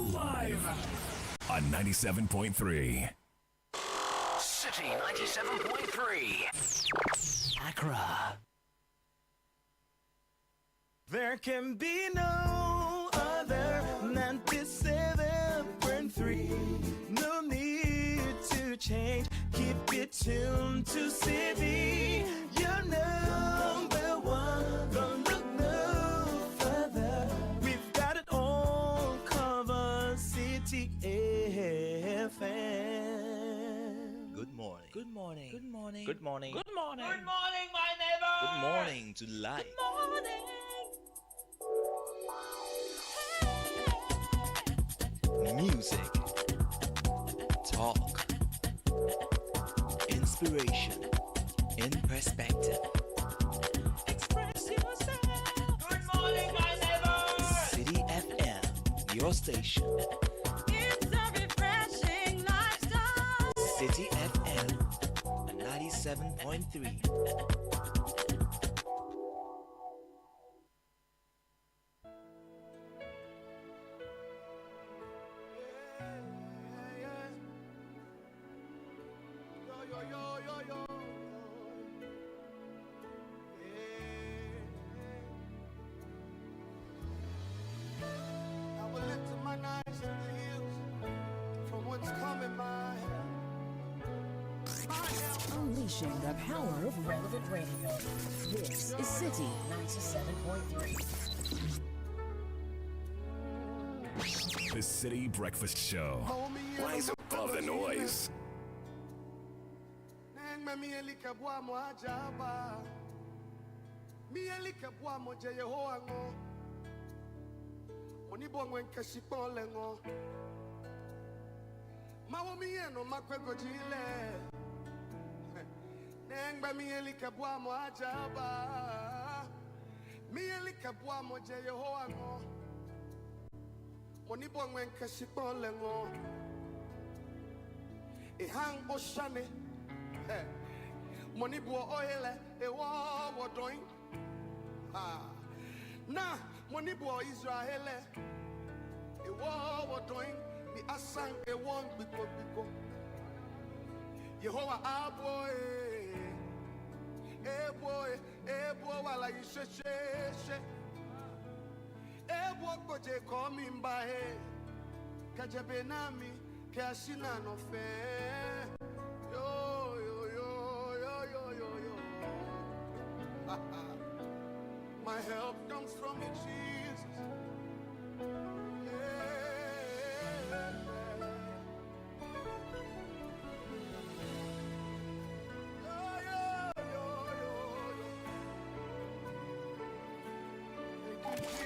live on 97.3. Citi 97.3. Accra. There can be no other 97.3. No need to change. Keep it tuned to Citi. You're number one. Don't look no further. We've got it all covered. Citi FM. Good morning. Good morning. Good morning. Good morning. Good morning. Good morning, my neighbor. Good morning to life. Good morning. Music, talk, inspiration, in perspective. Express yourself. Good morning, my neighbor. Citi FM, your station. It's a refreshing lifestyle. Citi FM 97.3. Unleashing the power of relevant radio. This is Citi 97.3. The Citi Breakfast Show. Rise above the noise. Nengba mieli kabwa mo ajaba mieli kabwa mo je Yehowa ngo Moni bo ngwen kasipon le ngo E hang oshane Moni bo oyele e wo wodoin Na moni bo Israele e wo wodoin mi asang e won biko Yehowa aboy boy, while you she. Boy, goje call me mbahe. Kajabenami, kashina no fair. Yo. My help comes from you, Jesus.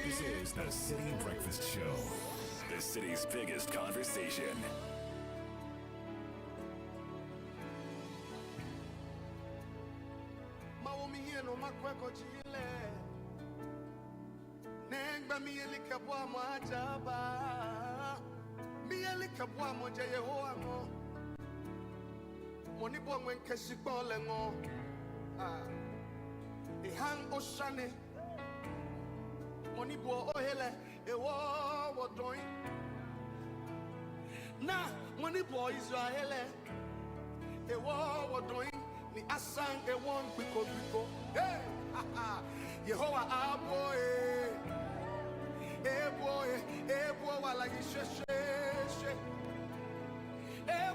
This is the Citi Breakfast Show. The city's biggest conversation. No makweko chile Nengba mieli kabwa mo ajaba Mieli kabwa mo je Yehowa ngo Moni bo ngwen kashikon le ngo Ihang oshane Moni bo ohele e wo wodoin Na moni bo Israele e wo wodoin Ni asang e won biko Hey Yehowa aboy boy wala she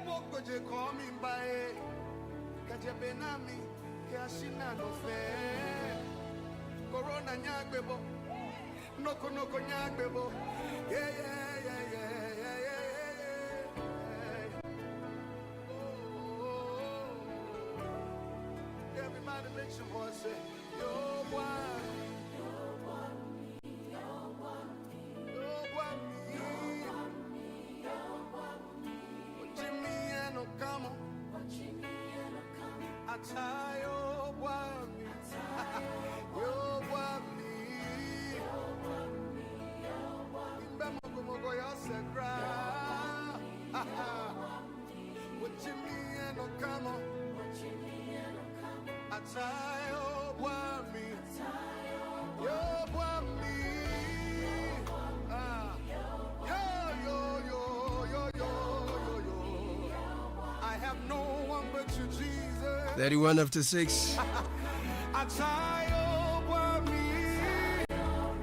boy koje komi mbae Kaje benami ke ashina no fe Corona nyagbebo Noko nyagbebo yeah Everybody make some voice say, Yo, boy. Jimmy and Okamo. Atayo, boy. Yo, boy. Imbemogo, yo, sekra. Jimmy and Okamo. Atayo wami, yo wami, yo no one but you, Jesus. 31 after 6. I try over me.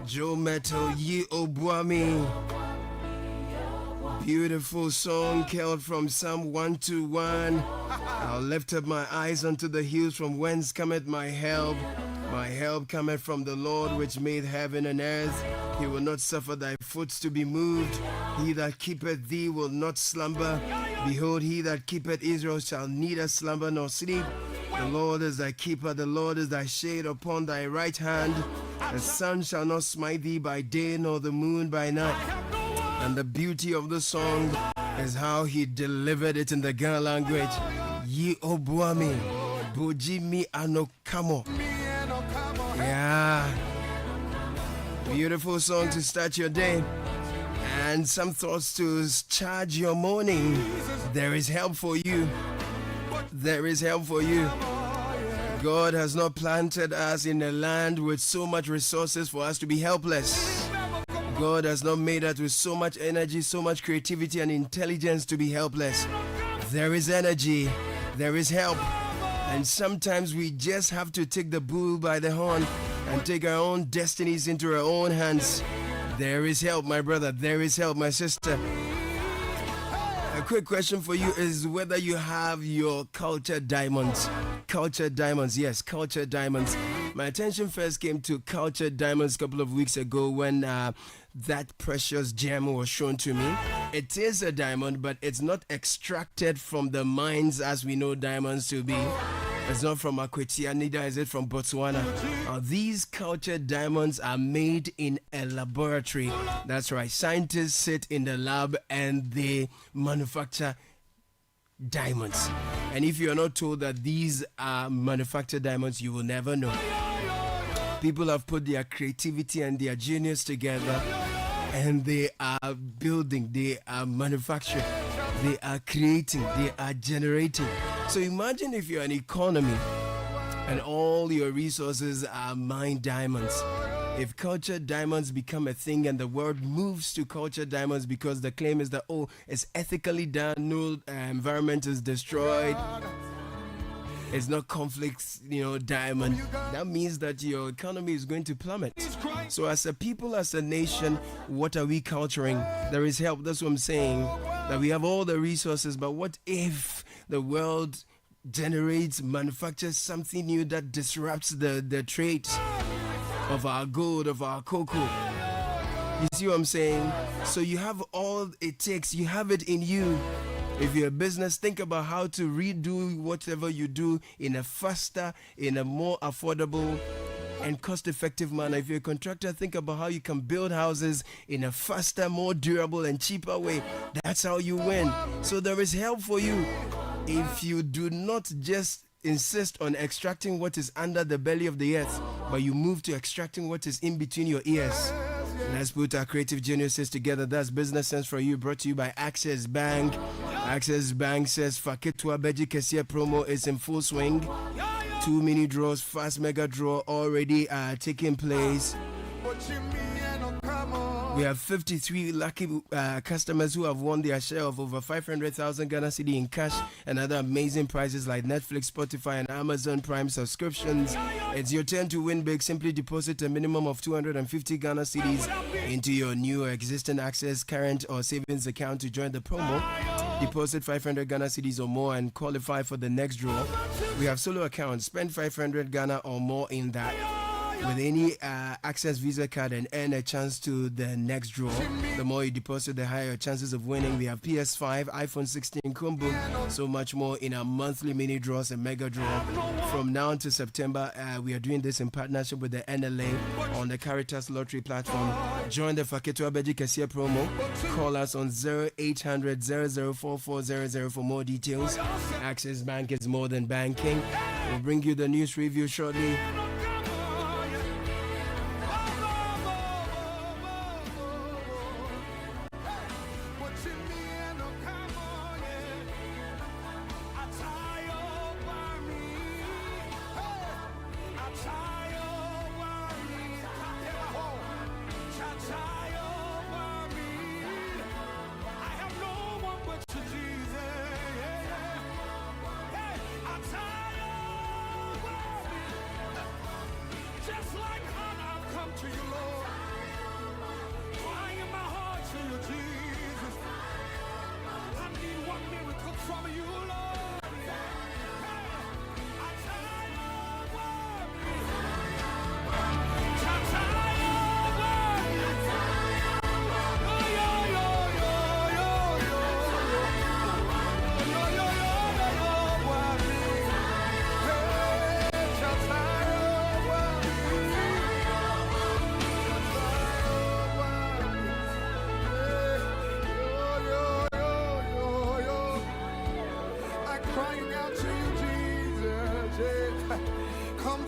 Joe Metal, Ye Obuami. Beautiful song, Kel, from Psalm 121. I'll lift up my eyes unto the hills, from whence cometh my help. My help cometh from the Lord, which made heaven and earth. He will not suffer thy foot to be moved. He that keepeth thee will not slumber. Behold, he that keepeth Israel shall neither slumber nor sleep. The Lord is thy keeper, the Lord is thy shade upon thy right hand. The sun shall not smite thee by day, nor the moon by night. And the beauty of the song is how he delivered it in the Ghana language. Ye obuami, boji mi anokamo. Yeah. Beautiful song to start your day. And some thoughts to charge your morning. There is help for you. There is help for you. God has not planted us in a land with so much resources for us to be helpless. God has not made us with so much energy, so much creativity and intelligence to be helpless. There is energy, there is help, and sometimes we just have to take the bull by the horn and take our own destinies into our own hands. There is help, my brother, there is help, my sister. A quick question for you is whether you have your cultured diamonds. Cultured diamonds, yes, cultured diamonds. My attention first came to cultured diamonds a couple of weeks ago when that precious gem was shown to me. It is a diamond, but it's not extracted from the mines as we know diamonds to be. It's not from Akwetia, neither is it from Botswana. These cultured diamonds are made in a laboratory. That's right, scientists sit in the lab and they manufacture diamonds. And if you're not told that these are manufactured diamonds, you will never know. People have put their creativity and their genius together and they are building, they are manufacturing, they are creating, they are generating. So imagine if you're an economy and all your resources are mined diamonds. If cultured diamonds become a thing and the world moves to cultured diamonds because the claim is that, oh, it's ethically done, no environment is destroyed, it's not conflicts, diamond, that means that your economy is going to plummet. So as a people, as a nation, what are we culturing? There is help, that's what I'm saying, that we have all the resources, but what if the world generates, manufactures something new that disrupts the traits of our gold, of our cocoa? You see what I'm saying? So you have all it takes, you have it in you. If you're a business, think about how to redo whatever you do in a faster, in a more affordable and cost-effective manner. If you're a contractor, think about how you can build houses in a faster, more durable and cheaper way. That's how you win. So there is help for you. If you do not just insist on extracting what is under the belly of the earth, but you move to extracting what is in between your ears. Let's put our creative geniuses together. That's Business Sense for You, brought to you by Access Bank. Access Bank says Faketwa Beji Kesia promo is in full swing. 2 mini draws, fast mega draw already taking place. We have 53 lucky customers who have won their share of over 500,000 Ghana Citi in cash and other amazing prizes like Netflix, Spotify, and Amazon Prime subscriptions. It's your turn to win big. Simply deposit a minimum of 250 Ghana Cedis into your new or existing Access current or savings account to join the promo. Deposit 500 Ghana Cedis or more and qualify for the next draw. We have solo accounts. Spend 500 Ghana or more in that with any Access Visa card and earn a chance to the next draw. The more you deposit, the higher your chances of winning. We have PS5, iPhone 16 combo, so much more in our monthly mini draws and mega draw. From now until September, we are doing this in partnership with the NLA on the Caritas Lottery platform. Join the Faketwa Beji Kesia promo. Call us on 0800 004400 for more details. Access Bank is more than banking. We'll bring you the news review shortly.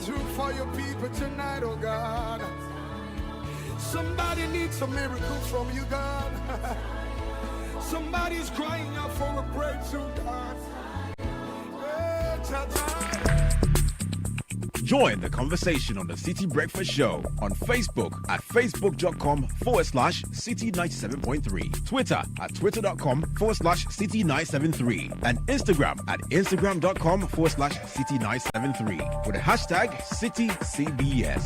through for your people tonight, oh God. Somebody needs a miracle from you, God. Somebody's crying out for a breakthrough, God. Hey, cha-cha. Join the conversation on the City Breakfast Show on Facebook at facebook.com/City97.3, Twitter at twitter.com/City973, and Instagram at instagram.com/City973 with the hashtag CityCBS.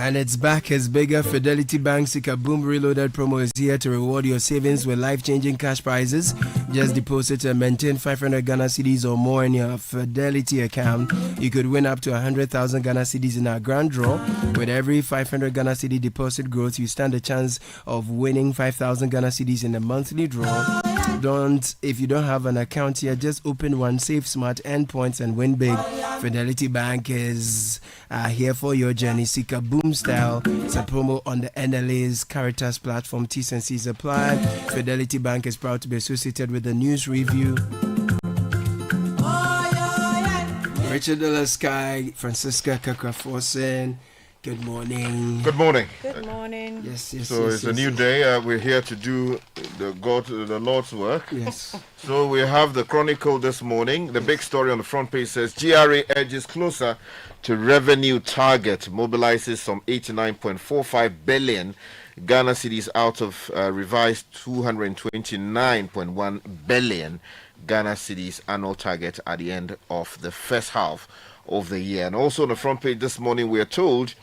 And it's back as bigger. Fidelity Bank's Boom Reloaded promo is here to reward your savings with life-changing cash prizes. Just deposit and maintain 500 Ghana cedis or more in your Fidelity account. You could win up to 100,000 Ghana cedis in our grand draw. With every 500 Ghana cedi deposit growth, you stand a chance of winning 5,000 Ghana cedis in a monthly draw. If you don't have an account here, just open one, save smart, earn points, and win big. Fidelity Bank is here for your journey. Sika Boom Style. It's a promo on the NLA's Caritas platform. T's and C's apply. Fidelity Bank is proud to be associated with the News Review. Richard Sky, Francisca Kakraforsen. Good morning. Good morning. Good morning. Yes. So it's a new day. We're here to do the Lord's work. Yes. So we have the Chronicle this morning. The big story on the front page says GRA edges closer to revenue target, mobilizes some 89.45 billion Ghana cedis out of revised 229.1 billion Ghana cedis annual target at the end of the first half of the year. And also on the front page this morning, we are told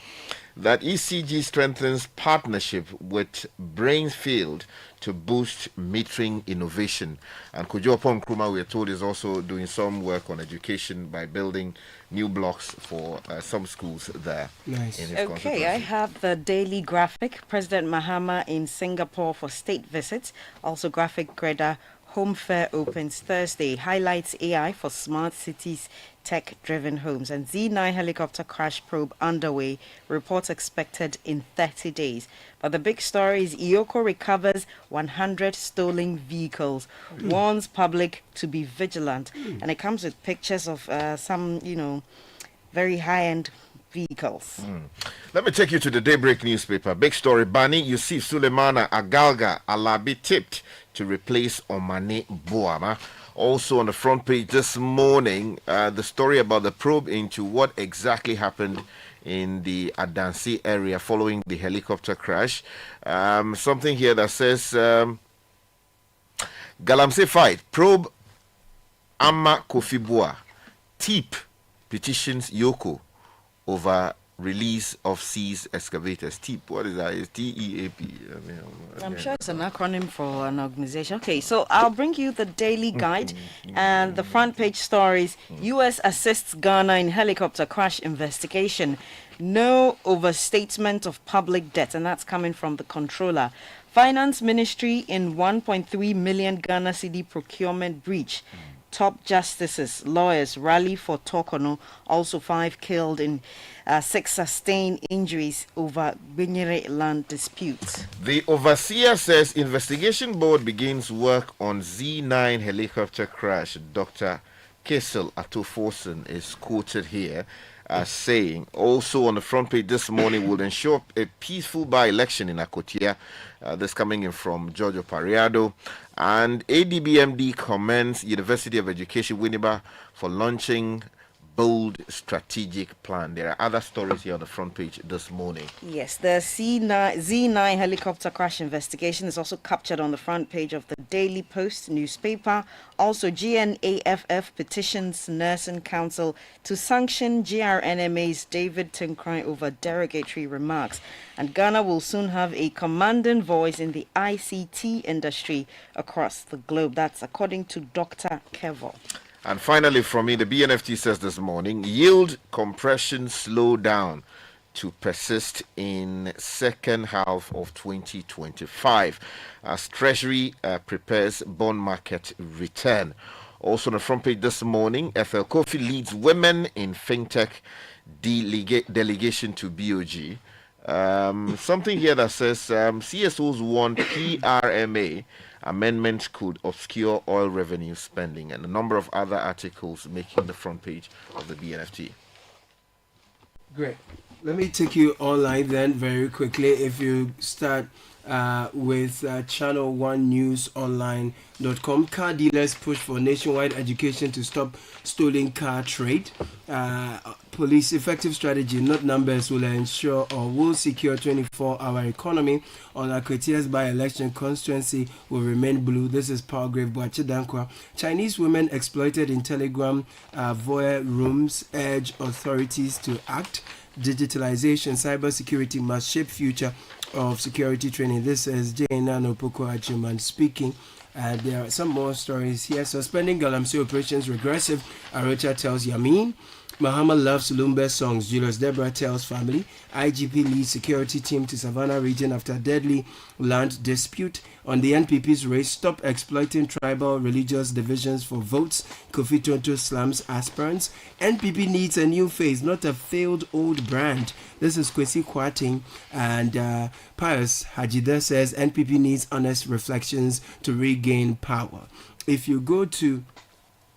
that ECG strengthens partnership with Brainfield to boost metering innovation. And Kojo Nkrumah, we are told, is also doing some work on education by building new blocks for some schools there. Nice. Okay, I have the daily graphic. President Mahama in Singapore for state visits. Also graphic Greta Home Fair opens Thursday. Highlights AI for smart cities, tech-driven homes. And Z9 helicopter crash probe underway. Reports expected in 30 days. But the big story is Yoko recovers 100 stolen vehicles. Warns public to be vigilant. And it comes with pictures of some, very high-end vehicles. Let me take you to the Daybreak newspaper. Big story. Bani Yusuf Suleimana Agalga Alabi tipped to replace Omane Boama. Also on the front page this morning, the story about the probe into what exactly happened in the Adansi area following the helicopter crash. Something here that says Galamsey fight, probe Amma Kofibua, TEEP petitions Yoko over release of seized excavators. TEEP, what is that? It's TEAP. I'm sure it's an acronym for an organization. Okay, so I'll bring you the daily guide and the front page stories. U.S. assists Ghana in helicopter crash investigation. No overstatement of public debt, and that's coming from the controller. Finance Ministry in 1.3 million Ghana cedi procurement breach. Top justices, lawyers rally for Tokono. Also 5 killed in 6 sustained injuries over Binyere land disputes. The overseer says investigation board begins work on Z9 helicopter crash. Dr. Kessel Atoforsen is quoted here as saying, also on the front page this morning, will ensure a peaceful by-election in Akotia. This coming in from Giorgio Pariado. And ADBMD commends University of Education Winneba for launching bold strategic plan. There are other stories here on the front page this morning. Yes, the Z9 helicopter crash investigation is also captured on the front page of the Daily Post newspaper. Also, GNAFF petitions Nursing Council to sanction GRNMA's David Tinkrai over derogatory remarks. And Ghana will soon have a commanding voice in the ICT industry across the globe. That's according to Dr. Kevo. And finally, from me, the BNFT says this morning, yield compression slow down to persist in second half of 2025 as Treasury prepares bond market return. Also on the front page this morning, FL Kofi leads women in fintech delegation to BOG. Something here that says CSOs want PRMA amendment could obscure oil revenue spending, and a number of other articles making the front page of the BNFT. Great. Let me take you online then very quickly. If you start with channel1newsonline.com, car dealers push for nationwide education to stop stolen car trade. Police effective strategy, not numbers, will ensure or will secure 24-hour economy on Akwetia's by-election constituency will remain blue. This is Palgrave Boachidankwa. Chinese women exploited in Telegram voyeur rooms urge authorities to act. Digitalization, cybersecurity must shape future of security training. This is Jane Opoko Achiman speaking. There are some more stories here. Suspending Galamsey operations regressive. Arocha tells Yamin. Mahama loves Lumbe songs. Julius Deborah tells family. IGP leads security team to Savannah region after deadly land dispute. On the NPP's race, stop exploiting tribal religious divisions for votes. Kofi Tonto slams aspirants. NPP needs a new face, not a failed old brand. This is Kwesi Kwarting, and Pius Hajida says NPP needs honest reflections to regain power. If you go to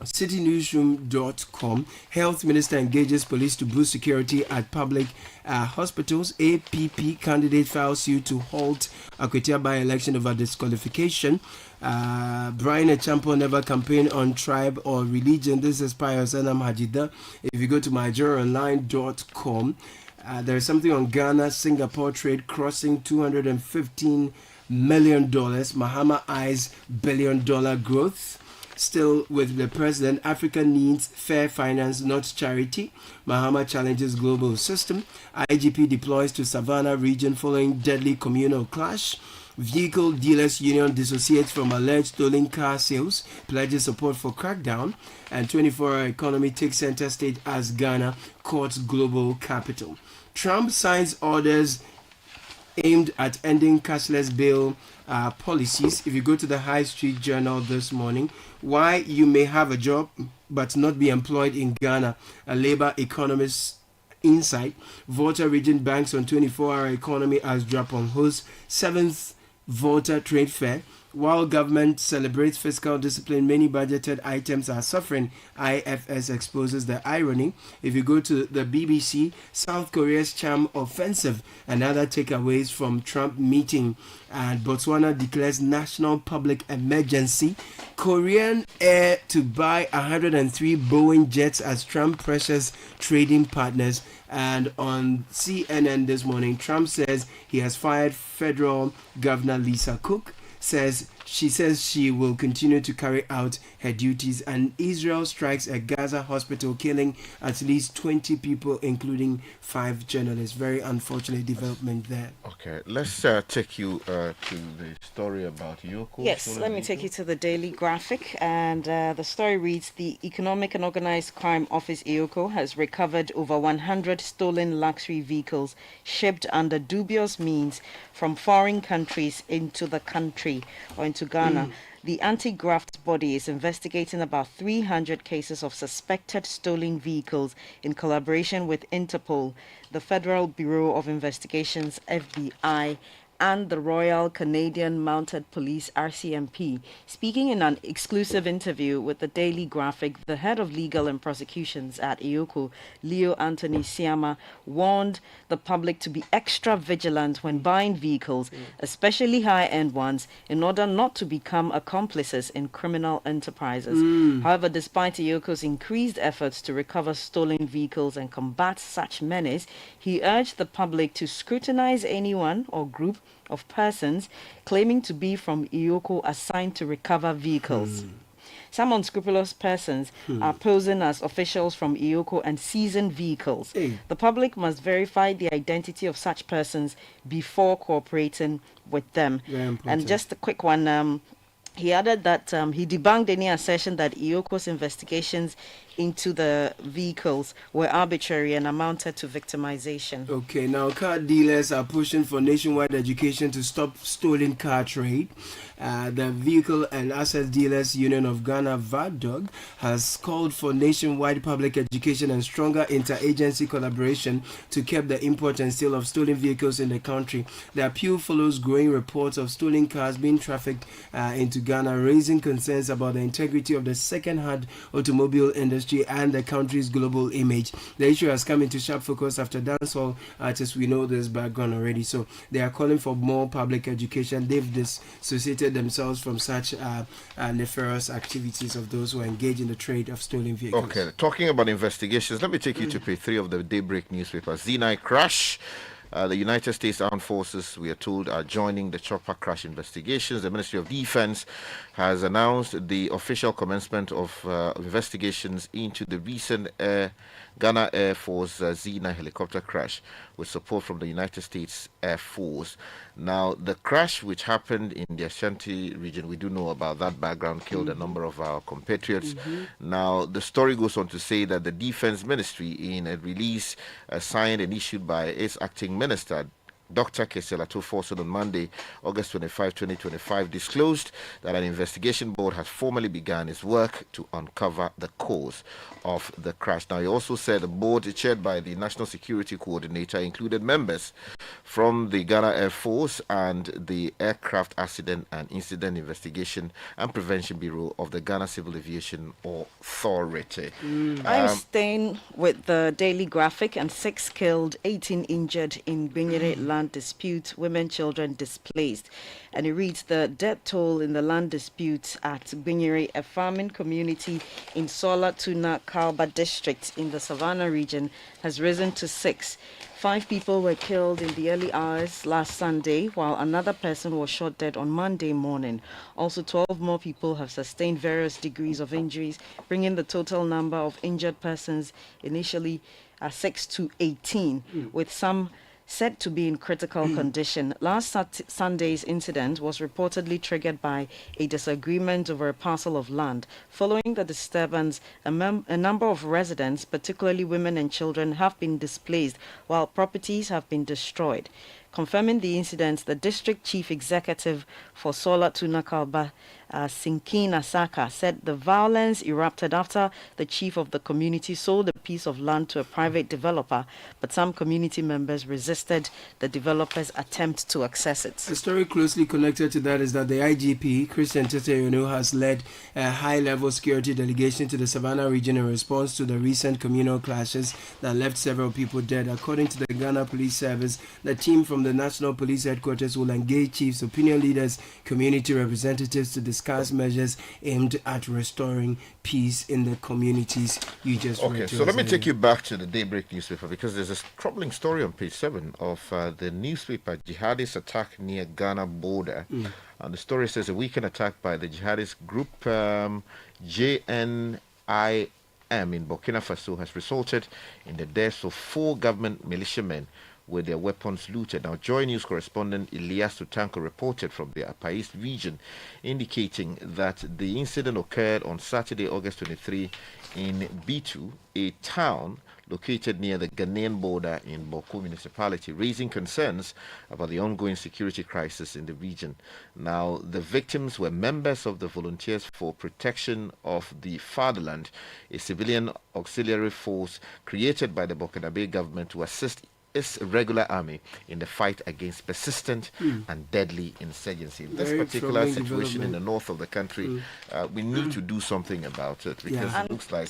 citynewsroom.com, Health Minister engages police to boost security at public hospitals. APP candidate files suit to halt Akwetia by-election over disqualification. Brian Echampo never campaign on tribe or religion. This is Pius Anam Hajida. If you go to myjournalline.com, there is something on Ghana, Singapore trade crossing $215 million. Mahama eyes billion-dollar growth. Still with the president, Africa needs fair finance, not charity. Mahama challenges global system. IGP deploys to Savannah region following deadly communal clash. Vehicle Dealers Union dissociates from alleged stolen car sales, pledges support for crackdown. And 24-hour economy takes center stage as Ghana courts global capital. Trump signs orders aimed at ending cashless bill policies. If you go to the High Street Journal this morning, why you may have a job but not be employed in Ghana, a labor economist insight. Volta region banks on 24-hour economy as drop on host 7th Volta trade fair. While government celebrates fiscal discipline, many budgeted items are suffering. IFS exposes the irony. If you go to the BBC, South Korea's charm offensive and other takeaways from Trump meeting. And Botswana declares national public emergency. Korean Air to buy 103 Boeing jets as Trump pressures trading partners. And on CNN this morning, Trump says he has fired federal governor Lisa Cook. She says she will continue to carry out her duties, and Israel strikes a Gaza hospital, killing at least 20 people, including 5 journalists. Very unfortunate development there. Okay, let's take you to the story about Yoko. Yes, let me take you to the Daily Graphic, and the story reads: the Economic and Organized Crime Office Yoko has recovered over 100 stolen luxury vehicles shipped under dubious means from foreign countries into the country or into Ghana. The anti-graft body is investigating about 300 cases of suspected stolen vehicles in collaboration with Interpol, the Federal Bureau of Investigations, FBI, and the Royal Canadian Mounted Police RCMP. Speaking in an exclusive interview with the Daily Graphic, the head of legal and prosecutions at Yoko, Leo Anthony Siama, warned the public to be extra vigilant when buying vehicles, especially high-end ones, in order not to become accomplices in criminal enterprises. However, despite Yoko's increased efforts to recover stolen vehicles and combat such menace, he urged the public to scrutinize anyone or group of persons claiming to be from Yoko assigned to recover vehicles. Some unscrupulous persons are posing as officials from Yoko and seizing vehicles. The public must verify the identity of such persons before cooperating with them. And just a quick one, he added that he debunked any assertion that Yoko's investigations into the vehicles were arbitrary and amounted to victimization. Okay, now car dealers are pushing for nationwide education to stop stolen car trade. The Vehicle and Asset Dealers Union of Ghana, VADOG, has called for nationwide public education and stronger interagency collaboration to curb the import and sale of stolen vehicles in the country. The appeal follows growing reports of stolen cars being trafficked into Ghana, raising concerns about the integrity of the second-hand automobile industry and the country's global image. The issue has come into sharp focus after dancehall artists, we know this background already, so they are calling for more public education. They've dissociated themselves from such nefarious activities of those who engage in the trade of stolen vehicles. Okay, talking about investigations, let me take you to page 3 of the Daybreak newspaper. Z9 crash. The United States Armed Forces, we are told, are joining the chopper crash investigations. The Ministry of Defense has announced the official commencement of investigations into the recent Ghana Air Force Z9 helicopter crash with support from the United States Air Force. Now, the crash which happened in the Ashanti region, we do know about that background, killed a number of our compatriots. Now, the story goes on to say that the Defense Ministry, in a release signed and issued by its acting minister, Dr. Kesela Toforson, on Monday, August 25, 2025, disclosed that an investigation board has formally begun its work to uncover the cause of the crash. Now, he also said the board, chaired by the National Security Coordinator, included members from the Ghana Air Force and the Aircraft Accident and Incident Investigation and Prevention Bureau of the Ghana Civil Aviation Authority. I'm staying with the Daily Graphic, and 6 killed, 18 injured in Binyere land dispute, women, children displaced. And it reads, the death toll in the land dispute at Binyere, a farming community in Sola Tuna Kalba district in the Savannah region, has risen to 6. 5 people were killed in the early hours last Sunday, while another person was shot dead on Monday morning. Also, 12 more people have sustained various degrees of injuries, bringing the total number of injured persons initially 6 to 18, with some said to be in critical condition. Last Sunday's incident was reportedly triggered by a disagreement over a parcel of land. Following the disturbance, a number of residents, particularly women and children, have been displaced, while properties have been destroyed. Confirming the incident, the district chief executive for Sola Tunakalba, Sinkin Asaka, said the violence erupted after the chief of the community sold a piece of land to a private developer, but some community members resisted the developer's attempt to access it. A story closely connected to that is that the IGP, Christian Teteyono, has led a high-level security delegation to the Savannah region in response to the recent communal clashes that left several people dead. According to the Ghana Police Service, the team from the National Police Headquarters will engage chiefs, opinion leaders, community representatives to discuss measures aimed at restoring peace in the communities you just read. Okay, so let me take you back to the Daybreak newspaper, because there's a troubling story on page 7 of the newspaper. Jihadist attack near Ghana border. And the story says a weekend attack by the jihadist group JNIM in Burkina Faso has resulted in the deaths of 4 government militiamen with their weapons looted. Now, Joy News correspondent Elias Tutanko reported from the Upper East region, indicating that the incident occurred on Saturday, August 23, in Bitu, a town located near the Ghanaian border in Boko municipality, raising concerns about the ongoing security crisis in the region. Now, the victims were members of the Volunteers for Protection of the Fatherland, a civilian auxiliary force created by the Burkinabe government to assist its regular army in the fight against persistent and deadly insurgency. This Very particular troubling situation in the development. north of the country, we need to do something about it because Yeah. it looks like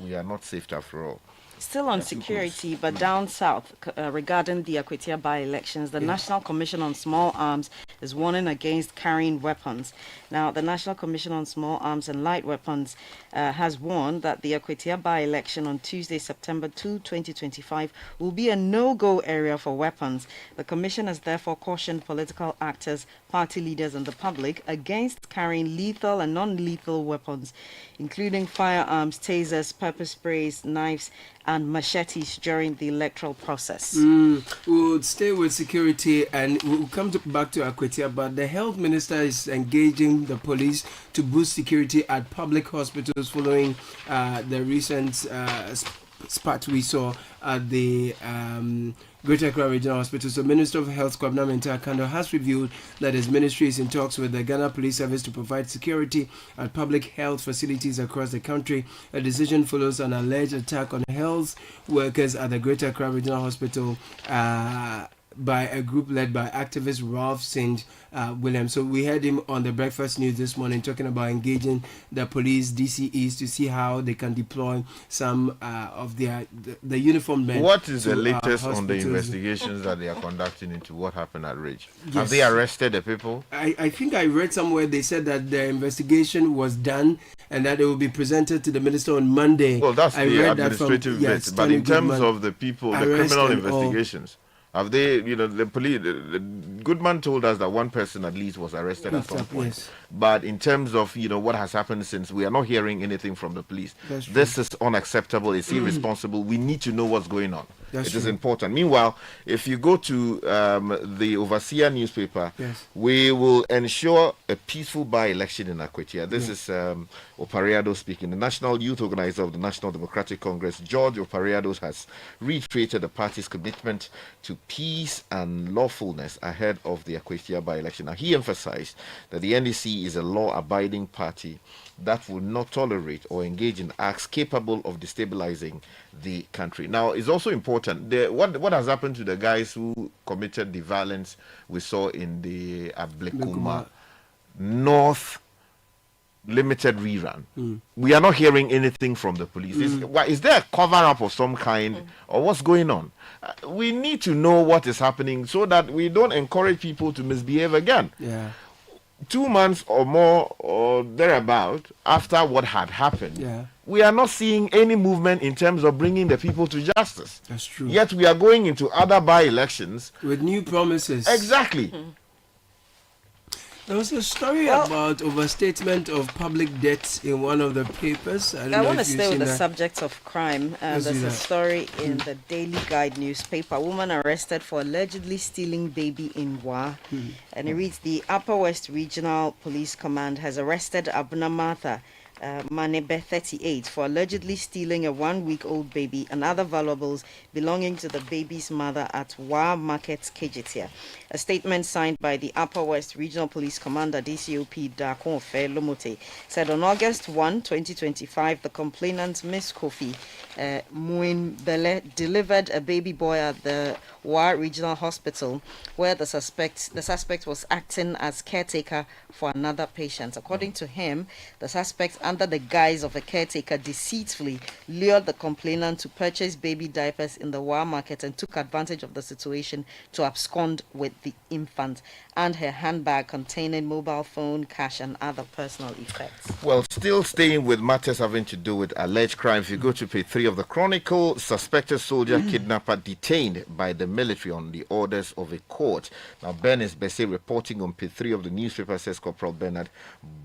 we are not safe after all. Still on That's too security, but down south, regarding the Akwetia by-elections, the National Commission on Small Arms is warning against carrying weapons. Now, the National Commission on Small Arms and Light Weapons has warned that the Akwetia by-election on Tuesday, September 2, 2025, will be a no-go area for weapons. The Commission has therefore cautioned political actors, party leaders, and the public against carrying lethal and non-lethal weapons, including firearms, tasers, pepper sprays, knives, and machetes during the electoral process. We'll stay with security and we'll come back to Akwetia, but the health minister is engaging the police to boost security at public hospitals following the recent spat we saw at the Greater Accra Regional Hospital. So Minister of Health Kwabena Mintah has revealed that his ministry is in talks with the Ghana Police Service to provide security at public health facilities across the country. A decision follows an alleged attack on health workers at the Greater Accra Regional Hospital by a group led by activist Ralph St. William. So we heard him on the Breakfast News this morning talking about engaging the police DCEs to see how they can deploy some of the uniformed men. What is the to, latest on the hospitals. investigations that they are conducting into what happened at Ridge? Yes. Have they arrested the people? I think I read somewhere they said that the investigation was done and that it will be presented to the minister on Monday. Well, that's I the read that administrative from, bit. But in terms Goodman, of the people, the arrest criminal and all. investigations, have they, the police, the Goodman told us that one person at least was arrested at some point. Yes. But in terms of, what has happened since, we are not hearing anything from the police. That's true. This is unacceptable. It's irresponsible. We need to know what's going on. That's It is true. important. Meanwhile, if you go to the Overseer newspaper, Yes. we will ensure a peaceful by-election in Akwetia. This is Opariado speaking. The national youth organizer of the National Democratic Congress, George Opariado, has reiterated the party's commitment to peace and lawfulness ahead of the Akwetia by-election. Now, he emphasized that the NDC is a law-abiding party that will not tolerate or engage in acts capable of destabilizing the country. Now, it's also important, what has happened to the guys who committed the violence we saw in the Ablekuma North limited rerun? We are not hearing anything from the police. Is there a cover-up of some kind, or what's going on? We need to know what is happening so that we don't encourage people to misbehave again. Yeah. 2 months or more or thereabout after what had happened, we are not seeing any movement in terms of bringing the people to justice. That's true. Yet we are going into other by-elections with new promises. Exactly. There was a story about overstatement of public debt in one of the papers. I want to stay with the subject of crime. Let's There's do a that. story in the Daily Guide newspaper. A woman arrested for allegedly stealing baby in Wa. And it reads, the Upper West Regional Police Command has arrested Abuna Martha Manebe 38 for allegedly stealing a 1-week-old baby and other valuables belonging to the baby's mother at Wa Market, Kejitia. A statement signed by the Upper West Regional Police Commander DCOP Dakonfe Lomote said on August 1, 2025, the complainant Miss Kofi Muinbele delivered a baby boy at the Wa Regional Hospital where the suspect was acting as caretaker for another patient. According to him, the suspect, under the guise of a caretaker, deceitfully lured the complainant to purchase baby diapers in the Wa market and took advantage of the situation to abscond with the infant and her handbag containing mobile phone, cash, and other personal effects. Well, still staying with matters having to do with alleged crime, if you go to page 3 of the Chronicle, suspected soldier kidnapper detained by the military on the orders of a court. Now, Bernice Besse reporting on page 3 of the newspaper says Corporal Bernard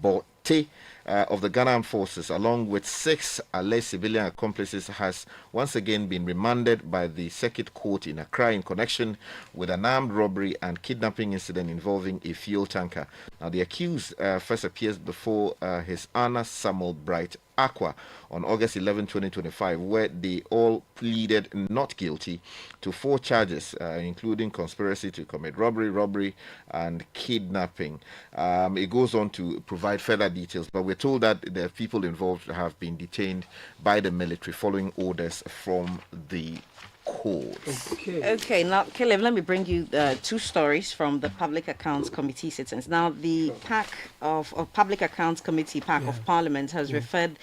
Botte of the Ghana Armed Forces, along with 6 alleged civilian accomplices, has once again been remanded by the Circuit Court in Accra in connection with an armed robbery and kidnapping incident involving a fuel tanker. Now, the accused first appears before His Honor Samuel Bright Aqua on August 11, 2025, where they all pleaded not guilty to 4 charges, including conspiracy to commit robbery, and kidnapping. It goes on to provide further details, but we're told that the people involved have been detained by the military following orders from the codes. Okay, now, Caleb, let me bring you two stories from the Public Accounts Committee sittings. Now, the Public Accounts Committee of Parliament has referred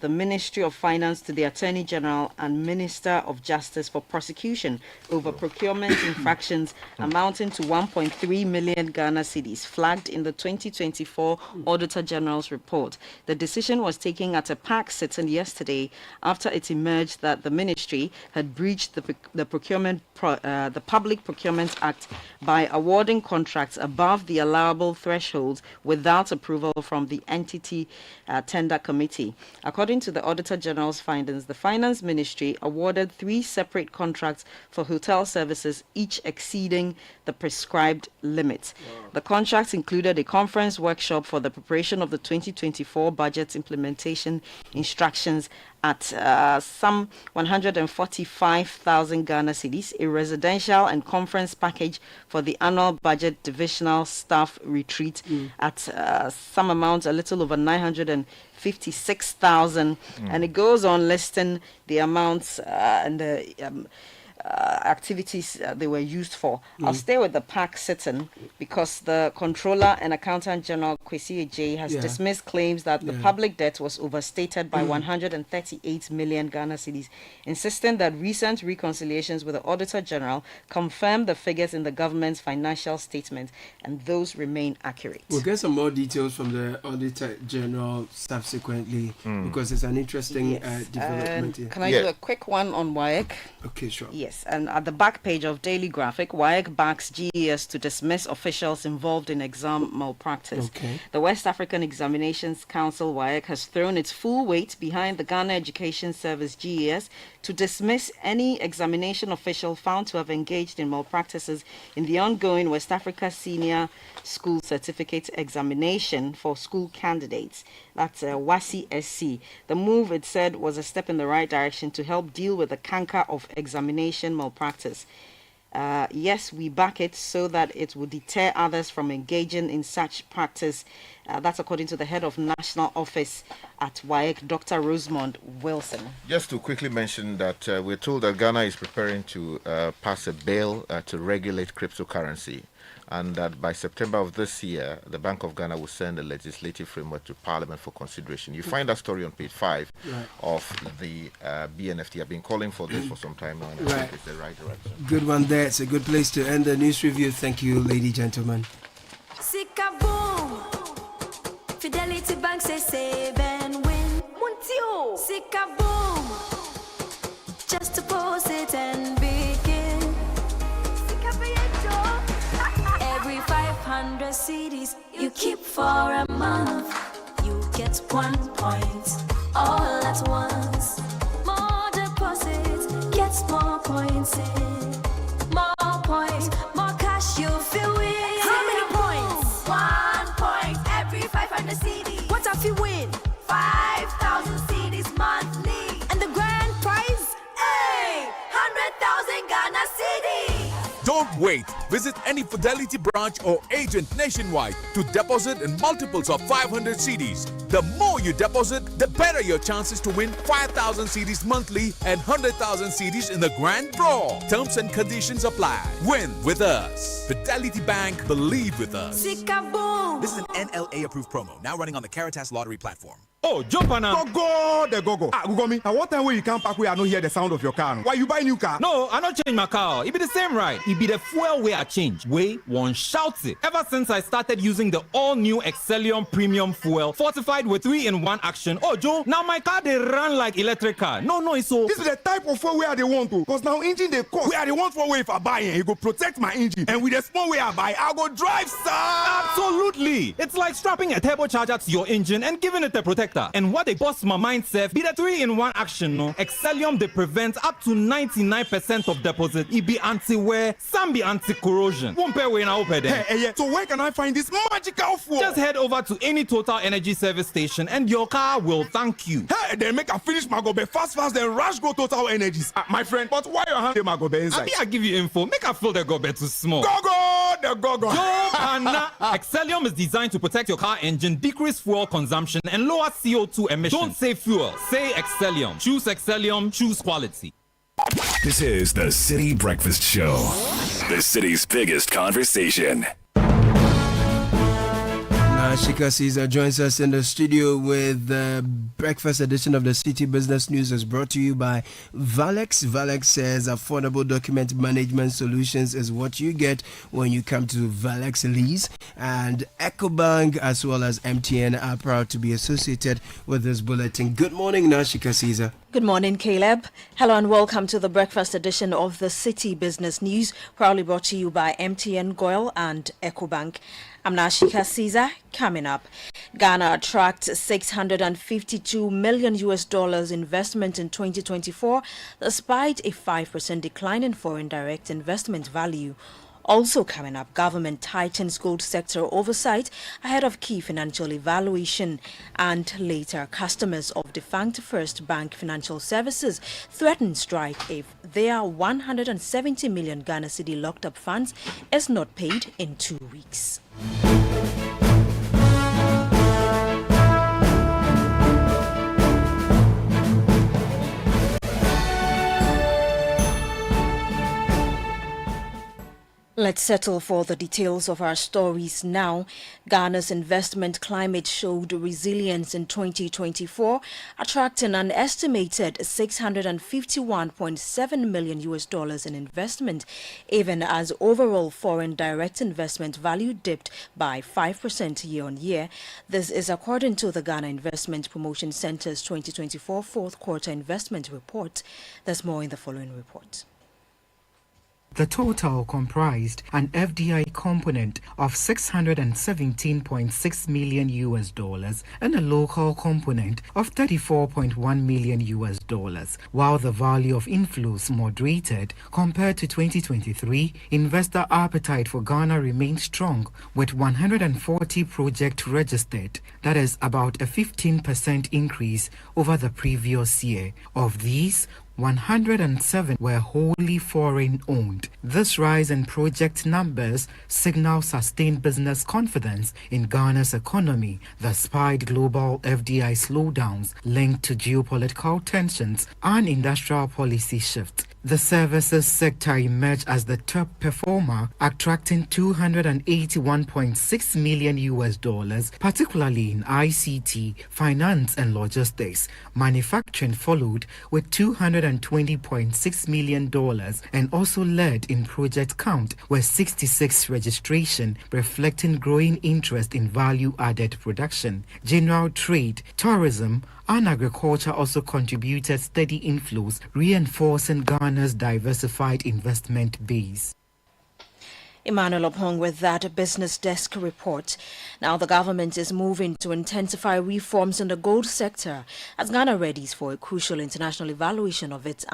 the Ministry of Finance to the Attorney General and Minister of Justice for prosecution over procurement infractions amounting to 1.3 million Ghana cedis flagged in the 2024 Auditor General's report. The decision was taken at a PAC sitting yesterday after it emerged that the ministry had breached the Public Procurement Act by awarding contracts above the allowable thresholds without approval from the entity tender committee. According to the Auditor General's findings, the Finance Ministry awarded 3 separate contracts for hotel services, each exceeding the prescribed limit. The contracts included a conference workshop for the preparation of the 2024 budget implementation instructions at some 145,000 Ghana cedis, a residential and conference package for the annual budget divisional staff retreat at some amount a little over 956,000, and it goes on listing the amounts and the activities they were used for. I'll stay with the PAC sitting because the Controller and Accountant General Kwesi Ejay has dismissed claims that the public debt was overstated by 138 million Ghana cedis, insisting that recent reconciliations with the Auditor General confirm the figures in the government's financial statement and those remain accurate. We'll get some more details from the Auditor General subsequently because it's an interesting development here. Can I do a quick one on WAEC? Okay, sure. Yes, and at the back page of Daily Graphic, WAEC backs GES to dismiss officials involved in exam malpractice. Okay. The West African Examinations Council, WAEC, has thrown its full weight behind the Ghana Education Service, GES, to dismiss any examination official found to have engaged in malpractices in the ongoing West Africa Senior School Certificate Examination for school candidates. That's WASI SC. The move, it said, was a step in the right direction to help deal with the canker of examination malpractice. Yes, we back it so that it will deter others from engaging in such practice. That's according to the head of National Office at WAEC, Dr. Rosemond Wilson. Just to quickly mention that we're told that Ghana is preparing to pass a bill to regulate cryptocurrency, and that by September of this year, the Bank of Ghana will send a legislative framework to Parliament for consideration. You find that story on page 5 of the BNFT. I've been calling for this for some time now, and I think it's the right direction. Good one there. It's a good place to end the news review. Thank you, ladies and gentlemen. Sikaboom! Fidelity Bank say save and win. Muntio! Sikaboom! Just to post it and begin. Every 500 CDs you keep for a month, you get 1 point all at once. More deposits, gets more points in. More points, more cash you feel win. How many points? 1 point every 500 CDs. What if you win? 5,000 CDs monthly. And the grand prize? Hey! 100,000 Ghana CDs. Don't wait. Visit any Fidelity branch or agent nationwide to deposit in multiples of 500 CDs. The more you deposit, the better your chances to win 5,000 CDs monthly and 100,000 CDs in the grand draw. Terms and conditions apply. Win with us. Fidelity Bank, believe with us. Sikaboom! This is an NLA approved promo, now running on the Caritas Lottery platform. Oh, jump on now. Go, the go. Google me. I want time when you come back where I don't hear the sound of your car. Why you buy new car? No, I don't change my car. It be the same ride. It be the fuel way I change. Way one shouts it. Ever since I started using the all-new Excellium Premium Fuel, fortified with 3-in-1 action. Oh, Joe, now my car they run like electric car. No, it's so. This is the type of fuel where they want to. Because now engine they cost. Where they want for way if I buy it, it go protect my engine. And with the small way I buy, I go drive, sir. Absolutely. It's like strapping a turbocharger to your engine and giving it a protector. And what they boss my mindset be the 3-in-1 action, no? Excellium they prevent up to 99% of deposit. It be anti-wear, some be anti-corrosion. Won't pay when I open them. Hey, so where can I find this magical fuel? Just head over to any Total Energy service station and your car will thank you. Hey, then make a finish my gobe fast, then rush go Total Energies. My friend, but why you hand my gobe inside? I give you info. Make a fill the gobe too small. The go. Excellium is designed to protect your car engine, decrease fuel consumption, and lower CO2 emissions. Don't say fuel, say Excellium. Choose Excellium, choose quality. This is the City Breakfast Show, the city's biggest conversation. Shika Caesar joins us in the studio with the breakfast edition of the City Business News is brought to you by Valex. Valex says affordable document management solutions is what you get when you come to Valex Lease. And EcoBank as well as MTN are proud to be associated with this bulletin. Good morning, Shika Caesar. Good morning, Caleb. Hello and welcome to the breakfast edition of the City Business News, proudly brought to you by MTN, Goil and EcoBank. I'm Nashika Caesar. Coming up, Ghana attracts $652 million investment in 2024, despite a 5% decline in foreign direct investment value. Also coming up, government tightens gold sector oversight ahead of key financial evaluation. And later, customers of defunct First Bank Financial Services threaten strike if their 170 million Ghana Cedi locked up funds is not paid in 2 weeks. Let's settle for the details of our stories now. Ghana's investment climate showed resilience in 2024, attracting an estimated $651.7 million in investment, even as overall foreign direct investment value dipped by 5% year on year. This is according to the Ghana Investment Promotion Centre's 2024 fourth quarter investment report. There's more in the following report. The total comprised an FDI component of $617.6 million and a local component of $34.1 million, while the value of inflows moderated compared to 2023. Investor appetite for Ghana remained strong, with 140 projects registered. That is about a 15% increase over the previous year. Of these, 107 were wholly foreign owned. This rise in project numbers signals sustained business confidence in Ghana's economy, despite global FDI slowdowns linked to geopolitical tensions and industrial policy shifts. The services sector emerged as the top performer, attracting $281.6 million, particularly in ICT, finance and logistics. Manufacturing followed with $220.6 million and also led in project count, with 66 registration, reflecting growing interest in value-added production. General trade, tourism, and agriculture also contributed steady inflows, reinforcing Ghana's diversified investment base. Emmanuel Opong with that business desk report. Now the government is moving to intensify reforms in the gold sector as Ghana readies for a crucial international evaluation of its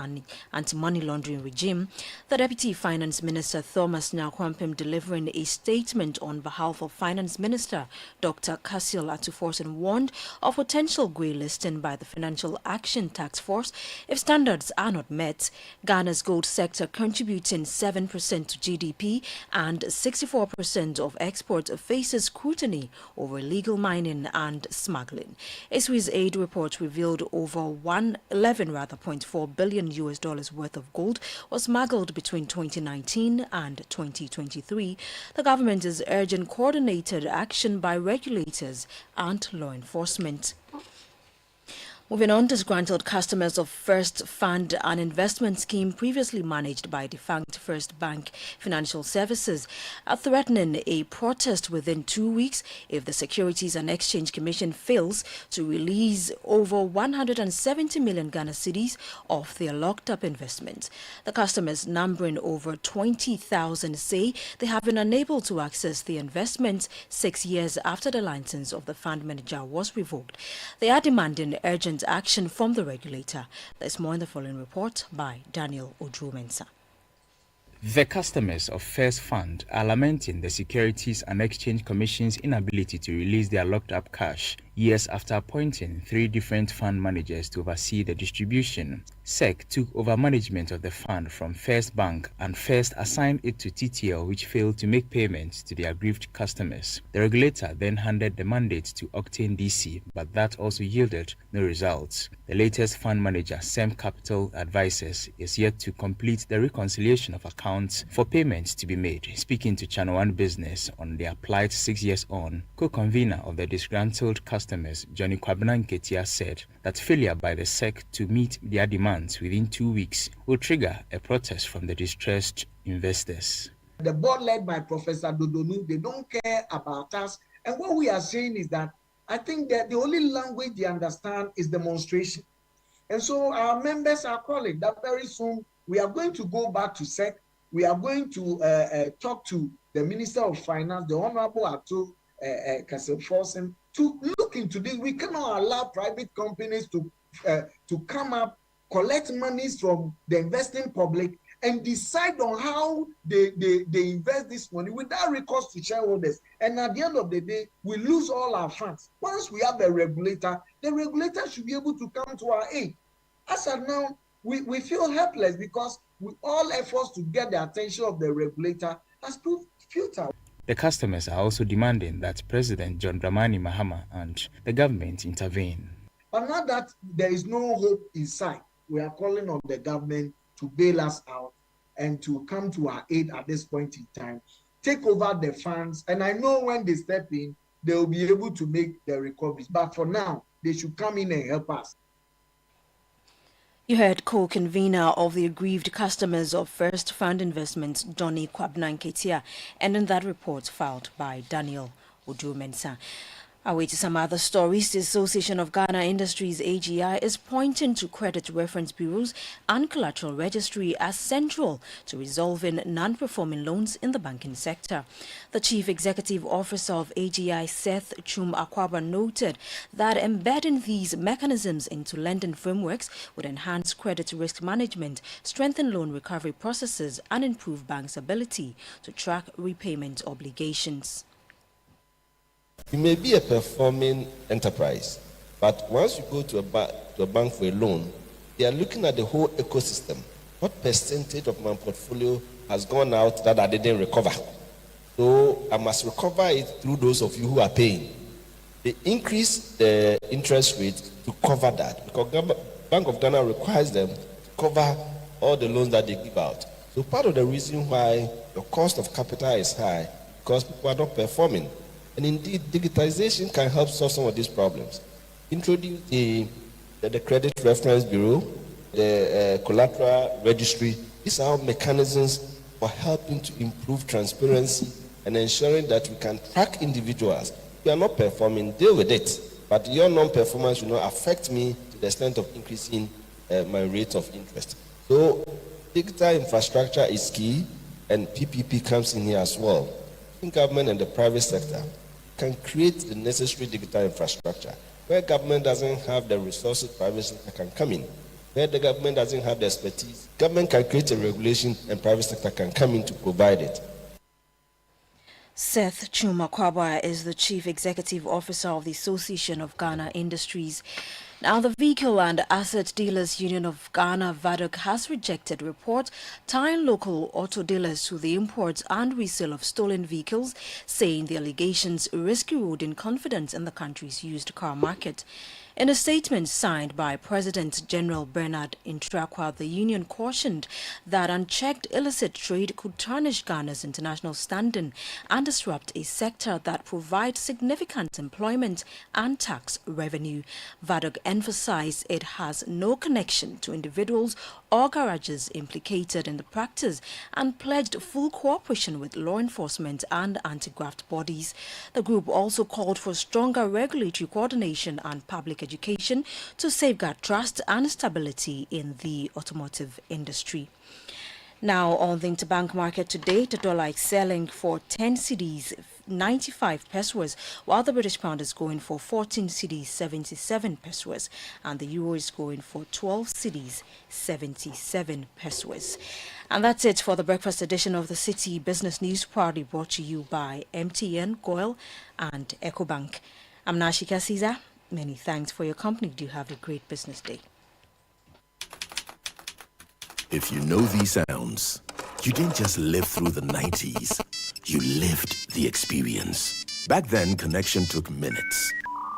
anti-money laundering regime. The Deputy Finance Minister Thomas Nyakwampim delivering a statement on behalf of Finance Minister Dr. Kasil Atuforsen warned of potential grey listing by the Financial Action Task Force if standards are not met. Ghana's gold sector contributing 7% to GDP and 64% of exports faces scrutiny over illegal mining and smuggling. A Swiss aid report revealed over $11.4 billion worth of gold was smuggled between 2019 and 2023. The government is urging coordinated action by regulators and law enforcement. Moving on, disgruntled customers of First Fund, an investment scheme previously managed by defunct First Bank Financial Services, are threatening a protest within 2 weeks if the Securities and Exchange Commission fails to release over 170 million Ghana cedis of their locked-up investments. The customers, numbering over 20,000, say they have been unable to access the investments 6 years after the license of the fund manager was revoked. They are demanding urgent action from the regulator. There's more in the following report by Daniel Odru-Mensah. The customers of First Fund are lamenting the Securities and Exchange Commission's inability to release their locked-up cash Years after appointing 3 different fund managers to oversee the distribution, SEC took over management of the fund from First Bank and first assigned it to TTL, which failed to make payments to the aggrieved customers. The regulator then handed the mandate to Octane DC, but that also yielded no results. The latest fund manager, SEM Capital Advisors, is yet to complete the reconciliation of accounts for payments to be made. Speaking to Channel 1 Business on the applied 6 years on, co-convener of the disgruntled customers, Johnny Kwabena said that failure by the SEC to meet their demands within 2 weeks will trigger a protest from the distressed investors. The board led by Professor Dodonu, they don't care about us. And what we are saying is that I think that the only language they understand is demonstration. And so our members are calling that very soon we are going to go back to SEC. We are going to talk to the Minister of Finance, the Honorable Ato Kassim, to look into this. We cannot allow private companies to come up, collect monies from the investing public, and decide on how they invest this money without recourse to shareholders. And at the end of the day, we lose all our funds. Once we have a regulator, the regulator should be able to come to our aid. As of now, we feel helpless because all efforts to get the attention of the regulator has proved futile. The customers are also demanding that President John Dramani Mahama and the government intervene. But now that there is no hope in sight, we are calling on the government to bail us out and to come to our aid at this point in time, take over the funds. And I know when they step in, they will be able to make the recoveries. But for now, they should come in and help us. You heard co-convener of the aggrieved customers of First Fund Investments, Johnny Kwabena, and in that report filed by Daniel Odumensa. Away to some other stories, the Association of Ghana Industries AGI is pointing to credit reference bureaus and collateral registry as central to resolving non-performing loans in the banking sector. The Chief Executive Officer of AGI, Seth Chum Akwaba, noted that embedding these mechanisms into lending frameworks would enhance credit risk management, strengthen loan recovery processes, and improve banks' ability to track repayment obligations. You may be a performing enterprise, but once you go to a bank for a loan, they are looking at the whole ecosystem. What percentage of my portfolio has gone out that I didn't recover? So I must recover it through those of you who are paying. They increase the interest rate to cover that because Bank of Ghana requires them to cover all the loans that they give out. So part of the reason why the cost of capital is high because people are not performing. And indeed, digitization can help solve some of these problems. Introduce the Credit Reference Bureau, the collateral registry. These are all mechanisms for helping to improve transparency and ensuring that we can track individuals. If you are not performing, deal with it. But your non-performance will not affect me to the extent of increasing my rate of interest. So digital infrastructure is key, and PPP comes in here as well. I think government and the private sector can create the necessary digital infrastructure. Where government doesn't have the resources, private sector can come in. Where the government doesn't have the expertise, government can create a regulation and private sector can come in to provide it. Seth Chumakwaba is the Chief Executive Officer of the Association of Ghana Industries. Now, the Vehicle and Asset Dealers Union of Ghana, VADOC, has rejected report tying local auto dealers to the import and resale of stolen vehicles, saying the allegations risk eroding confidence in the country's used car market. In a statement signed by President General Bernard Intrakwa, the union cautioned that unchecked illicit trade could tarnish Ghana's international standing and disrupt a sector that provides significant employment and tax revenue. VADOC emphasized it has no connection to individuals or garages implicated in the practice and pledged full cooperation with law enforcement and anti-graft bodies. The group also called for stronger regulatory coordination and public education to safeguard trust and stability in the automotive industry. Now, on the interbank market today, the dollar is selling for 10 cedis, 95 pesos, while the British pound is going for 14 cedis, 77 pesos, and the euro is going for 12 cedis, 77 pesos. And that's it for the breakfast edition of the Citi Business News, proudly brought to you by MTN, Goil, and EcoBank. I'm Nashika Caesar. Many thanks for your company. Do have a great business day. If you know these sounds, you didn't just live through the 90s. You lived the experience. Back then, connection took minutes.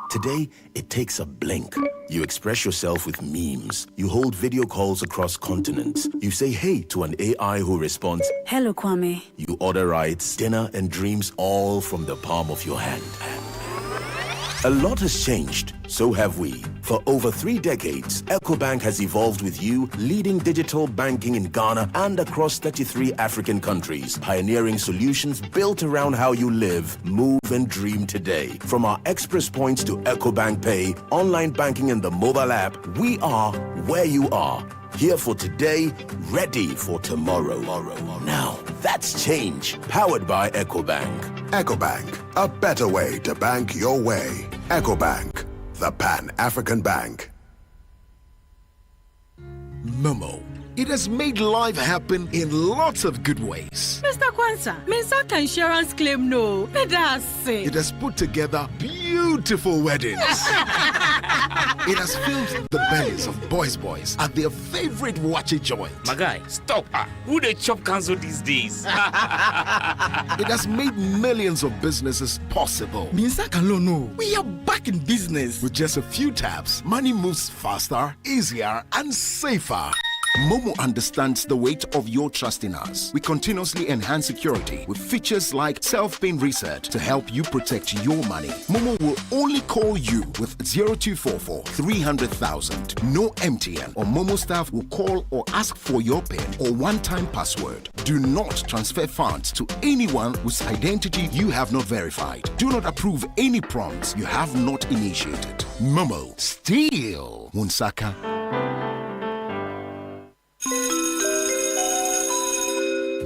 Today, it takes a blink. You express yourself with memes. You hold video calls across continents. You say hey to an AI who responds, Hello, Kwame. You order rides, dinner, and dreams all from the palm of your hand. A lot has changed, so have we. For over 3 decades, EcoBank has evolved with you, leading digital banking in Ghana and across 33 African countries, pioneering solutions built around how you live, move, and dream today. From our express points to EcoBank Pay, online banking, and the mobile app, we are where you are. Here for today, ready for tomorrow. Now, that's change. Powered by EcoBank. EcoBank, a better way to bank your way. EcoBank, the Pan-African Bank. Momo. It has made life happen in lots of good ways. Mr. Kwanzaa, Mr. Insurance claim no. It has put together beautiful weddings. It has filled the bellies of boys at their favorite watchy joint. My guy, stop. Who they chop cancel these days? It has made millions of businesses possible. Mr. Kalono, we are back in business. With just a few taps, money moves faster, easier, and safer. Momo understands the weight of your trust in us. We continuously enhance security with features like self-paying research to help you protect your money. Momo will only call you with 0244 300,000. No MTN or Momo staff will call or ask for your PIN or one-time password. Do not transfer funds to anyone whose identity you have not verified. Do not approve any prompts you have not initiated. Momo, still Wunsaka.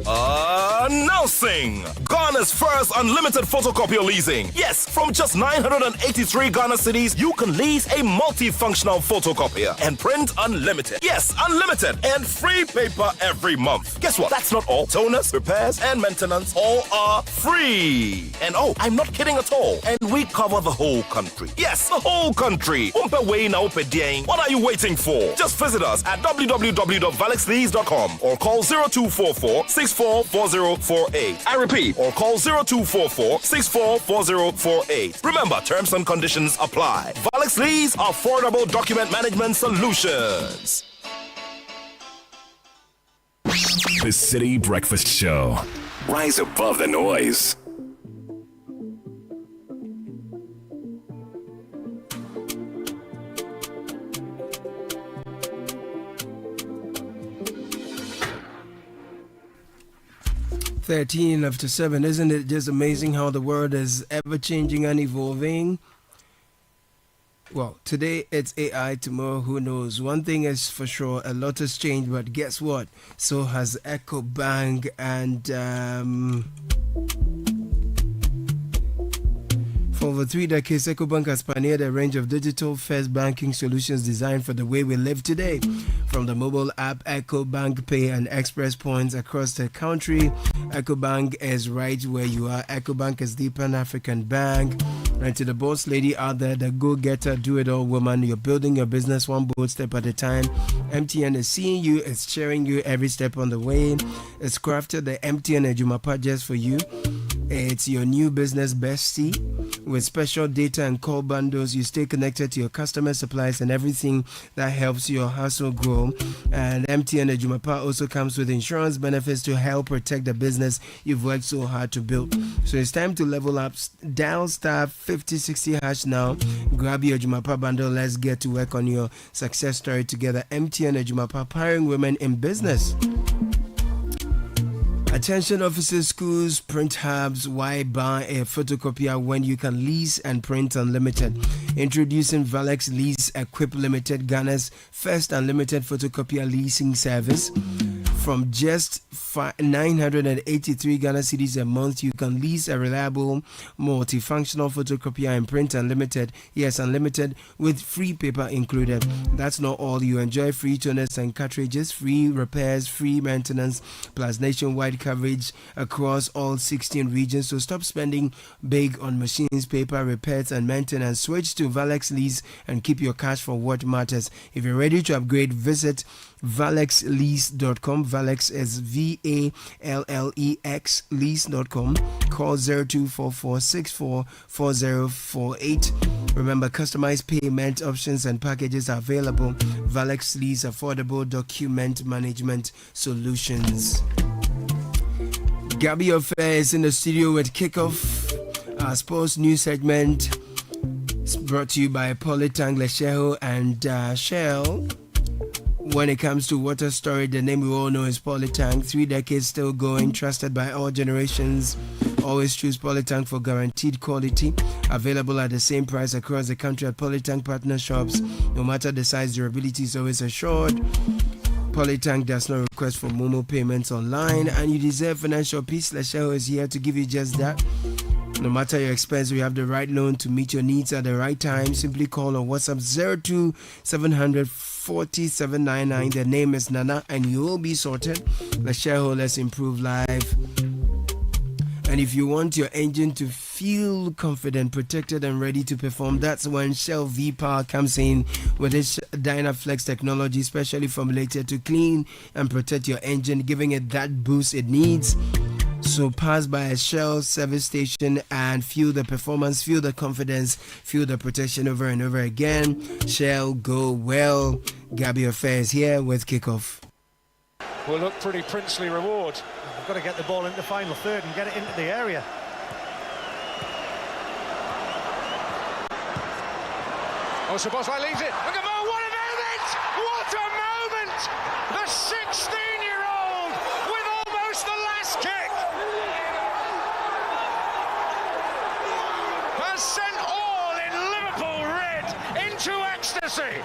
Announcing Ghana's first unlimited photocopier leasing. Yes, from just 983 Ghana cedis, you can lease a multifunctional photocopier and print unlimited. Yes, unlimited and free paper every month. Guess what? That's not all. Toners, repairs, and maintenance all are free. And oh, I'm not kidding at all. And we cover the whole country. Yes, the whole country. What are you waiting for? Just visit us at www.valexlease.com or call 0244 644048. I repeat, or call 0244 644048. Remember, terms and conditions apply. Valix Lease, affordable document management solutions. The City Breakfast Show. Rise above the noise. Thirteen after 7. Isn't it just amazing how the world is ever changing and evolving? Well, today it's AI, tomorrow who knows. One thing is for sure, a lot has changed, but guess what? So has EcoBank, and for over 3 decades, EcoBank has pioneered a range of digital-first banking solutions designed for the way we live today. From the mobile app EcoBank Pay and Express Points across the country, EcoBank is right where you are. EcoBank is the Pan-African Bank. And to the boss lady out there, the go-getter, do-it-all woman, you're building your business one bold step at a time. MTN is seeing you, it's cheering you every step on the way. It's crafted the MTN Ejumapa just for you. It's your new business bestie. With special data and call bundles, you stay connected to your customer supplies and everything that helps your hustle grow. And MTN Ejumapa also comes with insurance benefits to help protect the business you've worked so hard to build. So it's time to level up. Dial star 5060 hash now. Grab your Ejumapa bundle. Let's get to work on your success story together. MTN Ejumapa, powering women in business. Attention offices, schools, print hubs. Why buy a photocopier when you can lease and print unlimited? Introducing Valex Lease Equip Limited, Ghana's first unlimited photocopier leasing service. From just 983 Ghana cedis a month, you can lease a reliable multifunctional photocopier and print unlimited. Yes, unlimited with free paper included. That's not all. You enjoy free toners and cartridges, free repairs, free maintenance, plus nationwide coverage across all 16 regions. So stop spending big on machines, paper, repairs, and maintenance. Switch to Valex Lease and keep your cash for what matters. If you're ready to upgrade, visit valexlease.com. Valex is VALLEX lease.com. Call 0244644048. Remember, customized payment options and packages are available. Valex Lease, affordable document management solutions. Gabby Affair is in the studio with Kickoff, our sports news segment. It's brought to you by Polytank, Lesheho, and Shell. When it comes to water storage, the name we all know is Polytank. 3 decades still going, trusted by all generations. Always choose Polytank for guaranteed quality. Available at the same price across the country at Polytank partner shops. No matter the size, durability is always assured. Polytank does not request for Momo payments online, and you deserve financial peace. Lesheho is here to give you just that. No matter your expense, we have the right loan to meet your needs at the right time. Simply call or WhatsApp 02700 4799. The name is Nana, and you will be sorted. Lesheho, let's improve life. And if you want your engine to feel confident, protected, and ready to perform, that's when Shell V-Power comes in with its Dynaflex technology, specially formulated to clean and protect your engine, giving it that boost it needs. So pass by a Shell service station and feel the performance, feel the confidence, feel the protection over and over again. Shell, go well. Gabby Affair is here with Kickoff. Will look pretty princely reward. We've got to get the ball into the final third and get it into the area. Oh, Saboswai leaves it. Look at Mo, what a moment! What a moment! The 16-year-old with almost the last kick has sent all in Liverpool red into ecstasy.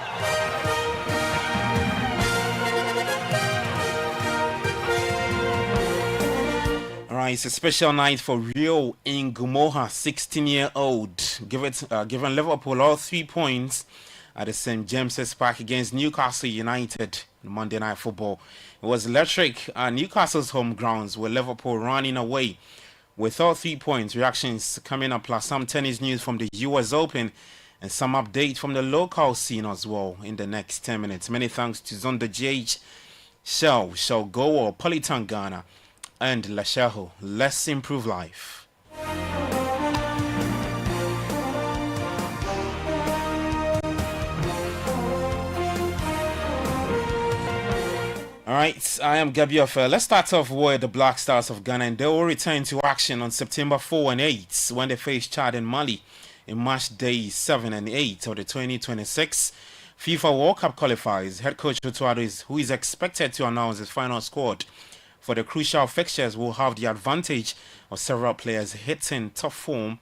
Alright, it's a special night for Rio Ngumoha, 16-year-old, given Liverpool all 3 points at the St. James's Park against Newcastle United on Monday Night Football. It was electric at Newcastle's home grounds, with Liverpool running away with all 3 points. Reactions coming up, plus some tennis news from the US Open and some update from the local scene as well in the next 10 minutes. Many thanks to Zonda GH, Shell Go or Polytank Ghana, and Lesheho. Let's improve life. Alright, I am Gabby Affair. Let's start off with the Black Stars of Ghana, and they will return to action on September 4 and 8 when they face Chad and Mali in match day 7 and 8 of the 2026 FIFA World Cup qualifiers. Head coach Otuado, who is expected to announce his final squad for the crucial fixtures, will have the advantage of several players hitting top form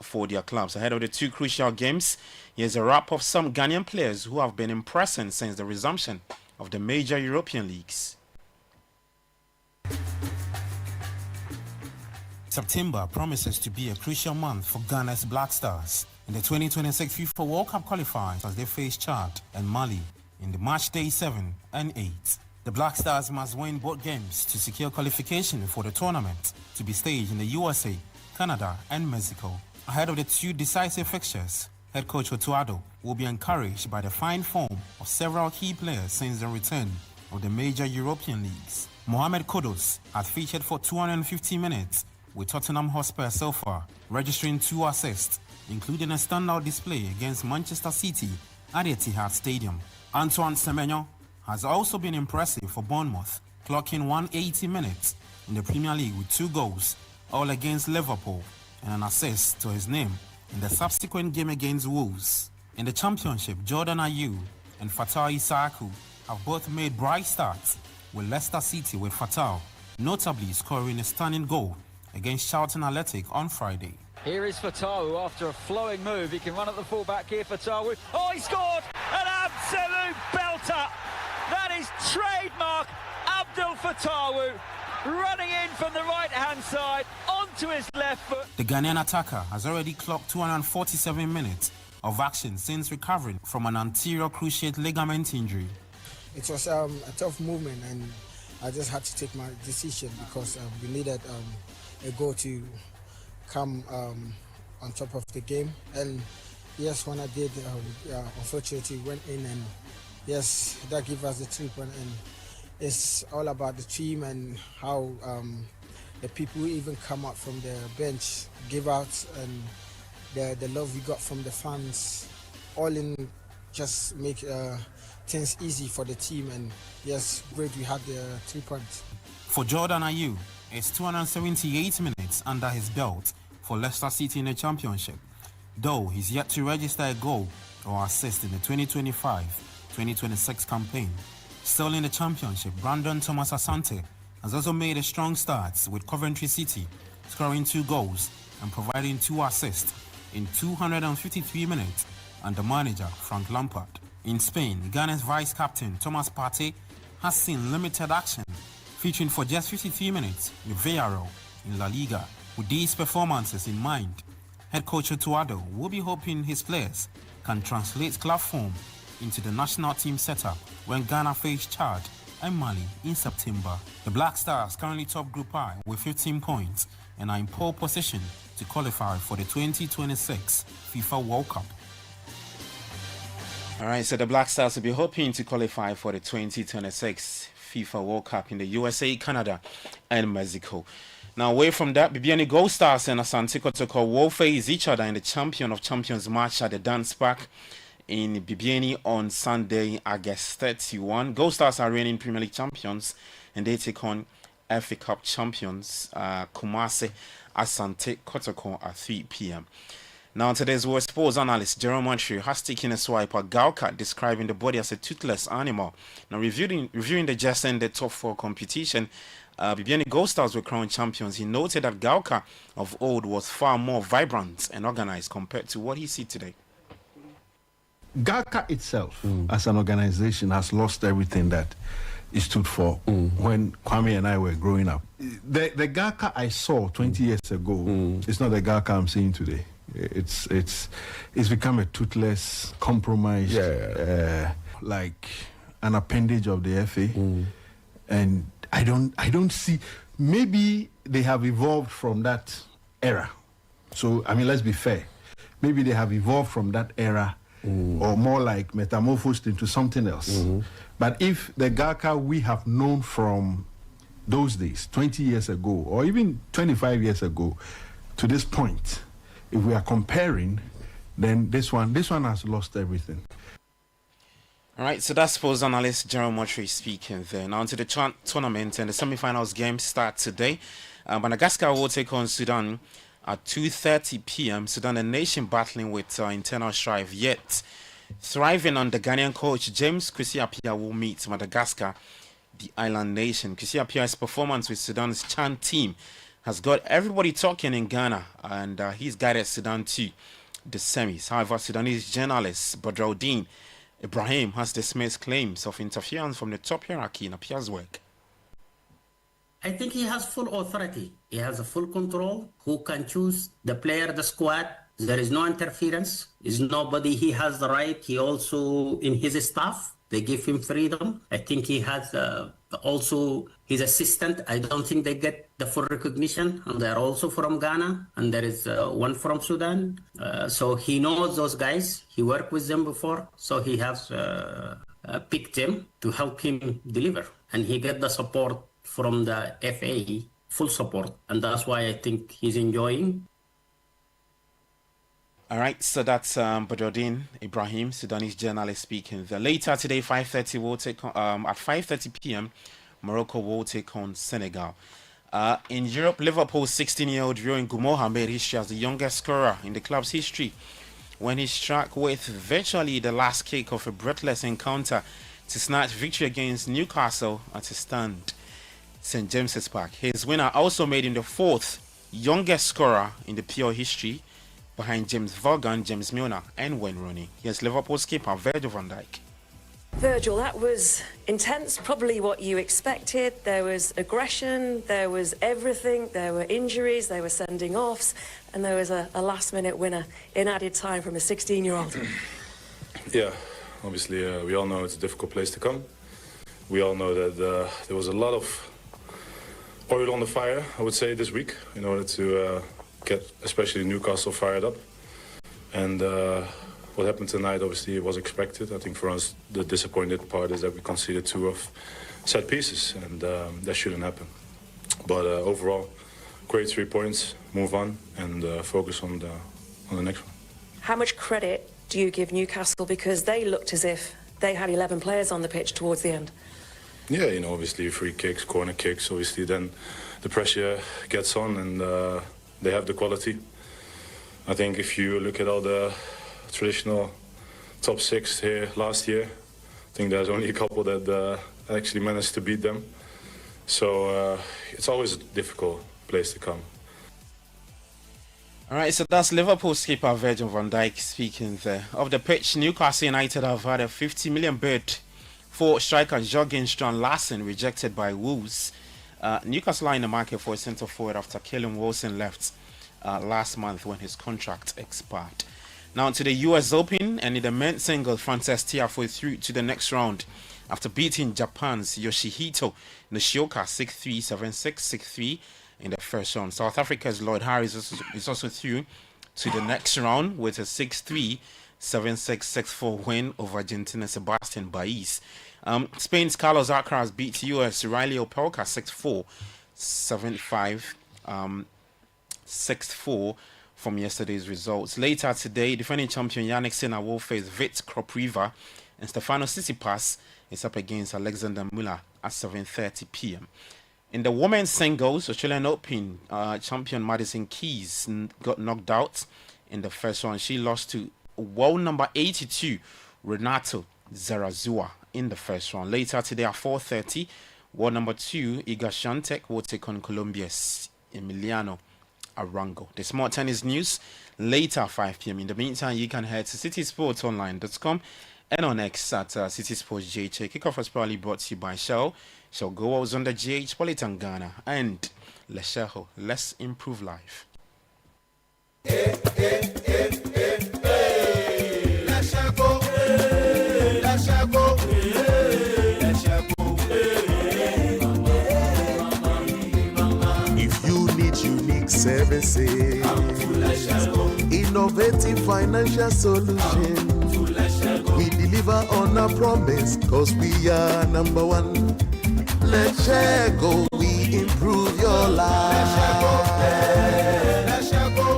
for their clubs. Ahead of the 2 crucial games, here's a wrap of some Ghanaian players who have been impressing since the resumption of the major European leagues. September promises to be a crucial month for Ghana's Black Stars in the 2026 FIFA World Cup qualifiers as they face Chad and Mali in the match day 7 and 8. The Black Stars must win both games to secure qualification for the tournament to be staged in the USA, Canada, and Mexico. Ahead of the 2 decisive fixtures, head coach Otuado will be encouraged by the fine form of several key players since the return of the major European leagues. Mohamed Kudus has featured for 250 minutes with Tottenham Hotspur so far, registering 2 assists, including a standout display against Manchester City at Etihad Stadium. Antoine Semenyo has also been impressive for Bournemouth, clocking 180 minutes in the Premier League with 2 goals, all against Liverpool, and an assist to his name in the subsequent game against Wolves. In the Championship, Jordan Ayew and Fatal Isaaku have both made bright starts, with Leicester City with Fatal notably scoring a stunning goal against Charlton Athletic on Friday. Here is Fatal, after a flowing move. He can run at the full-back here, Fatal. Oh, he scored! An absolute belter! That is trademark, a Still for Tawu, running in from the right-hand side, onto his left foot. The Ghanaian attacker has already clocked 247 minutes of action since recovering from an anterior cruciate ligament injury. It was a tough movement, and I just had to take my decision because we needed a goal to come on top of the game. And yes, when I did, unfortunately went in, and yes, that gave us the 3 points. And it's all about the team and how the people who even come out from the bench give out, and the love we got from the fans, all in just make things easy for the team. And yes, great, we had the 3 points. For Jordan Ayew, it's 278 minutes under his belt for Leicester City in the Championship, though he's yet to register a goal or assist in the 2025-2026 campaign. Still in the Championship, Brandon Thomas Asante has also made a strong start with Coventry City, scoring 2 goals and providing 2 assists in 253 minutes under manager Frank Lampard. In Spain, Ghana's vice-captain Thomas Partey has seen limited action, featuring for just 53 minutes with Villarreal in La Liga. With these performances in mind, head coach Otuado will be hoping his players can translate club form into the national team setup when Ghana face Chad and Mali in September. The Black Stars currently top Group I with 15 points and are in pole position to qualify for the 2026 FIFA World Cup. Alright, so the Black Stars will be hoping to qualify for the 2026 FIFA World Cup in the USA, Canada, and Mexico. Now, away from that, Bibiani Gold Stars and Asante Kotoko will face each other in the Champion of Champions match at the Dance Park in Bibiani on Sunday, August 31. Gold Stars are reigning Premier League champions, and they take on FA Cup champions Kumasi Asante Kotoko at 3 p.m. Now, today's World Sports analyst Jerome Montreal has taken a swipe at Gauka, describing the body as a toothless animal. Now, reviewing the just ended top 4 competition, Bibiani Gold Stars were crowned champions. He noted that Gauka of old was far more vibrant and organized compared to what he sees today. Gauka itself, as an organization, has lost everything that it stood for when Kwame and I were growing up. The Gauka I saw 20 years ago is not the Gauka I'm seeing today. It's become a toothless, compromised, like an appendage of the FA, and I don't see. Maybe they have evolved from that era. So I mean, let's be fair. Maybe they have evolved from that era, or more like metamorphosed into something else. But if the Gauka we have known from those days, 20 years ago, or even 25 years ago, to this point, if we are comparing, then this one has lost everything. All right, so that's sports analyst Jerome Montreal speaking there. Now to the tournament, and the semi-finals games start today. Madagascar will take on Sudan at 2:30 p.m. Sudan, a nation battling with internal strife, yet thriving on the Ghanaian coach James Kwesi Appiah will meet Madagascar, the island nation. Kwesi Appiah's performance with Sudan's Chan team has got everybody talking in Ghana, and he's guided Sudan to the semis. However, Sudanese journalist Badruddin Ibrahim has dismissed claims of interference from the top hierarchy in Appiah's work. I think he has full authority. He has a full control. Who can choose the player, the squad? There is no interference. Is nobody. He has the right. He also, in his staff, they give him freedom. I think he has also his assistant. I don't think they get the full recognition. And they're also from Ghana. And there is one from Sudan. So he knows those guys. He worked with them before. So he has picked them to help him deliver. And he get the support from the FA, full support. And that's why I think he's enjoying. All right, so that's Badruddin Ibrahim, Sudanese journalist speaking. Later today, 5:30 will take at 5:30 p.m. Morocco will take on Senegal. In Europe, Liverpool's 16-year-old Rio Ngumoha made history as the youngest scorer in the club's history when he struck with virtually the last kick of a breathless encounter to snatch victory against Newcastle at a stand St James's Park. His winner also made him the 4th youngest scorer in the PL history, behind James Vaughan, James Milner, and Wayne Rooney. Here's Liverpool's keeper Virgil van Dijk. Virgil, that was intense, probably what you expected. There was aggression, there was everything, there were injuries, there were sending offs, and there was a last-minute winner in added time from a 16-year-old. Yeah, obviously we all know it's a difficult place to come. We all know that there was a lot of oil on the fire, I would say, this week in order to get especially Newcastle fired up. And what happened tonight, obviously, was expected. I think for us, the disappointed part is that we conceded 2 of set pieces, and that shouldn't happen. But overall, great 3 points, move on, and focus on the next one. How much credit do you give Newcastle? Because they looked as if they had 11 players on the pitch towards the end. Yeah, you know, obviously free kicks, corner kicks, obviously then the pressure gets on, and they have the quality. I think if you look at all the traditional top 6 here last year, I think there's only a couple that actually managed to beat them. So it's always a difficult place to come. All right, so that's Liverpool skipper Virgil van Dijk speaking there. Off the pitch, Newcastle United have had a 50 million bid for striker Jørgen Strand Larsen rejected by Wolves. Newcastle are in the market for a centre forward after Callum Wilson left last month when his contract expired. Now to the US Open, and in the men's singles, Frances Tiafoe through to the next round after beating Japan's Yoshihito Nishioka 6-3, 7-6, 6-3 in the first round. South Africa's Lloyd Harris is also through to the next round with a 6-3, 7-6, 6-4 win over Argentina's Sebastian Baez. Spain's Carlos Alcaraz beat US Riley Opelka 6-4, 7-5, 6-4 from yesterday's results. Later today, defending champion Yannick Sinner will face Vit Kropriva, and Stefano Tsitsipas is up against Alexander Muller at 7:30 p.m. In the women's singles, Australian Open champion Madison Keys got knocked out in the first round. She lost to world number 82 Renato Zarazua in the first round. Later today at 4:30, world number 2 Iga Swiatek will take on Colombia's Emiliano Arango. There's more tennis news later at 5 p.m. In the meantime, you can head to citisportsonline.com and on X at City Sports JH. Kickoff was probably brought to you by Shell. Shell Go was under GH Politan Ghana and Lesheho. Let's improve life. Services, innovative financial solutions. We deliver on our promise, cause we are number one. Let's share go, we improve your life. Let's share go,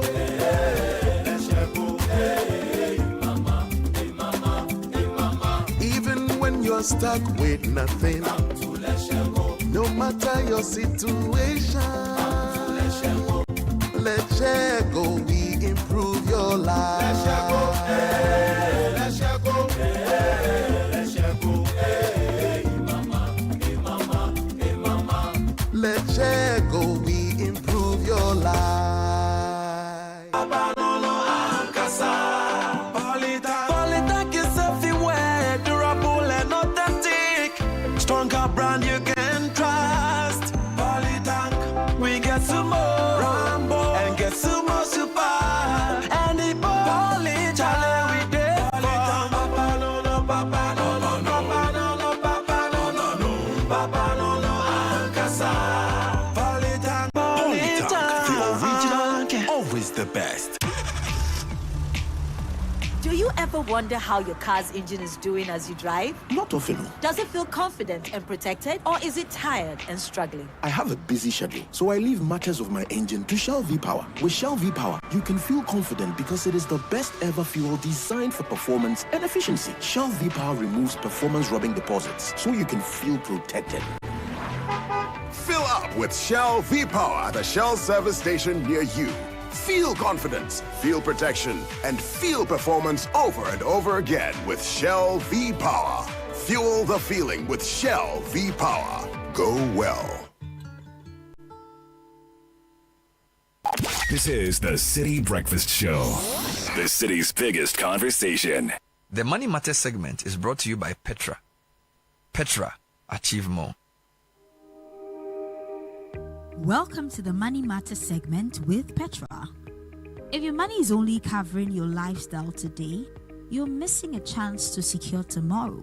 let's share go, hey mama, hey mama, hey mama. Even when you're stuck with nothing, no matter your situation, let's share go, we improve your life. Let's share go, hey, let's share go, hey, let's share go, hey, mama, hey mama, hey mama. Let's share go, we improve your life. Polytech is everywhere, durable and authentic. Stronger brand you can trust. Polytech, we get some more. The best. Do you ever wonder how your car's engine is doing as you drive? Not often. Does it feel confident and protected, or is it tired and struggling? I have a busy schedule, so I leave matters of my engine to Shell V-Power. With Shell V-Power, you can feel confident because it is the best ever fuel designed for performance and efficiency. Shell V-Power removes performance-robbing deposits, so you can feel protected. Fill up with Shell V-Power at a Shell service station near you. Feel confidence, feel protection, and feel performance over and over again with Shell V-Power. Fuel the feeling with Shell V-Power. Go well. This is the City Breakfast Show, the city's biggest conversation. The Money Matters segment is brought to you by Petra, Petra, achieve more. Welcome to the Money Matter segment with Petra. If your money is only covering your lifestyle today, you're missing a chance to secure tomorrow.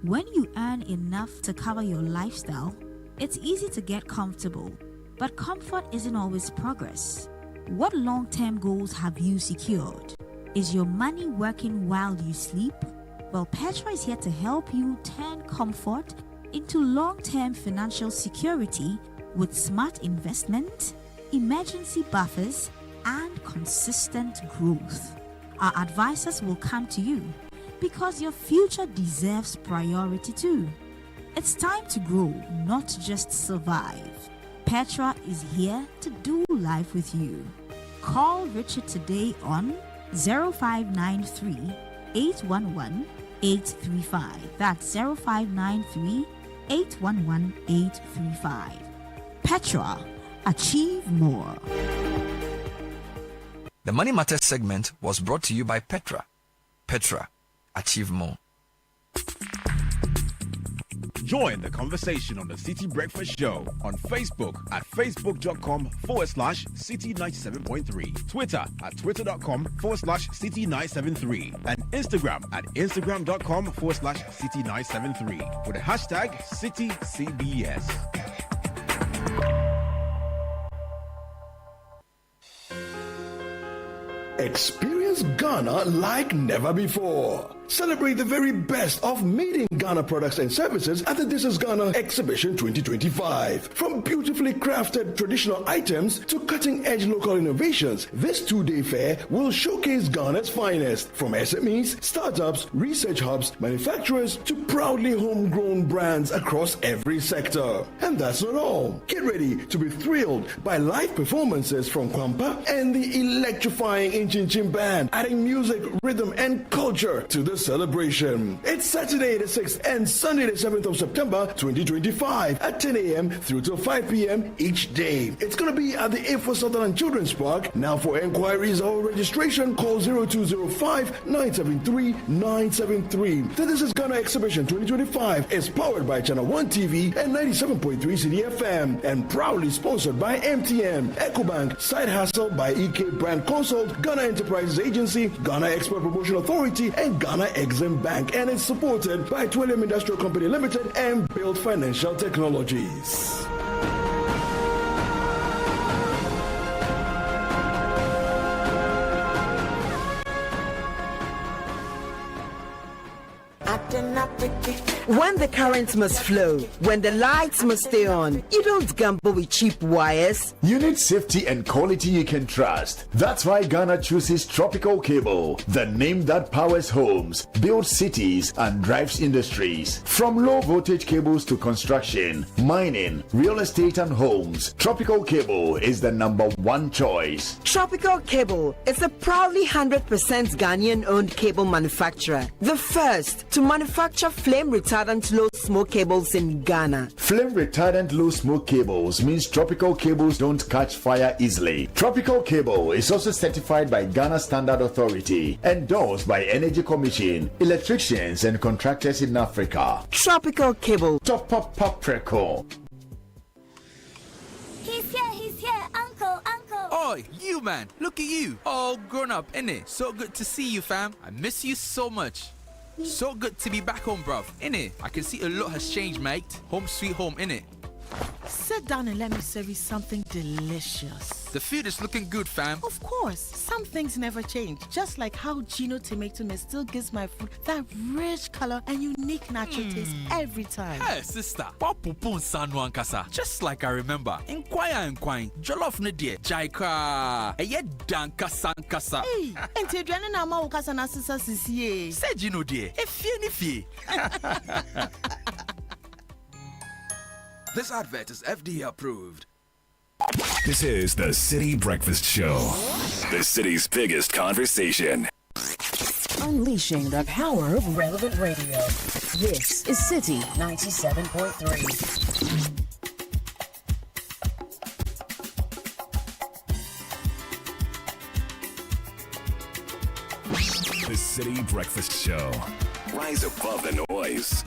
When you earn enough to cover your lifestyle, it's easy to get comfortable, but comfort isn't always progress. What long-term goals have you secured? Is your money working while you sleep? Well, Petra is here to help you turn comfort into long-term financial security with smart investment, emergency buffers, and consistent growth. Our advisors will come to you because your future deserves priority too. It's time to grow, not just survive. Petra is here to do life with you. Call Richard today on 0593 811 835. That's 0593 811 835. Petra, achieve more. The Money Matters segment was brought to you by Petra. Petra, achieve more. Join the conversation on the Citi Breakfast Show on Facebook at facebook.com/Citi97.3, Twitter at twitter.com/Citi973, and Instagram at instagram.com/Citi973 with the hashtag CitiCBS. Experience Ghana like never before. Celebrate the very best of made in Ghana products and services at the This is Ghana Exhibition 2025. From beautifully crafted traditional items to cutting-edge local innovations, this two-day fair will showcase Ghana's finest, from SMEs, startups, research hubs, manufacturers to proudly homegrown brands across every sector. And that's not all. Get ready to be thrilled by live performances from Kwampa and the electrifying Inchin Band, adding music, rhythm, and culture to the celebration. It's Saturday the 6th and Sunday the 7th of September 2025 at 10 a.m. through till 5 p.m. each day. It's going to be at the A4 Sutherland Children's Park. Now for enquiries or registration, call 0205-973-973. The This is Ghana Exhibition 2025 is powered by Channel 1 TV and 97.3 Citi FM and proudly sponsored by MTN, EcoBank, Side Hustle by EK Brand Consult, Ghana Enterprises Agency, Ghana Export Promotion Authority, and Ghana Exim Bank, and it's supported by Twillium Industrial Company Limited and Build Financial Technologies. When the current must flow, when the lights must stay on, you don't gamble with cheap wires. You need safety and quality you can trust. That's why Ghana chooses Tropical Cable, the name that powers homes, builds cities, and drives industries. From low voltage cables to construction, mining, real estate, and homes, Tropical Cable is the #1 choice. Tropical Cable is a proudly 100% Ghanaian-owned cable manufacturer, the first to manufacture flame retardant low smoke cables in Ghana. Flame retardant low smoke cables means Tropical Cables don't catch fire easily. Tropical Cable is also certified by Ghana Standard Authority, endorsed by Energy Commission, electricians and contractors in Africa. Tropical Cable. Top Preco. He's here, uncle. Oi, you man, look at you, all grown up, innit? So good to see you, fam. I miss you so much. So good to be back home, bruv. Innit? I can see a lot has changed, mate. Home sweet home, innit? Sit down and let me serve you something delicious. The food is looking good, fam. Of course, some things never change. Just like how Gino tomato mix still gives my food that rich color and unique natural taste every time. Hey, sister. Papupun sanwan kasa. Just like I remember. Inquire. Jolof ne die. Jaika. Eye danka sankasa. Hey, ente duane na ma ukasa na sisa sisi. Say Gino die. Efie. This advert is FDA approved. This is the Citi Breakfast Show, the city's biggest conversation. Unleashing the power of relevant radio. This is Citi 97.3. The Citi Breakfast Show. Rise above the noise.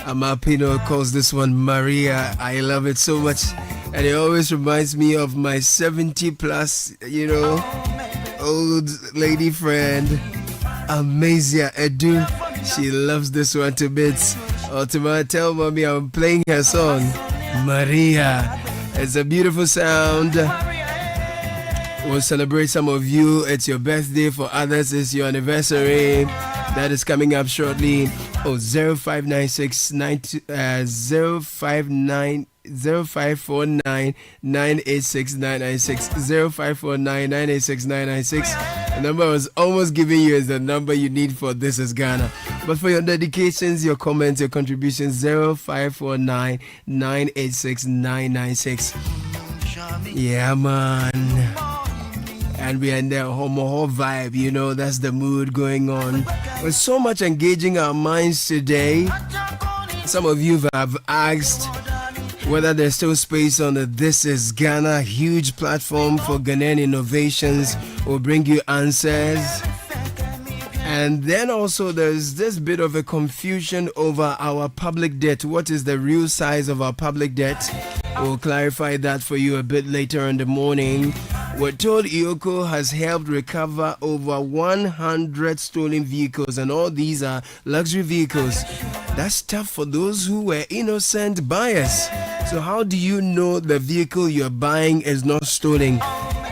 Amapino calls this one Maria. I love it so much, and it always reminds me of my 70 plus, old lady friend Amazia Edu. She loves this one to bits. Ultima, tell mommy I'm playing her song Maria. It's a beautiful sound. We'll celebrate some of you. It's your birthday. For others, it's your anniversary. That is coming up shortly. 0596 0549 986 996 0549 986 996. The number I was almost giving you is the number you need for This Is Ghana. But for your dedications, your comments, your contributions, 0549 986 996. Yeah, man. And we are in the homo vibe, that's the mood going on. With so much engaging our minds today, some of you have asked whether there's still space on the This Is Ghana huge platform for Ghanaian innovations. We'll bring you answers. And then also there's this bit of a confusion over our public debt. What is the real size of our public debt? We'll clarify that for you a bit later in the morning. We're told Yoko has helped recover over 100 stolen vehicles, and all these are luxury vehicles. That's tough for those who were innocent buyers. So how do you know the vehicle you're buying is not stolen?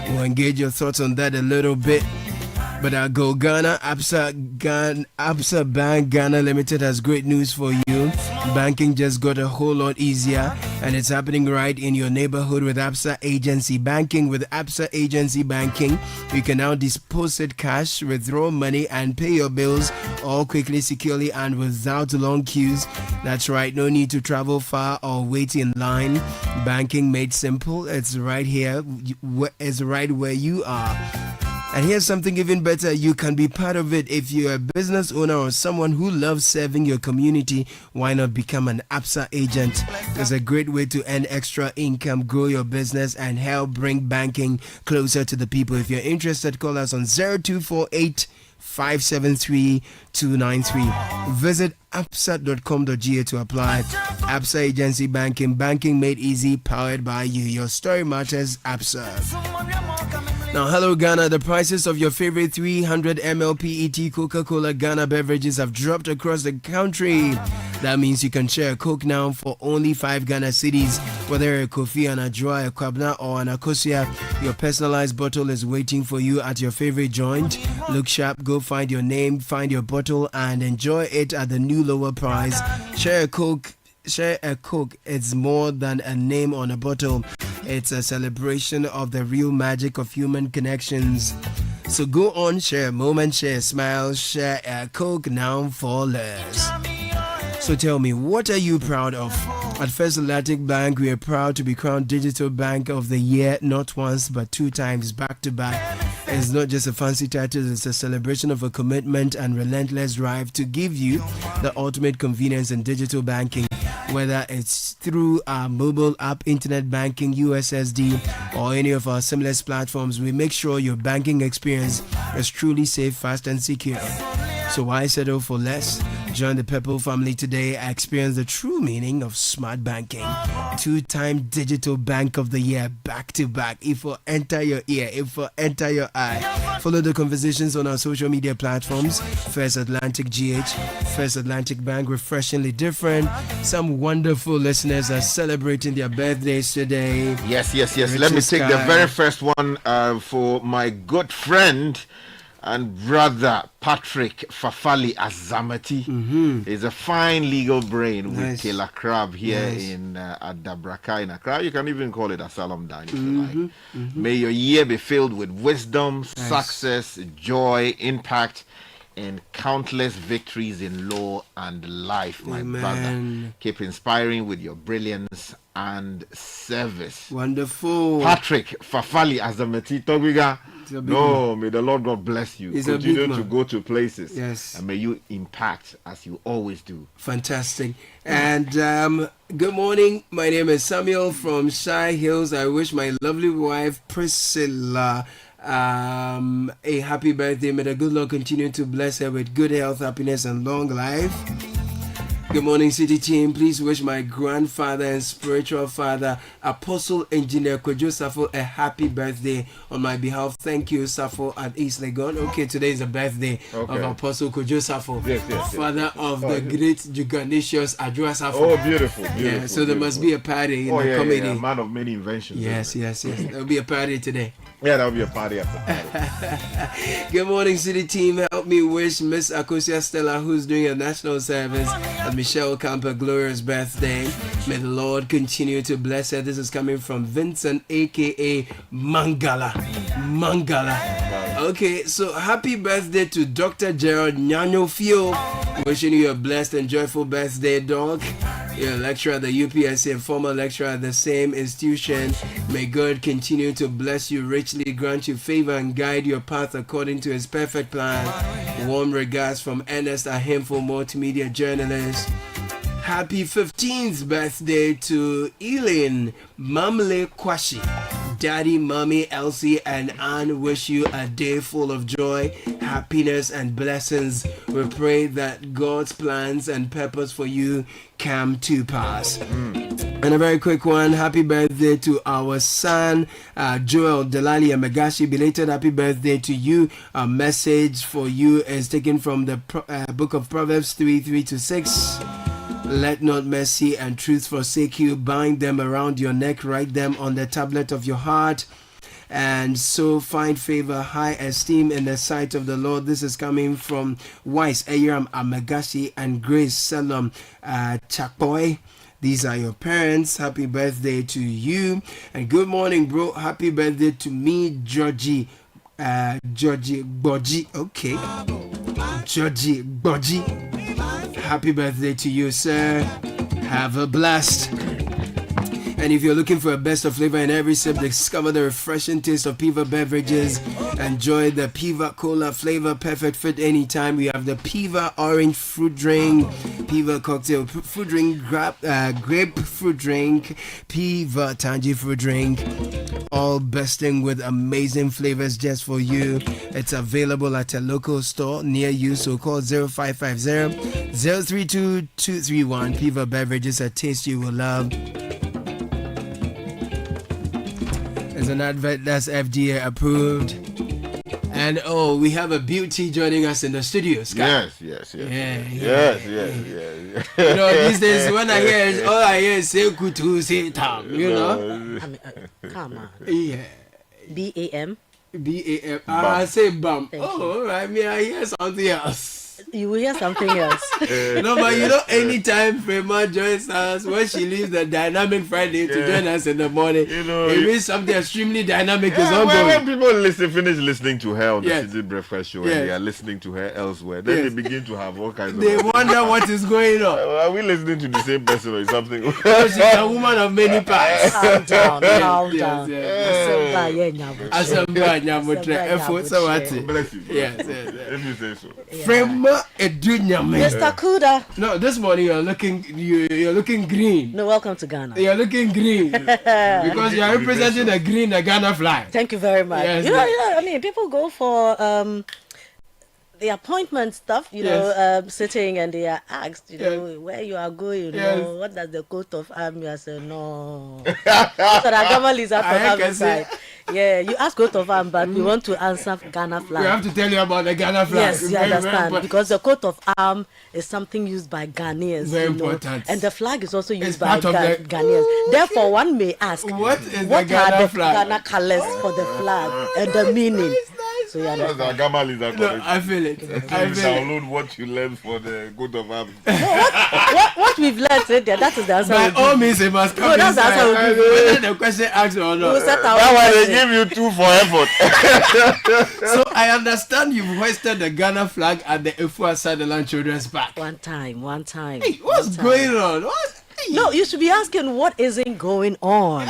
We'll engage your thoughts on that a little bit. But our Go Ghana, Absa Bank Ghana Limited has great news for you. Banking just got a whole lot easier, and it's happening right in your neighborhood with Absa Agency Banking. With Absa Agency Banking, you can now deposit cash, withdraw money, and pay your bills all quickly, securely, and without long queues. That's right, no need to travel far or wait in line. Banking made simple. It's right here. It's right where you are. And here's something even better. You can be part of it. If you're a business owner or someone who loves serving your community, why not become an Absa agent? It's a great way to earn extra income, grow your business, and help bring banking closer to the people. If you're interested, call us on 0248 573 293. Visit absa.com.ga to apply. Absa Agency Banking. Banking made easy, powered by you. Your story matters, Absa. Now, hello Ghana. The prices of your favorite 300 ml PET Coca-Cola Ghana beverages have dropped across the country. That means you can share a Coke now for only 5 Ghana cedis. Whether a Kofi, an Adjoa, a Kwabna, or an Akosia, your personalized bottle is waiting for you at your favorite joint. Look sharp, go find your name, find your bottle, and enjoy it at the new lower price. Share a Coke. It's more than a name on a bottle. It's a celebration of the real magic of human connections. So go on, share a moment, share a smile, share a Coke now for less. So tell me, what are you proud of? At First Atlantic Bank, we are proud to be crowned Digital Bank of the Year, not once but 2 times back to back. It's not just a fancy title, it's a celebration of a commitment and relentless drive to give you the ultimate convenience in digital banking. Whether it's through our mobile app, internet banking, USSD, or any of our seamless platforms, we make sure your banking experience is truly safe, fast, and secure. So why settle for less? Join the Purple family today. Experience the true meaning of smart banking. 2-time Digital Bank of the Year, back to back. If will enter your ear, if will enter your eye. Follow the conversations on our social media platforms. First Atlantic GH, First Atlantic Bank, refreshingly different. Some wonderful listeners are celebrating their birthdays today. Yes. Let me take the very first one for my good friend and brother Patrick Fafali Azamati. He's a fine legal brain with Taylor Crab here in Adabraka in Accra. You can even call it Asylum Dine if you like. May your year be filled with wisdom, success, joy, impact, and countless victories in law and life, my brother. Keep inspiring with your brilliance and service. Wonderful. Patrick Fafali Azamati Togiga. No, may the Lord God bless you. Continue to go to places. Yes. And may you impact as you always do. Fantastic. And good morning. My name is Samuel from Shy Hills. I wish my lovely wife Priscilla a happy birthday. May the good Lord continue to bless her with good health, happiness, and long life. Good morning, City team. Please wish my grandfather and spiritual father, Apostle Engineer Kojo Safo, a happy birthday on my behalf. Thank you, Safo at East Legon. Okay, today is the birthday of Apostle Kojo Safo, father of the great Juganicious Adjoa Safo. Oh, beautiful. Yeah, so there must be a party in the comedy. Yeah, man of many inventions. Yes. There will be a party today. Yeah, there'll be a party after party. Good morning, City team. Help me wish Miss Akosia Stella, who's doing a national service, and Michelle Camper glorious birthday. May the Lord continue to bless her. This is coming from Vincent, aka Mangala. Okay, so happy birthday to Dr. Gerald Nyanyo Fio. Wishing you a blessed and joyful birthday, dog. You're a lecturer at the UPSC and former lecturer at the same institution. May God continue to bless you richly, grant you favor, and guide your path according to His perfect plan. Warm regards from Ernest Ahimfo, multimedia journalist. Happy 15th birthday to Eileen Mamle Kwashi. Daddy, Mommy, Elsie, and Anne wish you a day full of joy, happiness, and blessings. We pray that God's plans and purpose for you come to pass. And a very quick one, happy birthday to our son, Joel Delali Amagashi. Belated happy birthday to you. A message for you is taken from the book of Proverbs 3:3-6. Let not mercy and truth forsake you. Bind them around your neck. Write them on the tablet of your heart. And so find favor, high esteem in the sight of the Lord. This is coming from Wise Ayram Amagashi and Grace Salom Chakboy. These are your parents. Happy birthday to you. And good morning, bro. Happy birthday to me, Georgie Boji. Okay. Georgie Boji. Happy birthday to you, sir. Have a blast. And if you're looking for a best of flavor in every sip, discover the refreshing taste of Piva beverages. Enjoy the Piva Cola flavor, perfect fit anytime. We have the Piva Orange Fruit Drink, Piva Cocktail Fruit Drink, Grape Fruit Drink, Piva Tangy Fruit Drink. All bursting with amazing flavors just for you. It's available at a local store near you, so call 0550-032-231. Piva beverages, a taste you will love. It's an advert that's FDA approved. And we have a beauty joining us in the studio, Scott. Yes. Yeah. You know, these days when I hear all I hear is say kutu, say tam, you know. I mean, come on. Yeah. BAM. I say bam. All right, me I hear something else. You will hear something else. No, but you know, anytime Frema joins us, when she leaves the Dynamic Friday to join us in the morning, it means something extremely dynamic is ongoing. When people finish listening to her on the Citi Breakfast Show and they are listening to her elsewhere, then they begin to have all kinds of... They wonder what is going on. Are we listening to the same person or something? She's a woman of many parts. Calm down. Bless you. Yes. Let me say so. Frema Mr. Kuda. No, this morning you're looking green. No, welcome to Ghana. You're looking green because you are representing the green, the Ghana flag. Thank you very much. Yes, you know, I mean, people go for the appointment stuff, sitting and they are asked, where you are going, what does the coat of arms? I said, no. So the government is up on the side. Yeah, you ask coat of arms, but we want to answer Ghana flag. We have to tell you about the Ghana flag. Yes, you understand, because the coat of arms is something used by Ghanaians. Very important. And the flag is also used by Ghanaians. Therefore, one may ask, what are the Ghana colors for the flag and the meaning? So you understand. I feel it. Download what you learned for the coat of arms. What we've learned, that is the answer. By all means, it must come. That's the answer. Whether the question asked or not. That one they give you 2 for effort. So I understand you've hoisted the Ghana flag at the Efua Sutherland Children's Park. One time. Hey, what's going on? What? No, you should be asking what isn't going on.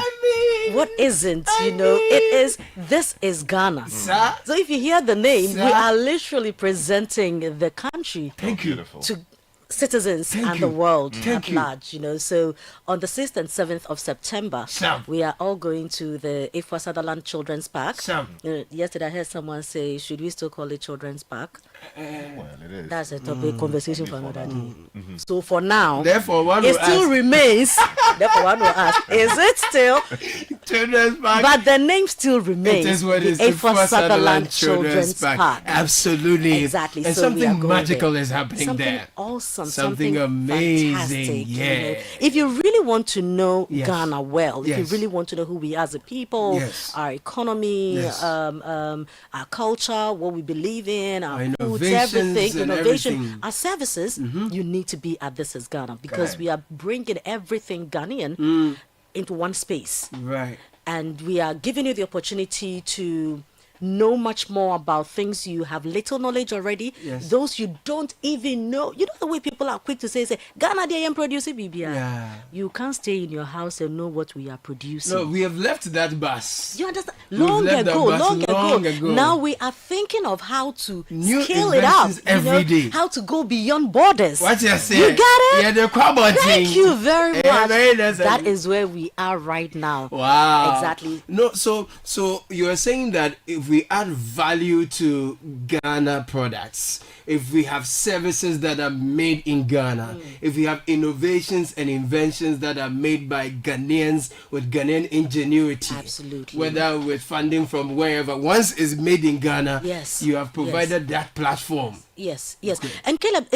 What isn't, it is, this is Ghana. Sir? So if you hear the name, we are literally presenting the country to citizens and the world at large, So on the 6th and 7th of September, we are all going to the Efua Sutherland Children's Park. Yesterday I heard someone say, should we still call it Children's Park? Well, it is. That's a topic conversation for another day. So for now, therefore one it still remains. Therefore, one will ask, is it still Children's Park? But the name still remains. It is what it is. Efua Sutherland Children's Park. Absolutely. Exactly. And so something magical is happening something there. Awesome. Something amazing. Fantastic, Yeah. If you really want to know Ghana well, if you really want to know who we are as a people, our economy, our culture, what we believe in, our foods, everything, innovation, our services, you need to be at This Is Ghana, because we are bringing everything Ghanaian into one space. Right. And we are giving you the opportunity to know much more about things you have little knowledge already. Those you don't even know. You know the way people are quick to say Ghana they am producing BBI. You can't stay in your house and know what we are producing. No, we have left that bus. You understand? Long ago. Now we are thinking of how to scale it up. Every day. How to go beyond borders. What you say? You got it? Yeah, the Quaboting. Thank you very much. That is where we are right now. Wow. Exactly. No, so you are saying that if we add value to Ghana products, if we have services that are made in Ghana, if we have innovations and inventions that are made by Ghanaians with Ghanaian ingenuity, whether with funding from wherever, once it's made in Ghana, you have provided that platform. Yes. And Caleb,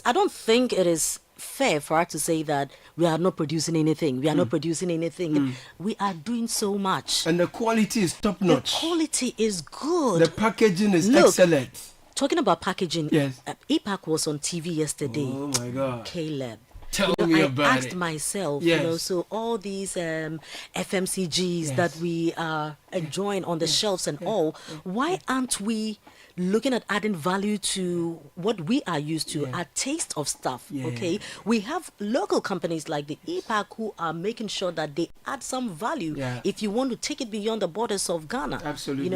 I don't think it is fair for us to say that we are not producing anything. We are not producing anything. We are doing so much. And the quality is top notch. The quality is good. The packaging is excellent. Talking about packaging, yes. EPAC was on TV yesterday. Oh my God. Caleb. Tell me about it. I asked myself, so all these FMCGs that we are enjoying on the shelves and all, why aren't we looking at adding value to what we are used to, our taste of stuff, okay? We have local companies like the EPAC who are making sure that they add some value if you want to take it beyond the borders of Ghana. Absolutely.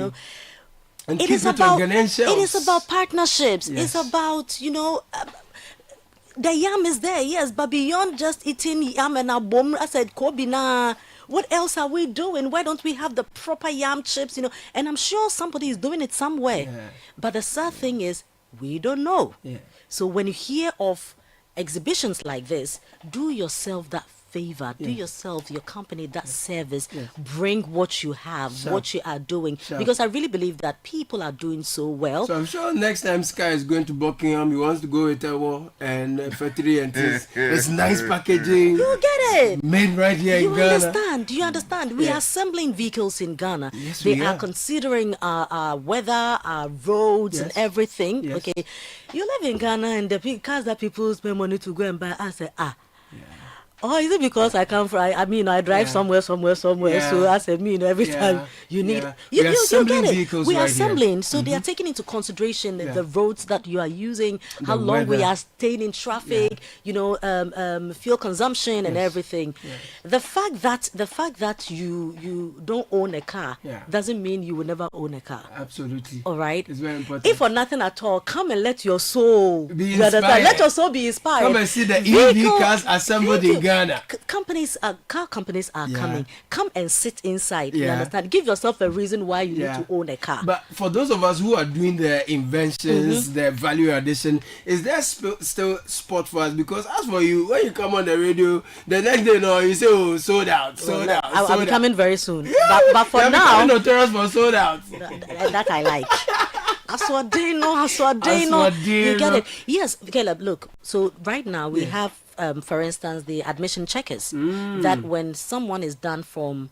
And it keep is it about, on Ghanaian shelves. It is about partnerships. It's about, the yam is there, yes, but beyond just eating yam and abom, I said, Kobina, what else are we doing? Why don't we have the proper yam chips, And I'm sure somebody is doing it somewhere. But the sad thing is, we don't know. So when you hear of exhibitions like this, do yourself that favor, do yourself, your company, that service, bring what you have, what you are doing, because I really believe that people are doing so well. So I'm sure next time Sky is going to Buckingham, he wants to go with Ewo and Factory and things. It's nice packaging. You get it. Made right here in Ghana. You understand? We are assembling vehicles in Ghana. Yes, they are considering our weather, our roads and everything. Okay, you live in Ghana and the cars that people spend money to go and buy, I say, oh, is it because I come from? I drive somewhere. So I said, every time you need, you get it. We are assembling, so they are taking into consideration the roads that you are using, how long we are staying in traffic, fuel consumption and everything. The fact that you don't own a car doesn't mean you will never own a car. Absolutely. All right. It's very important. If for nothing at all, come and let your soul be inspired. Let your soul be inspired. Come and see the EV cars assembled in Ghana. Ghana. Car companies are Yeah. coming. Come and sit inside. You Yeah. understand? Give yourself a reason why you Yeah. need to own a car. But for those of us who are doing the inventions, the value addition, is there still spot for us? Because as for you, when you come on the radio, the next day, you say, "Oh, sold out, sold out." I'll be coming very soon. Yeah, but for you're now, notorious for sold out. that I like. Aswadino. You get it? Yes, Caleb. Look. So right now we have, for instance, the admission checkers. That when someone is done from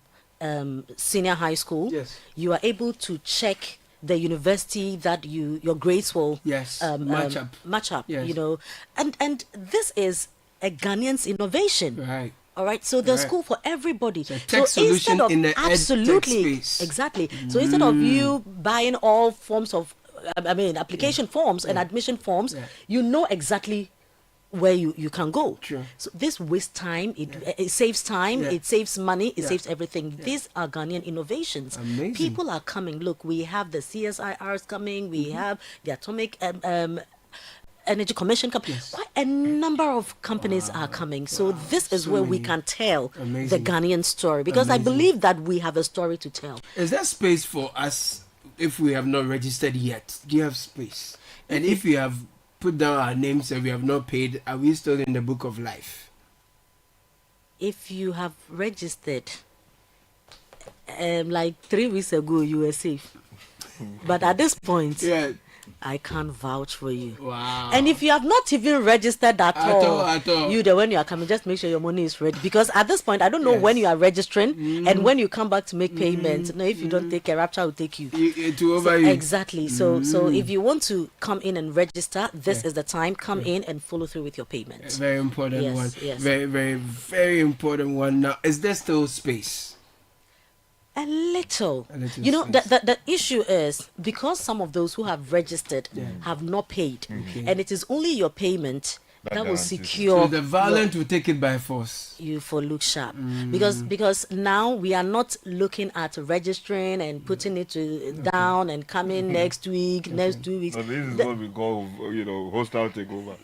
senior high school, you are able to check the university that your grades will match up. Yes. You know, and this is a Ghanaian's innovation. Right. All right, so there's school for everybody. So tech solution instead of in the absolutely ed tech space. exactly. So instead of you buying all forms of, application forms and admission forms, you know exactly where you can go. Sure. So this wastes time. It saves time. It saves money. It saves everything. These are Ghanaian innovations. Amazing. People are coming. Look, we have the CSIRs coming. We have the Atomic Energy Commission coming. Quite a number of companies are coming. So this is where we can tell the Ghanaian story, because I believe that we have a story to tell. Is there space for us if we have not registered yet? Do you have space? And if we have put down our names and we have not paid, are we still in the book of life? If you have registered, like 3 weeks ago, you were safe. But at this point, I can't vouch for you. Wow. And if you have not even registered at all, you when you are coming, just make sure your money is ready. Because at this point, I don't know when you are registering and when you come back to make payments. No, if you don't take care, Rapture will take you. It will over you. Exactly. So if you want to come in and register, this is the time. Come in and follow through with your payments. Very important one. Yes. Very, very, very important one. Now, is there still space? A little. You know, the issue is because some of those who have registered have not paid, and it is only your payment that will secure. So the violent will take it by force. You for look sharp, because now we are not looking at registering and putting it down and coming next week, next 2 weeks. So this is what we call, hostile takeover.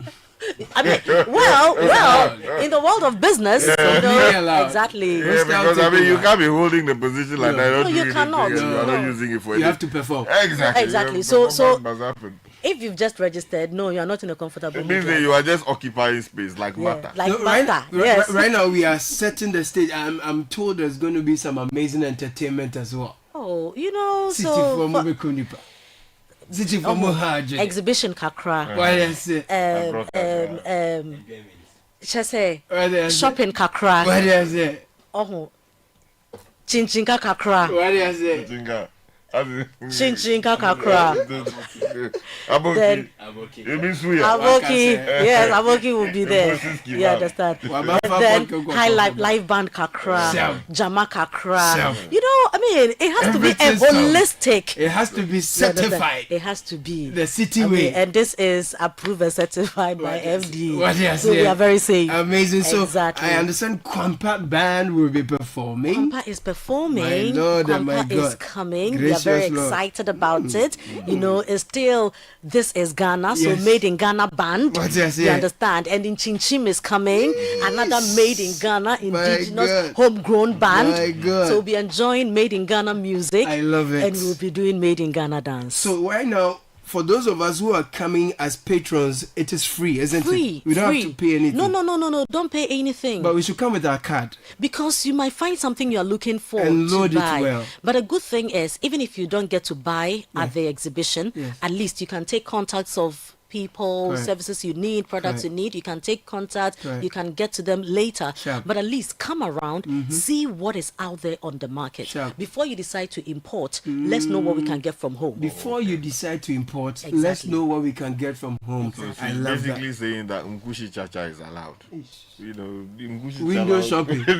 I mean, well, in the world of business, exactly. Yeah, because you can't be holding the position like that. No, you cannot. You are not using it for you have to perform. Exactly. So if you've just registered, no, you are not in a comfortable. It means that you are just occupying space like matter. Right now we are setting the stage. I'm told there's going to be some amazing entertainment as well. Oh, exhibition kakra. What is it? Shopping kakra. What is it? Oh, chinchinka kakra. What is it? Chinchinka kakra. Then Aboki, yes, Aboki will be there. You understand? Then high live band kakra, Jama kakra. You know, I mean, it has to be holistic. It has to be certified. It has to be the city way. And this is approved and certified by FD. So we are very safe. Amazing. Exactly. So I understand Kwampa band will be performing. Kwampa is performing. My Lord and my Kwampa God. is coming. We are very excited about it. You know, it's still, this is Ghana, so made in Ghana band. You understand? And in Chinchim is coming, another made in Ghana indigenous homegrown band. So we'll be enjoying made in Ghana music. I love it. And we'll be doing made in Ghana dance. So right now, for those of us who are coming as patrons, it is free, isn't it? We don't have to pay anything. No. Don't pay anything. But we should come with our card. Because you might find something you're looking for and load to buy. It well. But a good thing is, even if you don't get to buy at the exhibition, at least you can take contacts of people, services you need, products you need. You can take contact. You can get to them later. But at least come around, see what is out there on the market. Before you decide to import, let's know what we can get from home. Before you decide to import, let's know what we can get from home. I love basically saying that Mkushi Chacha is allowed. You know, window shopping. What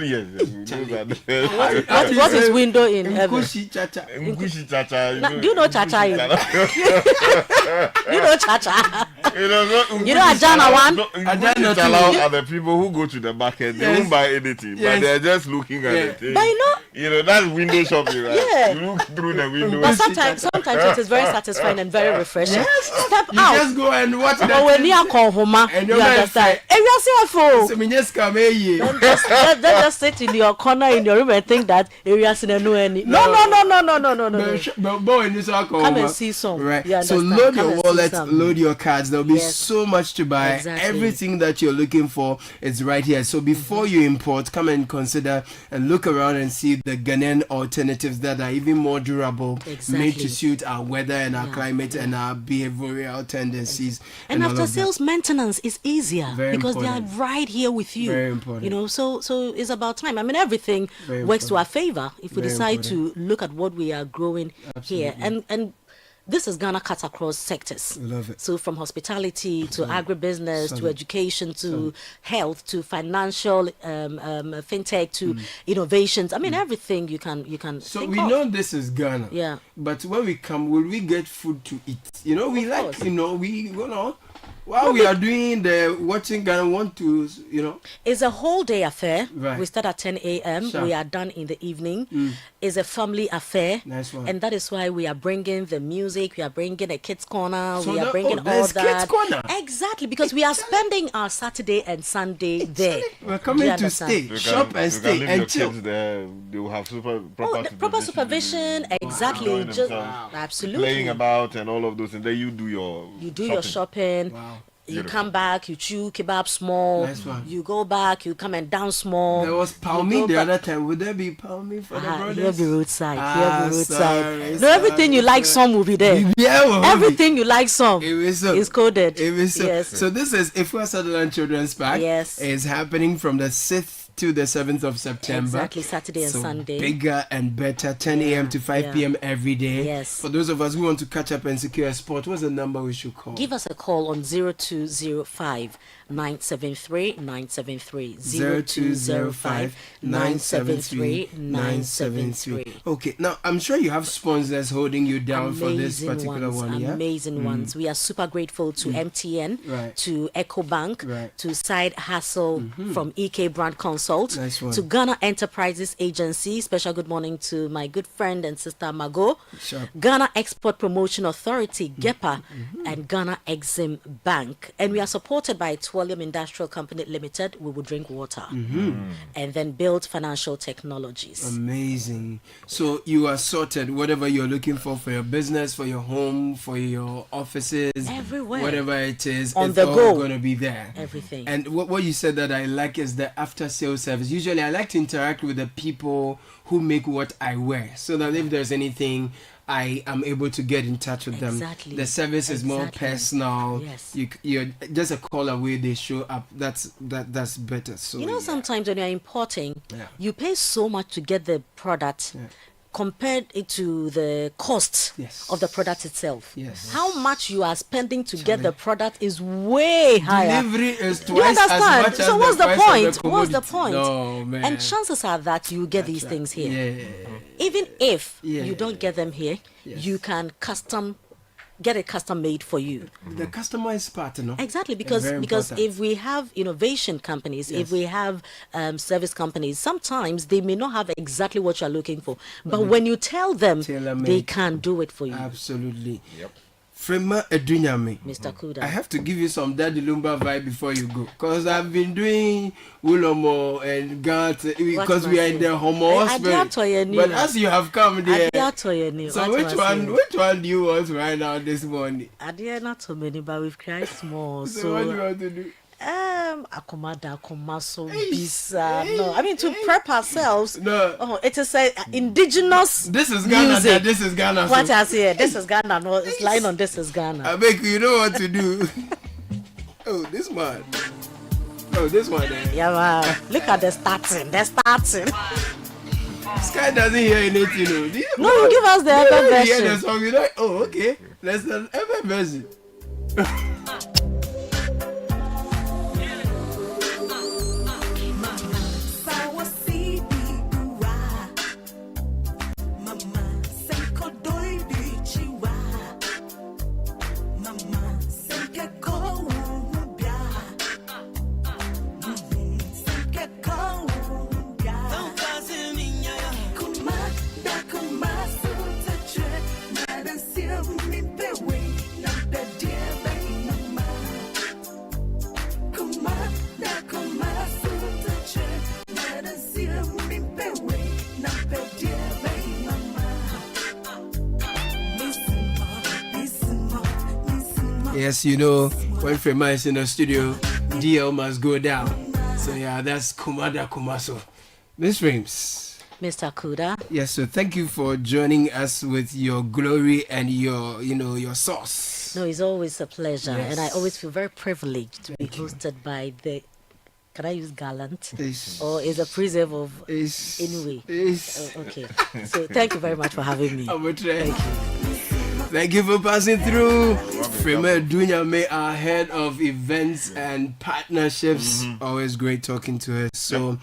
is window in Mkushi Chacha? Mkushi Chacha. Do you know Chacha? You know Chacha? Ajana one. Ajana two. Are the people who go to the market? They won't buy anything, but they're just looking at the thing. But that's window shopping, right? Yeah. You look through the window. But sometimes it is very satisfying and very refreshing. Step out. Just go and watch that. But when you are home, you understand. Don't just sit in your corner in your room and think that areas in no. Come and see some. Right. So load your wallet, load your cards. There'll be so much to buy. Exactly. Everything that you're looking for is right here. So before you import, come and consider and look around and see the Ghanaian alternatives that are even more durable, made to suit our weather and our climate and our behavioral tendencies. And after sales maintenance is easier because important. they are right here with you. Very important. So it's about time. I mean, everything works to our favor if we decide to look at what we are growing here. And this is Ghana cut across sectors. Love it. So from hospitality to agribusiness to education to health to financial fintech to innovations. I mean, everything you can. So think we of. know this is Ghana. Yeah. But when we come, will we get food to eat? While we are doing the watching Ghana, want to, It's a whole day affair. Right. We start at 10 a.m. Sure. We are done in the evening. It's a family affair. Nice one. And that is why we are bringing the music. We are bringing a kids corner. So we are now- bringing all there's that. kids corner? Exactly, because we are spending our Saturday and Sunday there. We're coming to stay, shop and stay and chill. Kids there, they will have Proper supervision. Exactly. enjoying Just themselves, absolutely. playing about and all of those, and then you do your shopping. Wow. You Beautiful. come back, you chew kebab small. Nice one. You go back, you come and down small. There was palmy the other time. Would there be palmy for the brothers? He'll be roadside. He'll be roadside. Sorry, everything you like, some will be there. Everything you like, some is coded. Yes. So this is Ifua Sutherland Children's Park. Yes. It's happening from the 6th to the 7th of September. Exactly, Saturday and so Sunday. Bigger and better, 10 a.m. to 5 p.m. every day. Yes. For those of us who want to catch up and secure a spot, what's the number we should call? Give us a call on 0205 973 973 0205 973 973. Okay, now I'm sure you have sponsors holding you down for this particular one. Yeah? Amazing ones. We are super grateful to MTN, to EcoBank, to Side Hustle from EK Brand Consult, Nice one. to Ghana Enterprises Agency. Special good morning to my good friend and sister Mago, Sure. Ghana Export Promotion Authority, GEPA, and Ghana Exim Bank. And we are supported by Petroleum Industrial Company Limited. We will drink water and then build financial technologies. Amazing. So you are sorted, whatever you're looking for your business, for your home, for your offices, everywhere, whatever it is, on it's the all go, going to be there. Everything. And what you said that I like is the after sales service. Usually I like to interact with the people who make what I wear, so that if there's anything, I am able to get in touch with them. The service is more personal. Yes. You're just a call away, they show up. That's better. So sometimes when you're importing, you pay so much to get the product compared it to the cost of the product itself. Yes. How much you are spending to get the product is way higher. Delivery is Do you twice as understand? much as So what's the price of point? the What's the commodity. point? No, man. And chances are that you get these things here. Even if you don't get them here, you can get a custom made for you. The customer is part, Exactly, because if we have innovation companies, if we have service companies, sometimes they may not have exactly what you're looking for, but when you tell them, they can do it for you. Absolutely. Yep. Frema Edunyame, Mr. Kuda, I have to give you some Daddy Lumba vibe before you go, because I've been doing Ulomo and Gant because we are in the homo spirit. But as you have come there, so which one do you want right now this morning? I dare not so many, but we've cried small. So what do you want to do? Bisa. No, I mean to prep ourselves. No. Oh, it is a indigenous. This is Ghana. Music. This is Ghana. What I say? This is Ghana. No, it's lying on this is Ghana. I beg you know what to do. Oh, this one. Oh, this one. Yeah, man. Look at the starting. The starting. Sky doesn't hear anything. No, you give us the FM version. Hear the song, you're like, oh, okay. Let's the FM version. Yes, you know, when Frema is in the studio, DL must go down. So yeah, that's Kumada Kumaso. Miss Frames. Mr. Kuda. Yes, so thank you for joining us with your glory and your sauce. No, it's always a pleasure. Yes. And I always feel very privileged to be hosted by the, can I use gallant? Or is a preserve of, anyway. Okay. So thank you very much for having me. Thank you. Thank you for passing through. Frema Dunyame, our head of events and partnerships. Always great talking to her. So,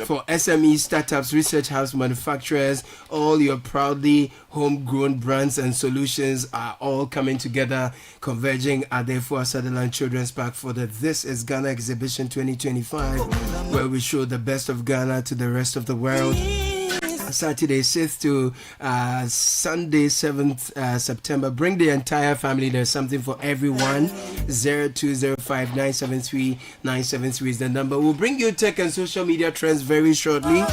for SME startups, research house manufacturers, all your proudly homegrown brands and solutions are all coming together, converging at the Efua Sutherland Children's Park for the This is Ghana Exhibition 2025, where we show the best of Ghana to the rest of the world. Saturday 6th to Sunday 7th September. Bring the entire family. There's something for everyone. 0205 973 973 is the number. We'll bring you tech and social media trends very shortly.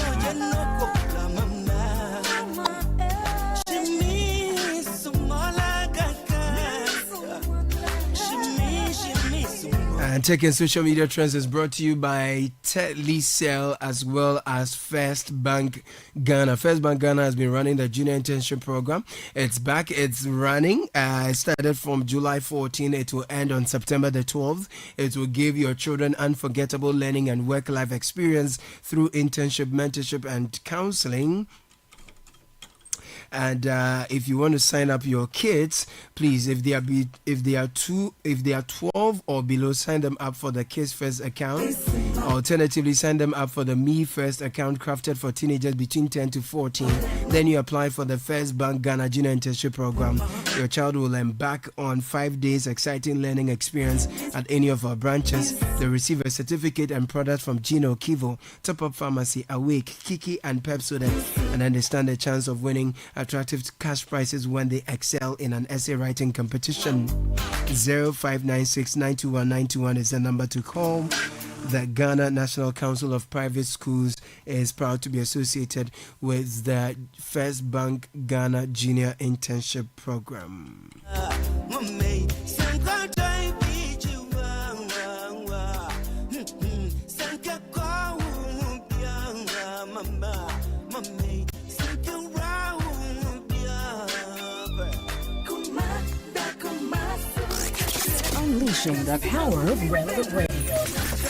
And Tech and Social Media Trends is brought to you by Telecel as well as First Bank Ghana. First Bank Ghana has been running the junior internship program. It's back, it's running. It started from July 14. It will end on September the 12th. It will give your children unforgettable learning and work-life experience through internship, mentorship, and counseling. And if you want to sign up your kids, please, if they are 12 or below, sign them up for the Kids First account. Alternatively, sign them up for the Me First account crafted for teenagers between 10 to 14. Then you apply for the First Bank Ghana Junior Internship Program. Your child will embark on 5 days exciting learning experience at any of our branches. They receive a certificate and product from Gino, Kivo, Top Up Pharmacy, Awake, Kiki, and Pepsodent, and then they stand a chance of winning attractive cash prizes when they excel in an essay writing competition. 0596 921 921 is the number to call. The Ghana National Council of Private Schools is proud to be associated with the First Bank Ghana Junior Internship Program. Unleashing the power of relevant radio.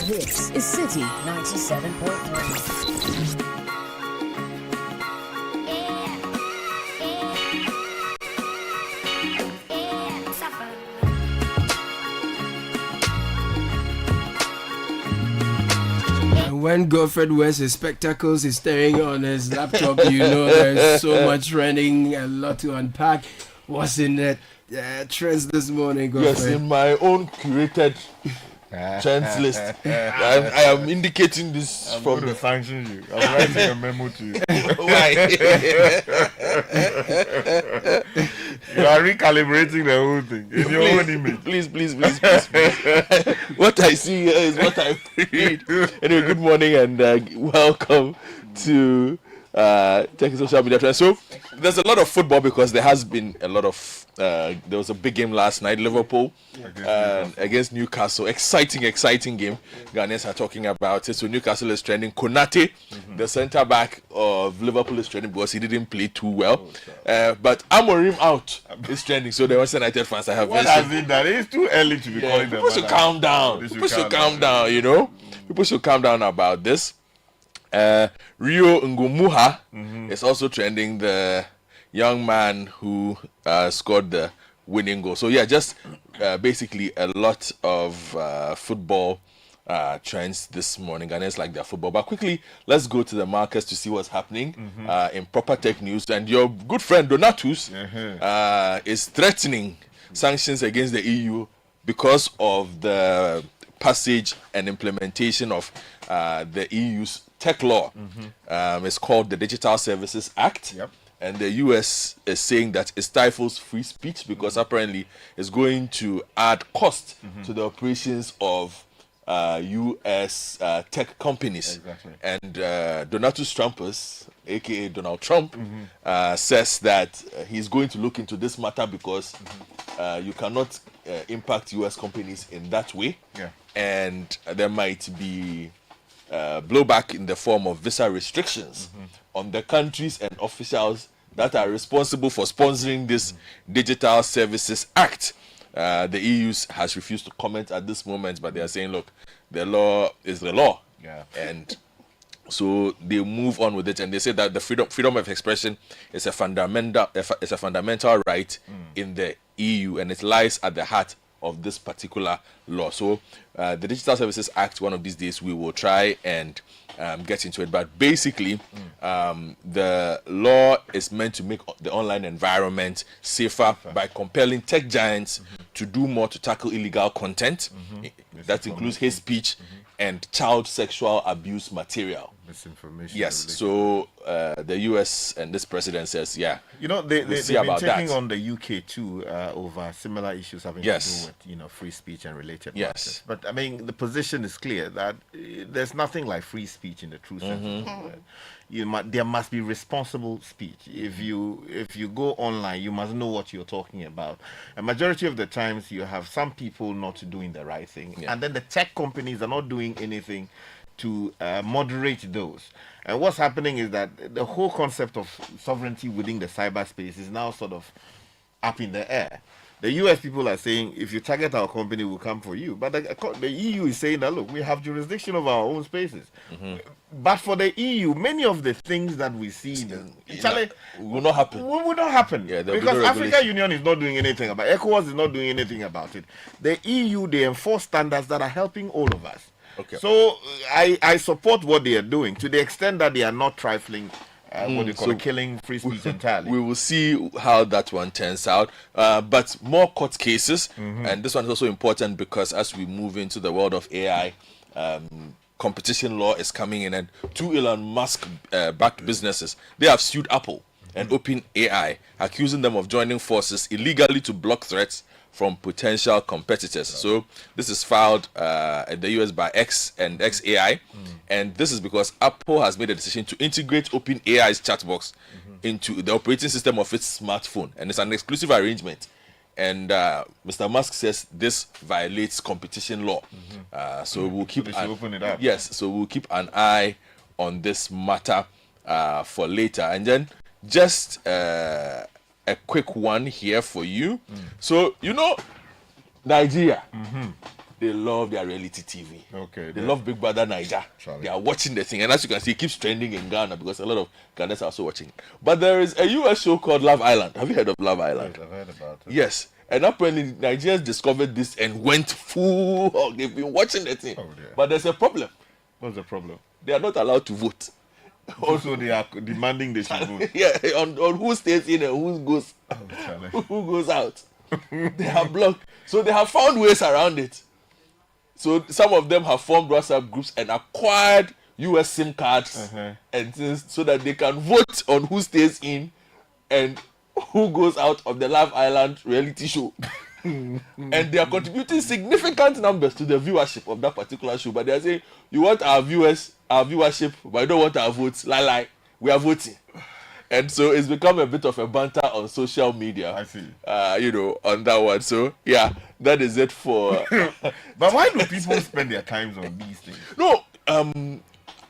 This is Citi 97.3. When Godfred wears his spectacles, he's staring on his laptop. You know there's so much running, a lot to unpack. What's in that trends this morning, Godfred? Yes, in my own curated trends list. I am indicating this from the sanction you. I'm writing a memo to you. Why? You are recalibrating the whole thing in your own image. Please. What I see here is what I read. Anyway, good morning and welcome to Tech and Social Media Trends. So there's a lot of football because there has been a lot of there was a big game last night, Liverpool against Newcastle. Exciting game. Ghanaians are talking about it. So Newcastle is trending. Konate, the centre back of Liverpool, is trending because he didn't play too well. But Amorim out is trending. So the Western United fans I have. What has it done? It's too early to be calling them. People should calm down. People should calm down. You know, people should calm down about this. Rio Ngumuha is also trending, the young man who scored the winning goal. So yeah, just basically a lot of football trends this morning. Ghanaians like their football. But quickly, let's go to the markets to see what's happening in proper tech news. And your good friend Donatus is threatening sanctions against the EU because of the passage and implementation of the EU's tech law. It's called the Digital Services Act. And the US is saying that it stifles free speech because apparently it's going to add cost to the operations of US tech companies. And Donatus Trumpus, aka Donald Trump, says that he's going to look into this matter because you cannot impact U.S. companies in that way. Yeah. And there might be blowback in the form of visa restrictions on the countries and officials that are responsible for sponsoring this Digital Services Act. The EU has refused to comment at this moment, but they are saying, look, the law is the law. Yeah. And so they move on with it, and they say that the freedom of expression is a fundamental right in the EU, and it lies at the heart of this particular law. So the Digital Services Act, one of these days we will try and get into it. But basically, the law is meant to make the online environment safer by compelling tech giants to do more to tackle illegal content. That includes hate speech and child sexual abuse material. Misinformation. Yes. So the US and this president says, yeah. You know, they've been about taking that. on the UK too over similar issues having to do with, free speech and related matters. But I mean, the position is clear that there's nothing like free speech in the true sense of the word. There must be responsible speech. If you go online, you must know what you're talking about. A majority of the times, you have some people not doing the right thing, and then the tech companies are not doing anything to moderate those. And what's happening is that the whole concept of sovereignty within the cyberspace is now sort of up in the air. The US people are saying, if you target our company, we'll come for you. But the EU is saying that, look, we have jurisdiction of our own spaces. But for the EU, many of the things that we see will not happen. Will not happen. Yeah, because African Union is not doing anything about it. ECOWAS is not doing anything about it. The EU, they enforce standards that are helping all of us. Okay. So I support what they are doing to the extent that they are not trifling what they call killing free speech entirely. We will see how that one turns out. But more court cases, and this one is also important because as we move into the world of AI, competition law is coming in, and two Elon Musk backed businesses, they have sued Apple and OpenAI, accusing them of joining forces illegally to block threats from potential competitors. So this is filed in the US by X and XAI, and this is because Apple has made a decision to integrate OpenAI's chat box into the operating system of its smartphone, and it's an exclusive arrangement. And Mr. Musk says this violates competition law. So we'll keep open it up. Yes, so we'll keep an eye on this matter for later. And then just a quick one here for you. So, Nigeria, they love their reality TV. Okay. They love Big Brother Niger. They are watching the thing. And as you can see, it keeps trending in Ghana because a lot of Ghanaians are also watching. But there is a US show called Love Island. Have you heard of Love Island? Yes, I've heard about it. Yes. And apparently, Nigerians discovered this and went full hog. They've been watching the thing. But there's a problem. What's the problem? They are not allowed to vote. Also, they are demanding they should vote. Yeah, on who stays in and who goes out. They have blocked. So they have found ways around it. So some of them have formed WhatsApp groups and acquired US SIM cards and things so that they can vote on who stays in and who goes out of the Love Island reality show. And they are contributing significant numbers to the viewership of that particular show. But they are saying, you want our viewership, but you don't want our votes. Lie. We are voting. And so it's become a bit of a banter on social media. I see. On that one. So, yeah, that is it for... But why do people spend their time on these things? No,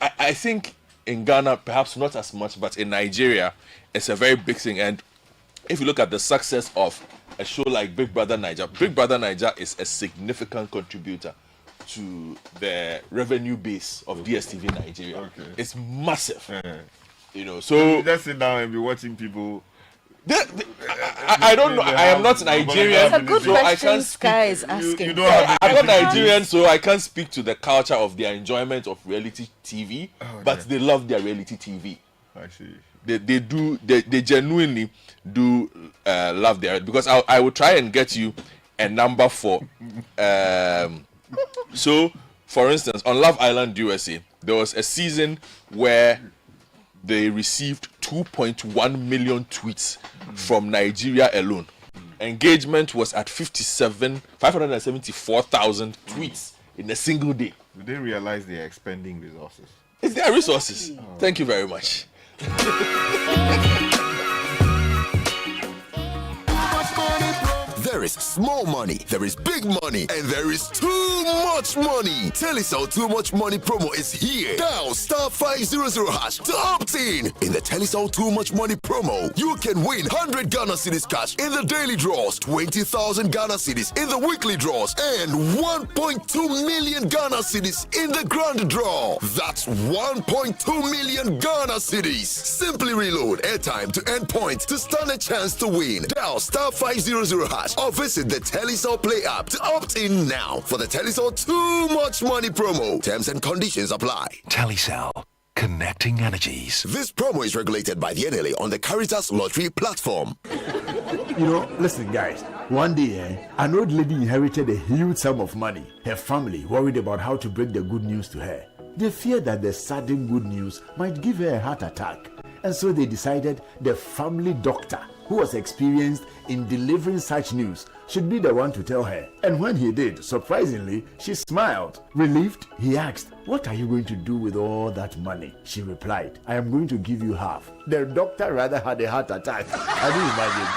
I think in Ghana, perhaps not as much, but in Nigeria, it's a very big thing. And if you look at the success of a show like Big Brother Niger is a significant contributor to the revenue base of DSTV Nigeria. Okay. It's massive. So you just sit down and be watching people. I don't know. I am not Nigerian. It's a good so question I can't Sky is asking. I'm not Nigerian, so I can't speak to the culture of their enjoyment of reality TV. But they love their reality TV. I see. They genuinely do love their, because I will try and get you a number for so for instance on Love Island USA there was a season where they received 2.1 million tweets from Nigeria alone. Engagement was at 574,000 tweets in a single day. Do they realize they are expending resources? It's their resources. Thank you very much. The There is small money, there is big money, and there is too much money. Telecel Too Much Money promo is here. Dial *500# to opt in. In the Telecel Too Much Money promo, you can win 100 Ghana cedis cash in the daily draws, 20,000 Ghana cedis in the weekly draws, and 1.2 million Ghana cedis in the grand draw. That's 1.2 million Ghana cedis. Simply reload airtime to earn points to stand a chance to win. Dial *500# or visit the Telecel Play app to opt in now for the Telecel Too Much Money promo. Terms and conditions apply. Telecel, connecting energies. This promo is regulated by the NLA on the Caritas Lottery platform. You know, listen, guys. One day, an old lady inherited a huge sum of money. Her family worried about how to break the good news to her. They feared that the sudden good news might give her a heart attack. And so they decided the family doctor, who was experienced in delivering such news, should be the one to tell her. And when he did, surprisingly, she smiled. Relieved, he asked, "What are you going to do with all that money?" She replied, "I am going to give you half." The doctor rather had a heart attack. Can you imagine?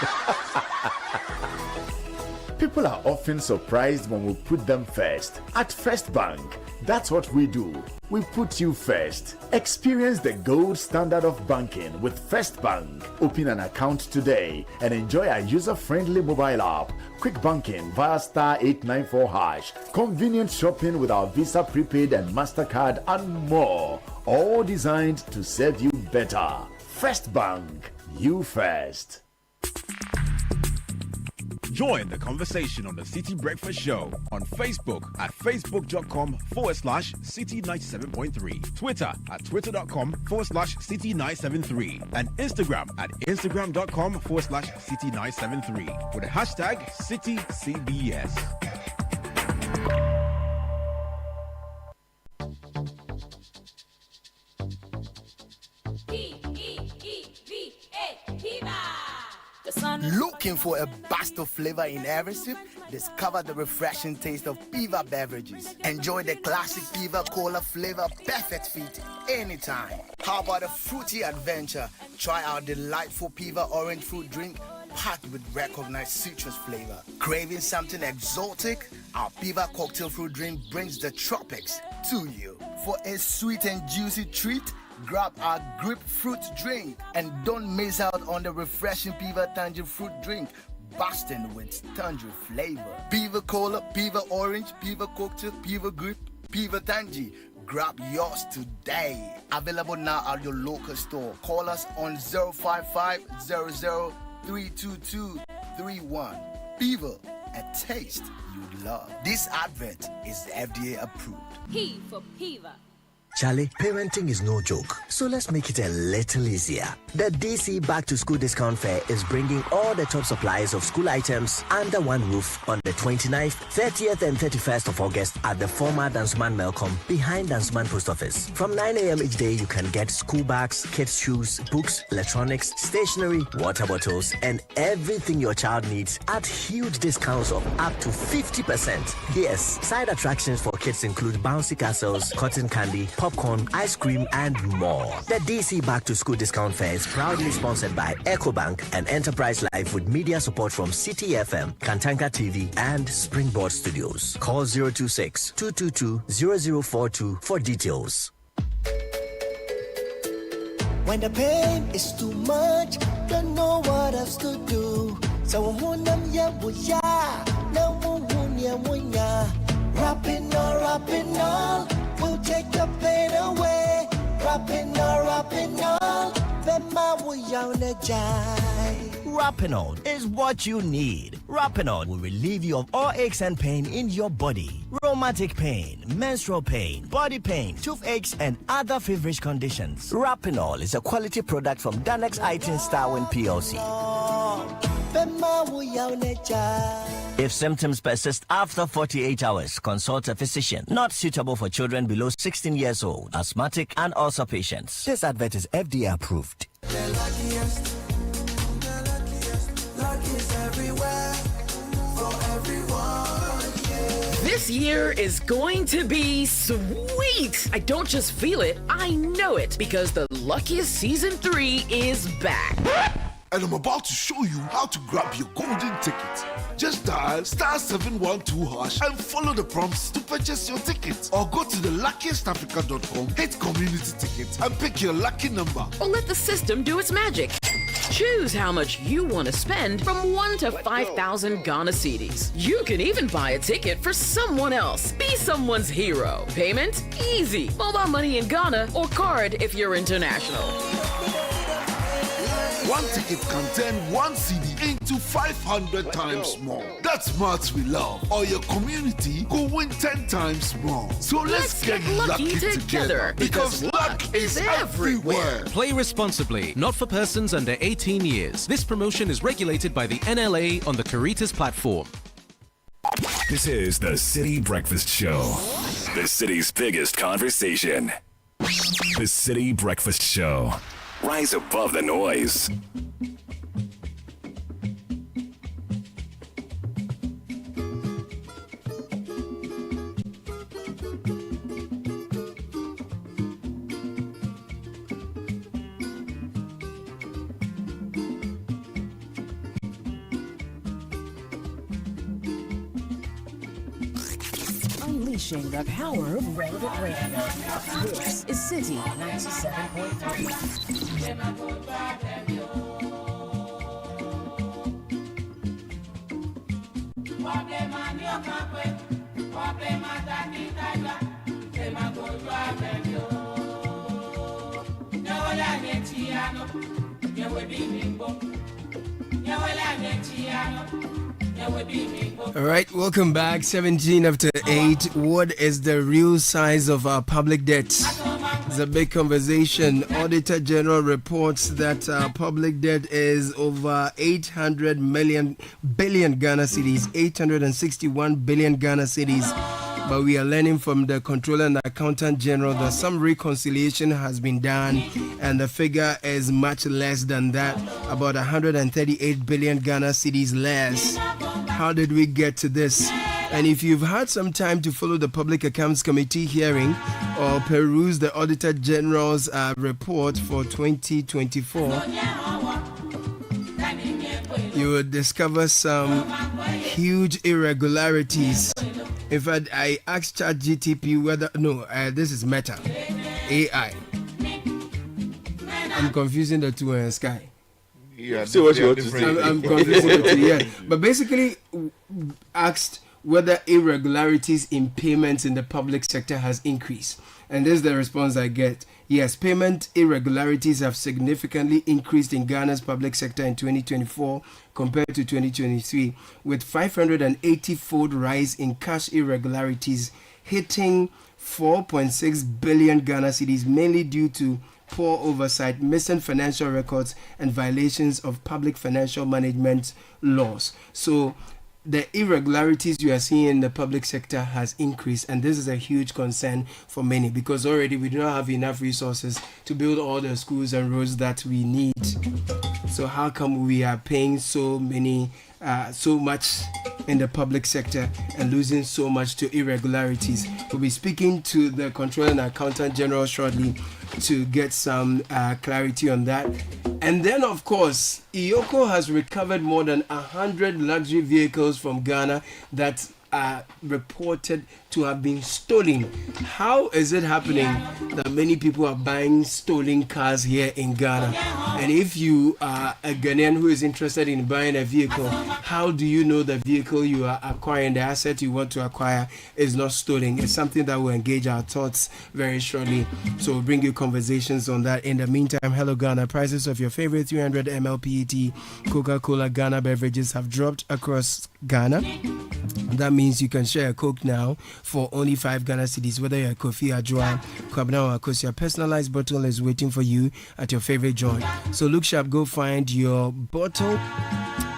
People are often surprised when we put them first. At First Bank, that's what we do. We put you first. Experience the gold standard of banking with First Bank. Open an account today and enjoy our user-friendly mobile app, quick banking via *894#, convenient shopping with our Visa Prepaid and MasterCard, and more. All designed to serve you better. First Bank, you first. Join the conversation on the City Breakfast Show on Facebook at facebook.com/City97.3, Twitter at twitter.com/City973, and Instagram at instagram.com/City973 with the hashtag CityCBS. Looking for a burst of flavor in every sip? Discover the refreshing taste of Piva beverages. Enjoy the classic Piva Cola flavor, perfect fit anytime. How about a fruity adventure? Try our delightful Piva orange fruit drink packed with recognized citrus flavor. Craving something exotic? Our Piva cocktail fruit drink brings the tropics to you. For a sweet and juicy treat, grab our grapefruit drink, and don't miss out on the refreshing Piva Tangerine fruit drink, bursting with tangerine flavor. Piva Cola, Piva Orange, Piva Cocktail, Piva Grape, Piva Tangy. Grab yours today. Available now at your local store. Call us on 055-00-322-31. Piva, a taste you love. This advert is FDA approved. P for Piva. Charlie, parenting is no joke, so let's make it a little easier. The DC Back to School Discount Fair is bringing all the top suppliers of school items under one roof on the 29th, 30th, and 31st of August at the former Dansuman Melcom behind Dansuman Post Office. From 9 a.m. each day, you can get school bags, kids' shoes, books, electronics, stationery, water bottles, and everything your child needs at huge discounts of up to 50%. Yes, side attractions for kids include bouncy castles, cotton candy, popcorn, ice cream, and more. The DC Back to School Discount Fair is proudly sponsored by EcoBank and Enterprise Life with media support from Citi FM, Kantanka TV, and Springboard Studios. Call 026-222-0042 for details. When the pain is too much, don't know what else to do. So rapping all, we'll take the pain away. Rapping all, Rapinol is what you need. Rapinol will relieve you of all aches and pain in your body. Rheumatic pain, menstrual pain, body pain, toothaches, and other feverish conditions. Rapinol is a quality product from Danex Itin Starwin PLC. If symptoms persist after 48 hours, consult a physician. Not suitable for children below 16 years old, asthmatic, and ulcer patients. This advert is FDA approved. The luckiest everywhere for everyone. Yeah. This year is going to be sweet. I don't just feel it, I know it, because the Luckiest Season 3 is back. and I'm about to show you how to grab your golden ticket. Just dial *712# and follow the prompts to purchase your ticket. Or go to theluckiestafrica.com, hit community tickets, and pick your lucky number. Or let the system do its magic. Choose how much you want to spend from 1 to 5,000 Ghana cedis. You can even buy a ticket for someone else. Be someone's hero. Payment? Easy. Mobile money in Ghana or card if you're international. One ticket can turn 1 CD into 500 times more. That's maths we love. Or your community could win 10 times more. So let's get lucky together because luck is everywhere. Play responsibly, not for persons under 18 years. This promotion is regulated by the NLA on the Caritas platform. This is the Citi Breakfast Show, the city's biggest conversation. The Citi Breakfast Show. Rise above the noise. Unleashing the power of relevant radio. This is Citi 97.3. All right, welcome back. 17 after 8. What is the real size of our public debt? It's a big conversation. Auditor General reports that our public debt is over 800 billion Ghana cedis, 861 billion Ghana cedis. But we are learning from the Controller and Accountant General that some reconciliation has been done and the figure is much less than that, about 138 billion Ghana cedis less. How did we get to this? And if you've had some time to follow the Public Accounts Committee hearing or peruse the Auditor General's report for 2024, you will discover some huge irregularities. In fact, I asked ChatGPT whether... No, this is Meta. AI. I'm confusing the two and Sky. Yeah, see what you want to say. I'm confusing the two, yeah. But basically, asked whether irregularities in payments in the public sector has increased. And this is the response I get. Yes, payment irregularities have significantly increased in Ghana's public sector in 2024 compared to 2023, with 580-fold rise in cash irregularities hitting 4.6 billion Ghana cedis, mainly due to poor oversight, missing financial records, and violations of public financial management laws. So the irregularities you are seeing in the public sector has increased, and this is a huge concern for many because already we do not have enough resources to build all the schools and roads that we need. So how come we are paying so much in the public sector and losing so much to irregularities? We'll be speaking to the Controller and Accountant General shortly to get some clarity on that. And then, of course, Yoko has recovered more than 100 luxury vehicles from Ghana that are reported to have been stolen. How is it happening that many people are buying stolen cars here in Ghana? And if you are a Ghanaian who is interested in buying a vehicle, how do you know the vehicle you are acquiring, the asset you want to acquire, is not stolen? It's something that will engage our thoughts very shortly. So we'll bring you conversations on that. In the meantime, hello Ghana. Prices of your favorite 300 ml PET Coca-Cola Ghana beverages have dropped across Ghana. That means you can share a Coke now for only 5 Ghana cedis, whether you're Kofi Adjoa, Kwabena or Akosia. Personalized bottle is waiting for you at your favorite joint. So look sharp, go find your bottle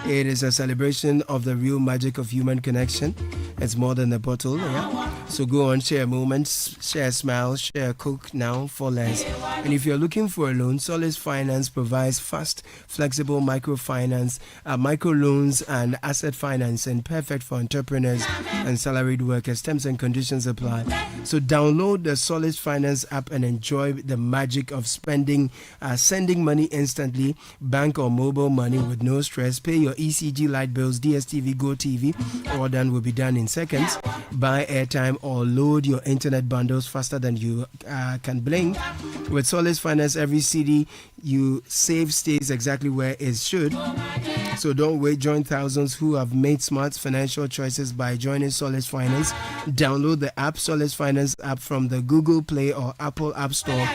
It is a celebration of the real magic of human connection. It's more than a bottle, yeah? So go on, share moments, share smiles, share Coke now for less. And if you're looking for a loan, Solace Finance provides fast, flexible microfinance, micro loans and asset financing, perfect for entrepreneurs and salaried workers. Terms and conditions apply. So download the Solace Finance app and enjoy the magic of sending money instantly, bank or mobile money with no stress. Pay your ECG light bills, DSTV, GoTV. All done will be done in seconds. Buy airtime or load your internet bundles faster than you can blink. With Solace Finance, every city you save stays exactly where it should. So don't wait. Join thousands who have made smart financial choices by joining Solace Finance. Download the app, Solace Finance app, from the Google Play or Apple App Store.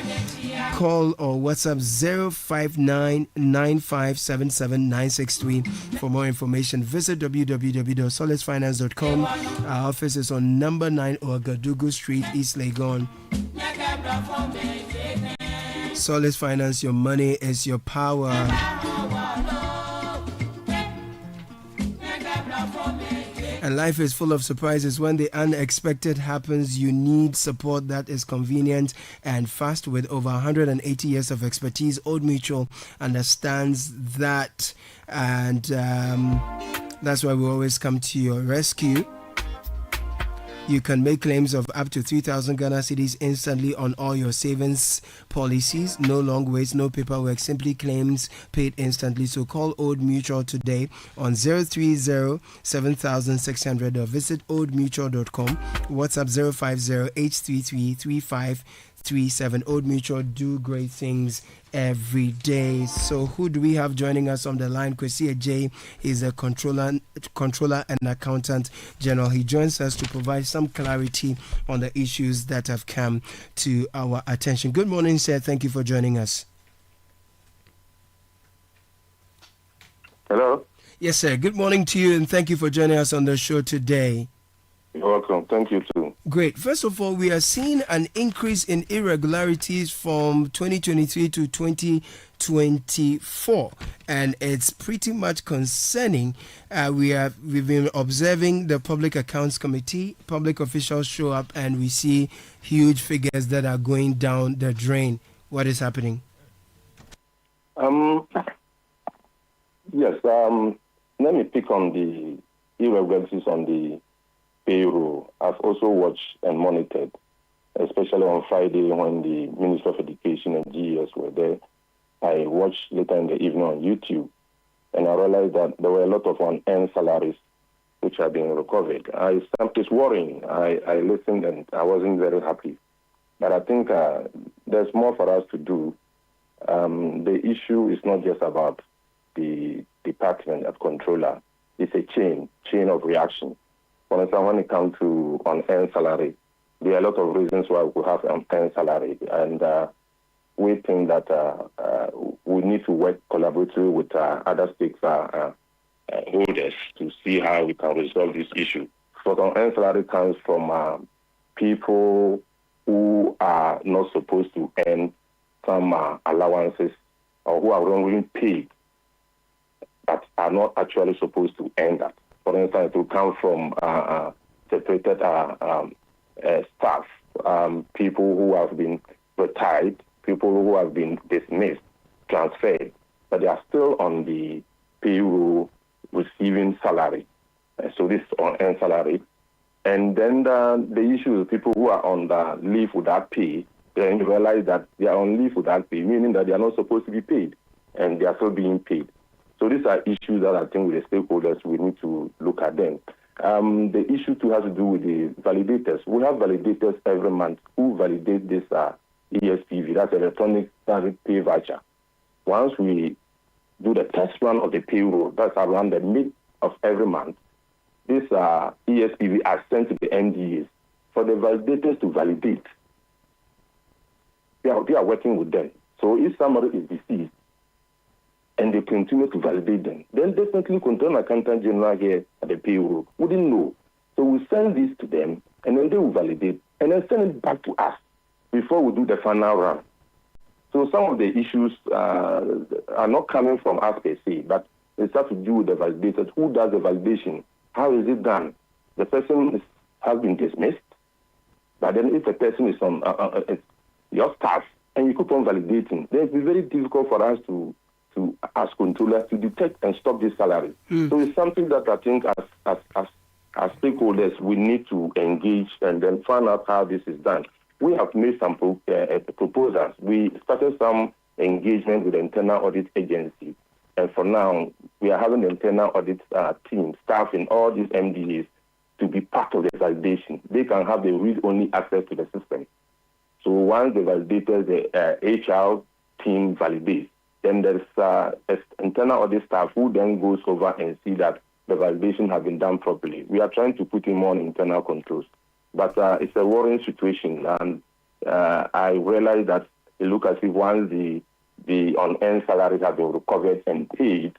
Call or WhatsApp 05995779663 for more information. Visit www.solacefinance.com. Our office is on number 9 Ouagadougou Street, East Legon. Solace Finance, your money is your power. And life is full of surprises. When the unexpected happens, you need support that is convenient and fast. With over 180 years of expertise, Old Mutual understands that, and that's why we always come to your rescue. You can make claims of up to 3,000 Ghana cedis instantly on all your savings policies. No long waits, no paperwork, simply claims paid instantly. So call Old Mutual today on 030-7600 or visit oldmutual.com. WhatsApp 050-833-3537. Old Mutual, do great things every day. So who do we have joining us on the line? Kwesi J is a controller and accountant general. He joins us to provide some clarity on the issues that have come to our attention. Good morning, sir. Thank you for joining us. Hello. Yes, sir. Good morning to you, and thank you for joining us on the show today. You're welcome. Thank you too. Great. First of all, we are seeing an increase in irregularities from 2023 to 2024, and it's pretty much concerning. We've been observing the Public Accounts Committee, public officials show up, and we see huge figures that are going down the drain. What is happening? Yes. Let me pick on the irregularities on the payroll. I've also watched and monitored, especially on Friday when the Minister of Education and GES were there. I watched later in the evening on YouTube, and I realized that there were a lot of unearned salaries which are being recovered. It's worrying. I listened and I wasn't very happy. But I think there's more for us to do. The issue is not just about the department of controller. It's a chain of reaction. For instance, when it comes to unearned salary, there are a lot of reasons why we have unearned salary, and we think that we need to work collaboratively with other stakeholders to see how we can resolve this issue. But unearned salary comes from people who are not supposed to earn some allowances, or who are wrongly paid but are not actually supposed to earn that. For instance, it will come from separated staff, people who have been retired, people who have been dismissed, transferred, but they are still on the payroll receiving salary. So this is unearned salary. And then the issue is people who are on the leave without pay, then you realize that they are on leave without pay, meaning that they are not supposed to be paid, and they are still being paid. So these are issues that I think with the stakeholders we need to look at them. The issue too has to do with the validators. We have validators every month who validate this ESPV, that's electronic standard pay voucher. Once we do the test run of the payroll, that's around the mid of every month, this ESPV are sent to the MDAs for the validators to validate. They are working with them. So if somebody is deceased, and they continue to validate them, then definitely Controller Accountant General here at the payroll wouldn't know. So we send this to them, and then they will validate, and then send it back to us before we do the final run. So some of the issues are not coming from us per se, but It has to do with the validators. Who does the validation? How is it done? The person has been dismissed, but then if the person is on your staff and you keep on validating, then it will be very difficult for us to as controllers to detect and stop this salary. So it's something that I think as stakeholders we need to engage and then find out how this is done. We have made some proposals. We started some engagement with the internal audit agency, and for now we are having the internal audit team, staff in all these MDAs to be part of the validation. They can have the read-only access to the system. So once the validators, the HR team validates, then there's internal audit staff who then goes over and see that the validation has been done properly. We are trying to put in more internal controls, but it's a worrying situation, and I realize that it looks as if once the on-end salaries have been recovered and paid,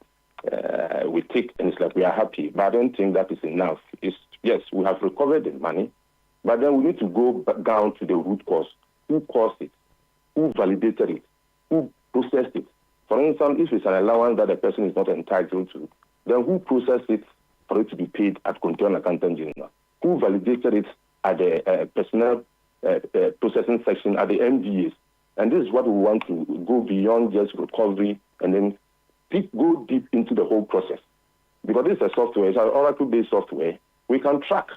we take, and it's like we are happy. But I don't think that is enough. Yes, we have recovered the money, but then we need to go back down to the root cause. Who caused it? Who validated it? Who processed it? For instance, if it's an allowance that the person is not entitled to, then who processed it for it to be paid at Control Accountant General? Who validated it at the personnel processing section at the MDAs? And this is what we want to go beyond just recovery and then go deep into the whole process. Because this is a software, it's an Oracle-based software, we can track.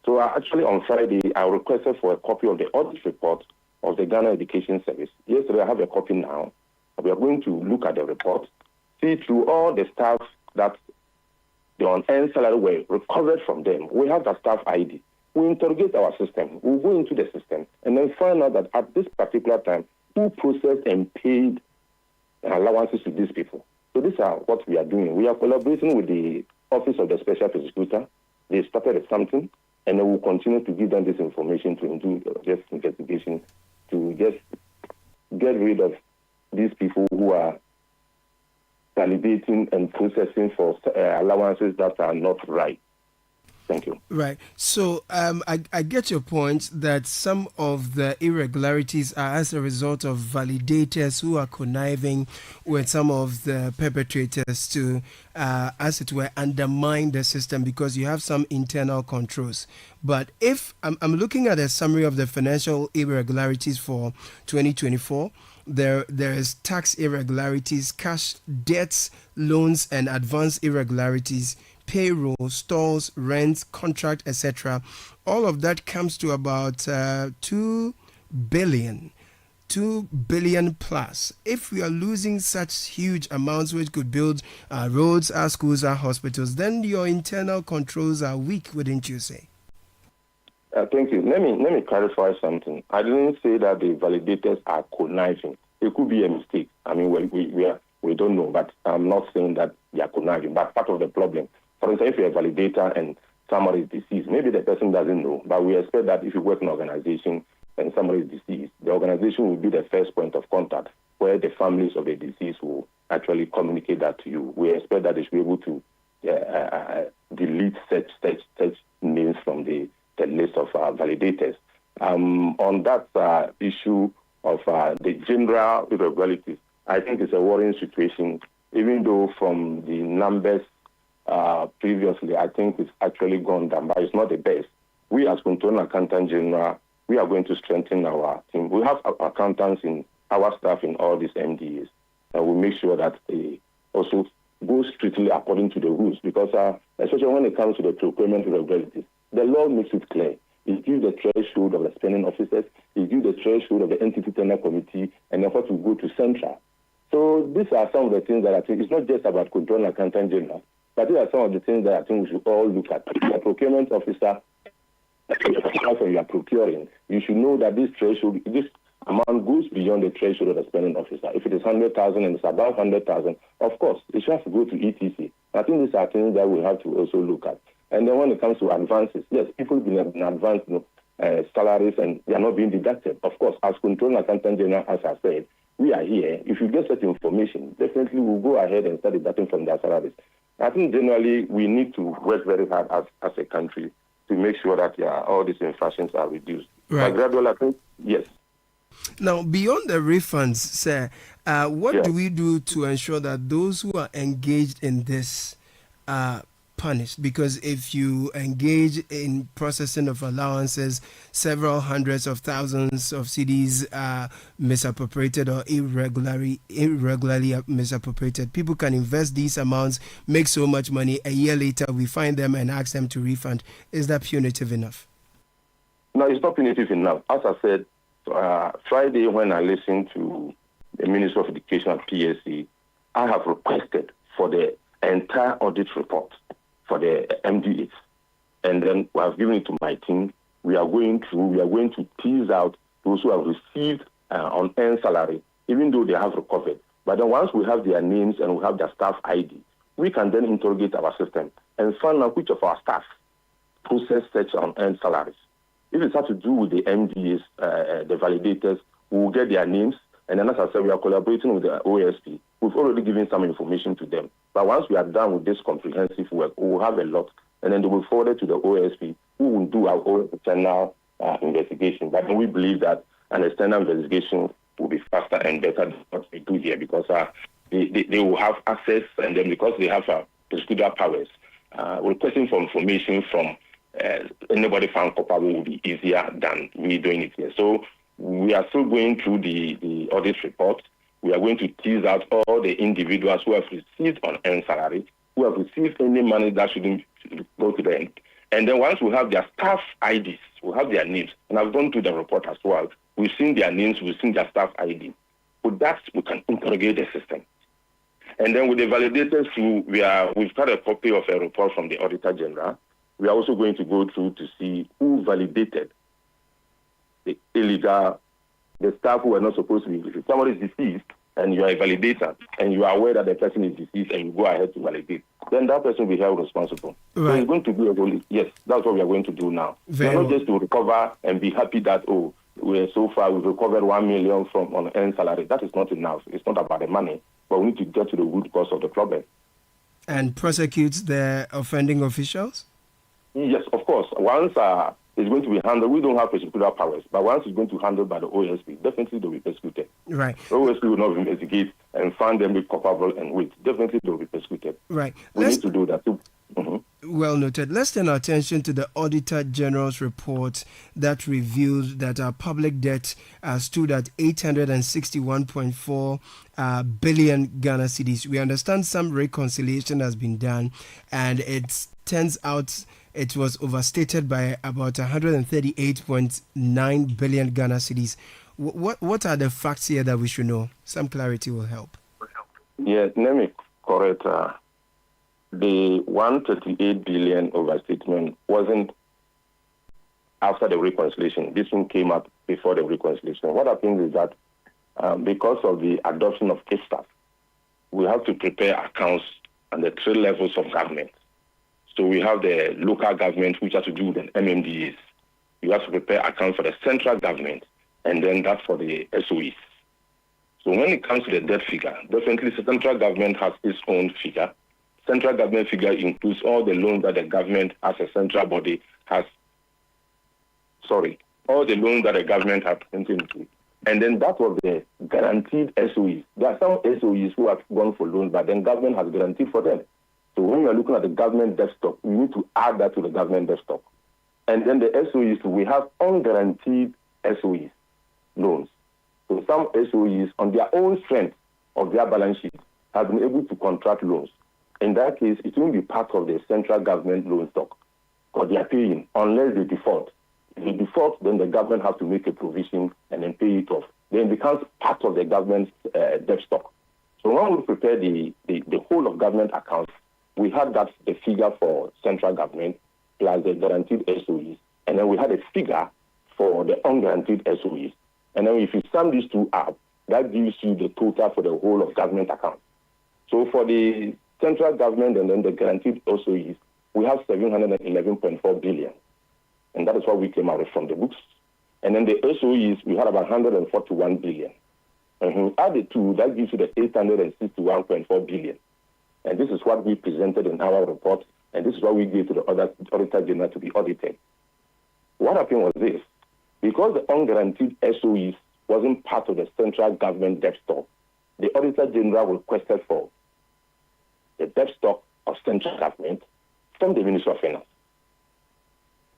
So actually on Friday, I requested for a copy of the audit report of the Ghana Education Service. Yesterday, I have a copy now. We are going to look at the report, see through all the staff that the on-end salary were recovered from them. We have the staff ID. We interrogate our system. We go into the system and then find out that at this particular time, who processed and paid allowances to these people. So these are what we are doing. We are collaborating with the Office of the Special Prosecutor. They started something, and then we'll continue to give them this information to do this investigation to just get rid of these people who are validating and processing for allowances that are not right. Thank you. Right. So I get your point that some of the irregularities are as a result of validators who are conniving with some of the perpetrators to, as it were, undermine the system because you have some internal controls. But if I'm looking at a summary of the financial irregularities for 2024, there is tax irregularities, cash debts, loans, and advance irregularities, payroll, stores, rent, contract, etc. All of that comes to about 2 billion plus. If we are losing such huge amounts which could build our roads, our schools, our hospitals, then your internal controls are weak, wouldn't you say? Thank you. Let me clarify something. I didn't say that the validators are conniving. It could be a mistake. I mean, we don't know, but I'm not saying that they are conniving. But part of the problem, for instance, if you're a validator and somebody is deceased, maybe the person doesn't know, but we expect that if you work in an organization and somebody is deceased, the organization will be the first point of contact where the families of the deceased will actually communicate that to you. We expect that they should be able to delete such names from the list of validators. On that issue of the general irregularities, I think it's a worrying situation, even though from the numbers previously, I think it's actually gone down, but it's not the best. We as Controller Accountant General, we are going to strengthen our team. We have accountants in our staff in all these MDAs, and we make sure that they also go strictly according to the rules, because especially when it comes to the procurement irregularities, the law makes it clear. It gives the threshold of the spending officers, it gives the threshold of the entity tender committee, and then what will go to central. So these are some of the things that I think it's not just about Controller Accountant General, but these are some of the things that I think we should all look at. The procurement officer, when you are procuring, you should know that this threshold, this amount goes beyond the threshold of the spending officer. If it is 100,000 and it's above 100,000, of course, it should have to go to ETC. I think these are things that we have to also look at. And then when it comes to advances, yes, people have been advanced salaries and they are not being deducted. Of course, as Controller Accountant General, as I said, we are here. If you get such information, definitely we'll go ahead and start deducting from their salaries. I think generally we need to work very hard as a country to make sure that all these infractions are reduced. Right. But gradually, I think, yes. Now, beyond the refunds, sir, What do we do to ensure that those who are engaged in this are punished? Because if you engage in processing of allowances, several hundreds of thousands of CDs are misappropriated or irregularly misappropriated. People can invest these amounts, make so much money. A year later, we find them and ask them to refund. Is that punitive enough? No, it's not punitive enough. As I said, Friday when I listened to the Minister of Education at PSC, I have requested for the entire audit report for the MDAs. And then I have given it to my team. We are going to tease out those who have received unearned salary, even though they have recovered. But then once we have their names and we have their staff ID, we can then interrogate our system and find out which of our staff process such unearned salaries. If it has to do with the MDAs, the validators, we will get their names. And then, as I said, we are collaborating with the OSP. We've already given some information to them. But once we are done with this comprehensive work, we will have a lot. And then they will forward it to the OSP, who will do our own external investigation. But we believe that an external investigation will be faster and better than what we do here, because they will have access, and then because they have procedural powers, requesting for information from anybody found culpable will be easier than me doing it here. So we are still going through the audit report. We are going to tease out all the individuals who have received unearned salary, who have received any money that shouldn't go to them. And then once we have their staff IDs, we have their names, and I've gone through the report as well. We've seen their names, we've seen their staff ID. With that, we can interrogate the system. And then with the validators, we've got a copy of a report from the Auditor General. We are also going to go through to see who validated the illegal, the staff who are not supposed to be. If somebody is deceased and you are a validator and you are aware that the person is deceased and you go ahead to validate, then that person will be held responsible. Right. So it's going to be a whole, yes, that's what we are going to do now. We're not just to recover and be happy that, we've recovered 1 million from unearned salary. That is not enough. It's not about the money, but we need to get to the root cause of the problem. And prosecute the offending officials? Yes, of course. Once it's going to be handled, we don't have prosecutorial powers, but once it's going to be handled by the OSP, definitely they will be prosecuted. Right. The OSP will not investigate and find them culpable and wait. Definitely they will be prosecuted. Right. We need to do that too. Mm-hmm. Well noted. Let's turn our attention to the Auditor General's report that revealed that our public debt stood at 861.4 billion Ghana cedis. We understand some reconciliation has been done, and it turns out it was overstated by about 138.9 billion Ghana cedis. What are the facts here that we should know? Some clarity will help. Yes, let me correct. The 138 billion overstatement wasn't after the reconciliation. This one came up before the reconciliation. What happens is that because of the adoption of kickoff, we have to prepare accounts on the 3 levels of government. So we have the local government, which has to do with the MMDAs. You have to prepare accounts for the central government, and then that's for the SOEs. So when it comes to the debt figure, definitely the central government has its own figure. Central government figure includes all the loans that the government as a central body has, all the loans that the government has entered into. And then that was the guaranteed SOEs. There are some SOEs who have gone for loans, but then government has guaranteed for them. So when you are looking at the government debt stock, we need to add that to the government debt stock. And then the SOEs, we have unguaranteed SOEs loans. So some SOEs, on their own strength of their balance sheet, have been able to contract loans. In that case, it won't be part of the central government loan stock, because they are paying unless they default. If they default, then the government has to make a provision and then pay it off. Then it becomes part of the government's debt stock. So when we prepare the whole of government accounts, we had that the figure for central government plus the guaranteed SOEs, and then we had a figure for the unguaranteed SOEs. And then if you sum these two up, that gives you the total for the whole of government accounts. So for the central government and then the guaranteed SOEs, we have 711.4 billion. And that is what we came out from the books. And then the SOEs, we had about 141 billion. And when we add the two, that gives you the 861.4 billion. And this is what we presented in our report, and this is what we gave to the Auditor General to be audited. What happened was this. Because the unguaranteed SOEs wasn't part of the central government debt stock, the Auditor General requested for the debt stock of central government from the Ministry of Finance.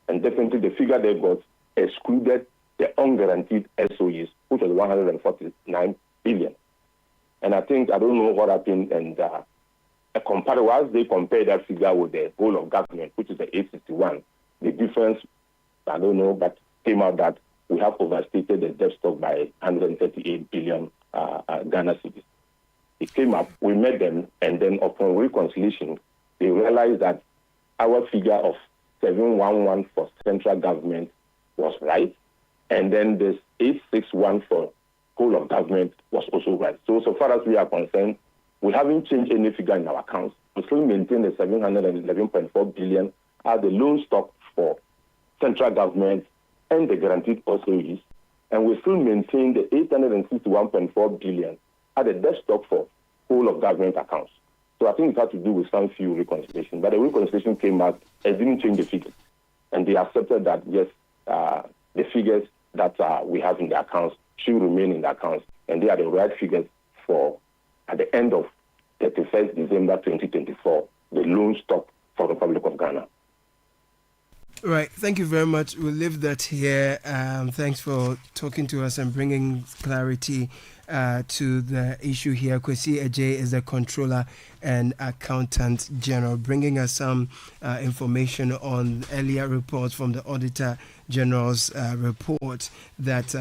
And definitely the figure they got excluded the unguaranteed SOEs, which was 149 billion. And I think, I don't know what happened, and once they compare that figure with the whole of government, which is the 861, the difference, I don't know, but came out that we have overstated the debt stock by 138 billion Ghana cedis. It came up, we met them, and then upon reconciliation, they realized that our figure of 711 for central government was right, and then this 861 for whole of government was also right. So far as we are concerned, we haven't changed any figure in our accounts. We still maintain the 711.4 billion as the loan stock for central government and the guaranteed SOEs, and we still maintain the 861.4 billion as the debt stock for whole of government accounts. So I think it had to do with some few reconciliation. But the reconciliation came out and didn't change the figures. And they accepted that, yes, the figures that we have in the accounts should remain in the accounts. And they are the right figures for, at the end of 31st December 2024, the loan stock for the Republic of Ghana. Right. Thank you very much. We'll leave that here. Thanks for talking to us and bringing clarity to the issue here. Kwesi Ajay is the Controller and Accountant General, bringing us some information on earlier reports from the Auditor General's report that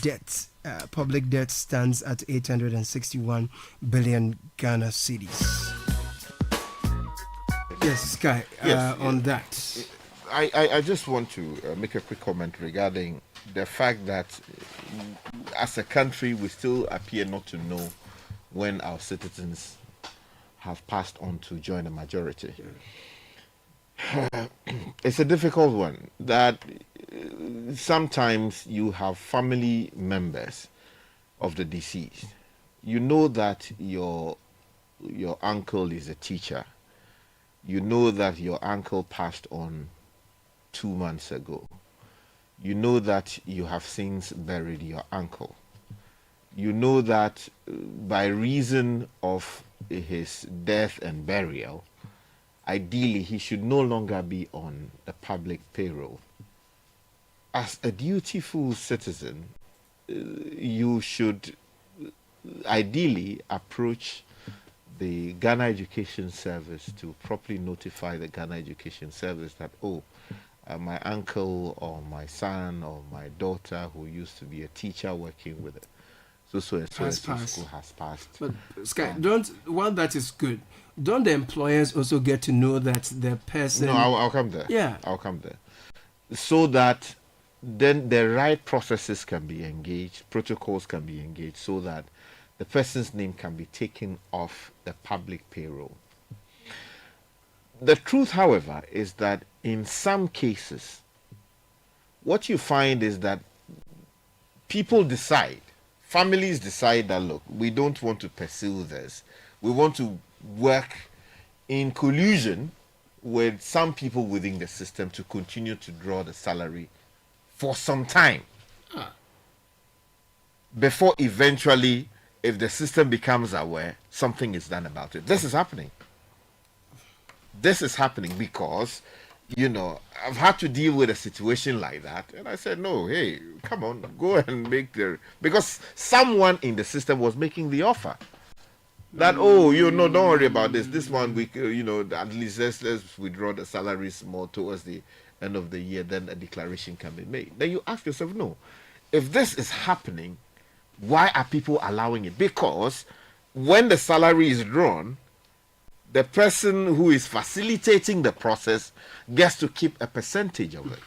debt, public debt stands at 861 billion Ghana cedis. Yes, Sky, on that. I just want to make a quick comment regarding the fact that as a country we still appear not to know when our citizens have passed on to join the majority. It's a difficult one that sometimes you have family members of the deceased. You know that your uncle is a teacher. You know that your uncle passed on 2 months ago. You know that you have since buried your uncle. You know that by reason of his death and burial, ideally he should no longer be on the public payroll. As a dutiful citizen, you should ideally approach the Ghana Education Service to properly notify the Ghana Education Service that, my uncle or my son or my daughter who used to be a teacher working with it so school has passed. But Sky, one that is good. Don't the employers also get to know that the person? No, I'll come there. Yeah, I'll come there. So that then the right processes can be engaged, protocols can be engaged, so that the person's name can be taken off the public payroll. The truth, however, is that in some cases, what you find is that people decide, families decide that, look, we don't want to pursue this. We want to work in collusion with some people within the system to continue to draw the salary for some time. Before eventually, if the system becomes aware, something is done about it. This is happening. This is happening because, I've had to deal with a situation like that. And I said, no, hey, come on, go and because someone in the system was making the offer. That, don't worry about this. This one, we, at least let's withdraw the salaries more towards the end of the year, then a declaration can be made. Then you ask yourself, no, if this is happening, why are people allowing it? Because when the salary is drawn, the person who is facilitating the process gets to keep a percentage of it.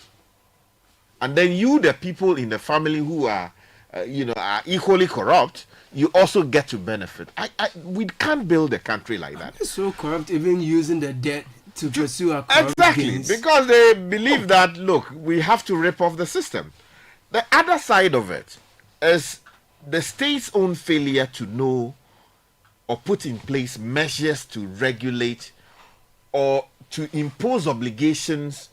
And then you, the people in the family who are, are equally corrupt, you also get to benefit. We can't build a country like that. It's so corrupt, even using the debt to pursue our corrupt gains. Because they believe that, look, we have to rip off the system. The other side of it is the state's own failure to know or put in place measures to regulate or to impose obligations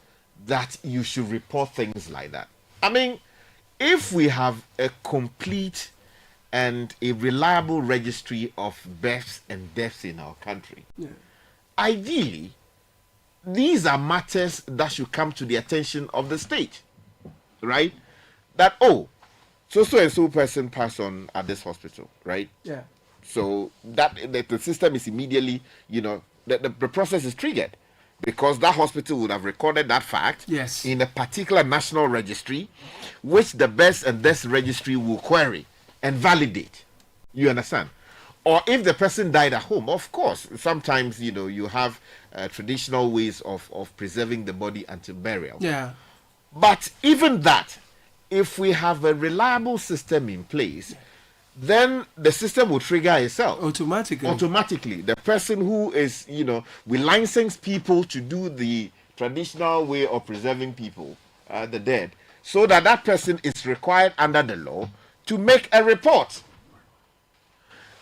that you should report things like that. I mean, if we have a complete and a reliable registry of births and deaths in our country. Yeah. Ideally, these are matters that should come to the attention of the state, right? That, oh, so and so person passed on at this hospital, right? Yeah. So that the system is immediately, the process is triggered because that hospital would have recorded that fact in a particular national registry, which the births and deaths registry will query and validate. You understand? Or if the person died at home, of course, sometimes, you have traditional ways of preserving the body until burial. Yeah. But even that, if we have a reliable system in place, then the system will trigger itself. Automatically. The person who is, we license people to do the traditional way of preserving people, the dead, so that person is required under the law to make a report.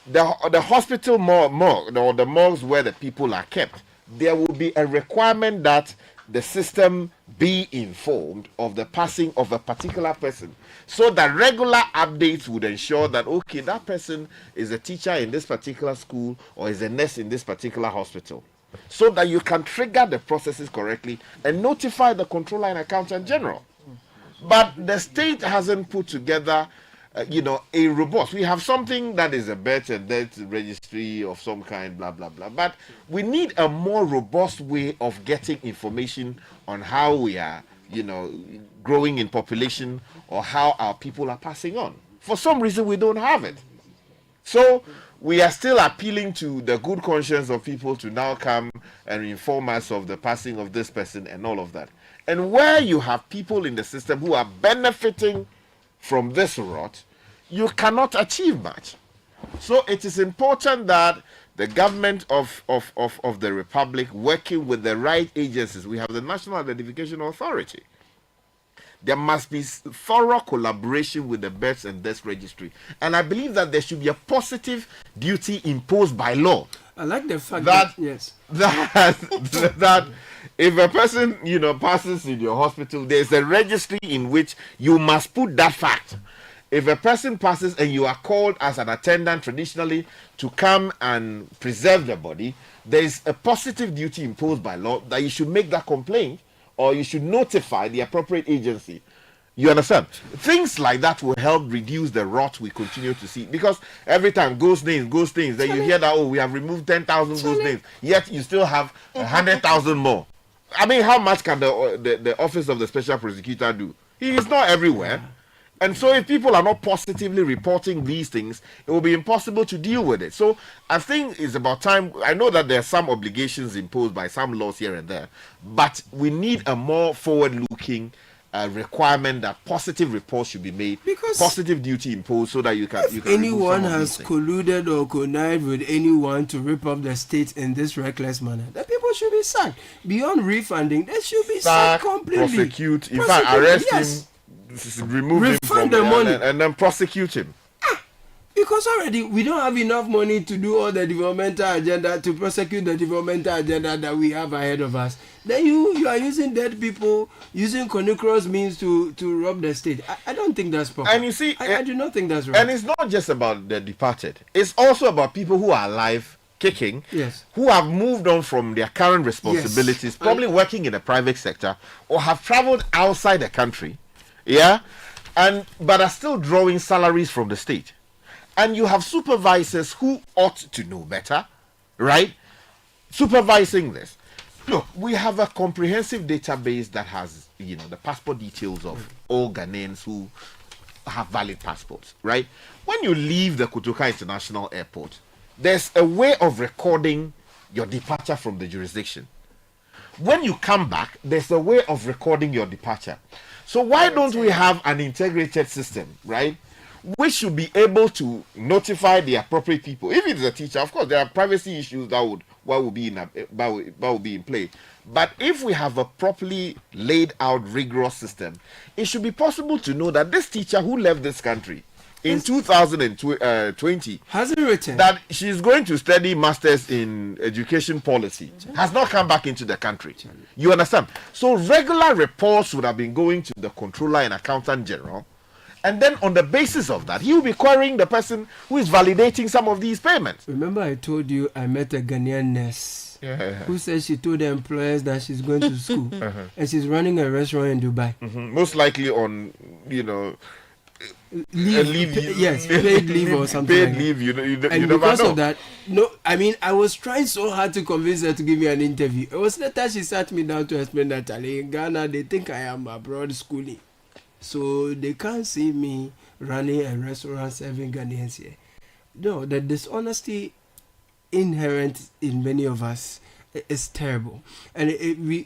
The hospital morgue, or the morgues where the people are kept, there will be a requirement that the system be informed of the passing of a particular person, so that regular updates would ensure that, okay, that person is a teacher in this particular school or is a nurse in this particular hospital, so that you can trigger the processes correctly and notify the controller and accountant general. But the state hasn't put together a robust. We have something that is a birth and death registry of some kind, blah, blah, blah. But we need a more robust way of getting information on how we are, growing in population or how our people are passing on. For some reason, we don't have it. So we are still appealing to the good conscience of people to now come and inform us of the passing of this person and all of that. And where you have people in the system who are benefiting from this rot, you cannot achieve much. So it is important that the government of the Republic, working with the right agencies, we have the National Identification Authority. There must be thorough collaboration with the births and deaths registry. And I believe that there should be a positive duty imposed by law. I like the fact that that if a person, passes in your hospital, there's a registry in which you must put that fact. If a person passes and you are called as an attendant traditionally to come and preserve the body, there is a positive duty imposed by law that you should make that complaint or you should notify the appropriate agency. You understand? Things like that will help reduce the rot we continue to see. Because every time ghost names, then you hear that, oh, we have removed 10,000 ghost names, yet you still have 100,000 more. I mean, how much can the Office of the Special Prosecutor do? He is not everywhere. And so if people are not positively reporting these things, it will be impossible to deal with it. So I think it's about time. I know that there are some obligations imposed by some laws here and there, but we need a more forward-looking requirement that positive reports should be made, because positive duty imposed, so that you can. If anyone has colluded or connived with anyone to rip up the state in this reckless manner, the people should be sacked. Beyond refunding, they should be sacked completely. Prosecute. In fact, arrest him. Remove him from the money and then prosecute him. Because already we don't have enough money to do all the developmental agenda, to prosecute the developmental agenda that we have ahead of us. Then you are using dead people, using coniferous means to rob the state. I don't think that's proper. And you see, I do not think that's right. And it's not just about the departed. It's also about people who are alive, kicking, who have moved on from their current responsibilities, probably working in the private sector, or have traveled outside the country. But are still drawing salaries from the state. And you have supervisors who ought to know better, right? Supervising this. Look, we have a comprehensive database that has, the passport details of all Ghanaians who have valid passports, right? When you leave the Kotoka International Airport, there's a way of recording your departure from the jurisdiction. When you come back, there's a way of recording your departure. So why don't we have an integrated system, right? We should be able to notify the appropriate people. If it's a teacher, of course, there are privacy issues that will be in play. But if we have a properly laid out, rigorous system, it should be possible to know that this teacher who left this country in 2020 hasn't written that she's going to study masters in education policy, has not come back into the country. You understand? So regular reports would have been going to the controller and accountant general, And then on the basis of that, he will be querying the person who is validating some of these payments. Remember I told you I met a Ghanaian nurse who said she told the employers that she's going to school and she's running a restaurant in Dubai. Most likely on, paid leave or something. Paid like leave, that. you And because of that, I was trying so hard to convince her to give me an interview. It was later she sat me down to explain that in Ghana they think I am abroad schooling, so they can't see me running a restaurant serving Ghanaians here. No, the dishonesty inherent in many of us is terrible, and we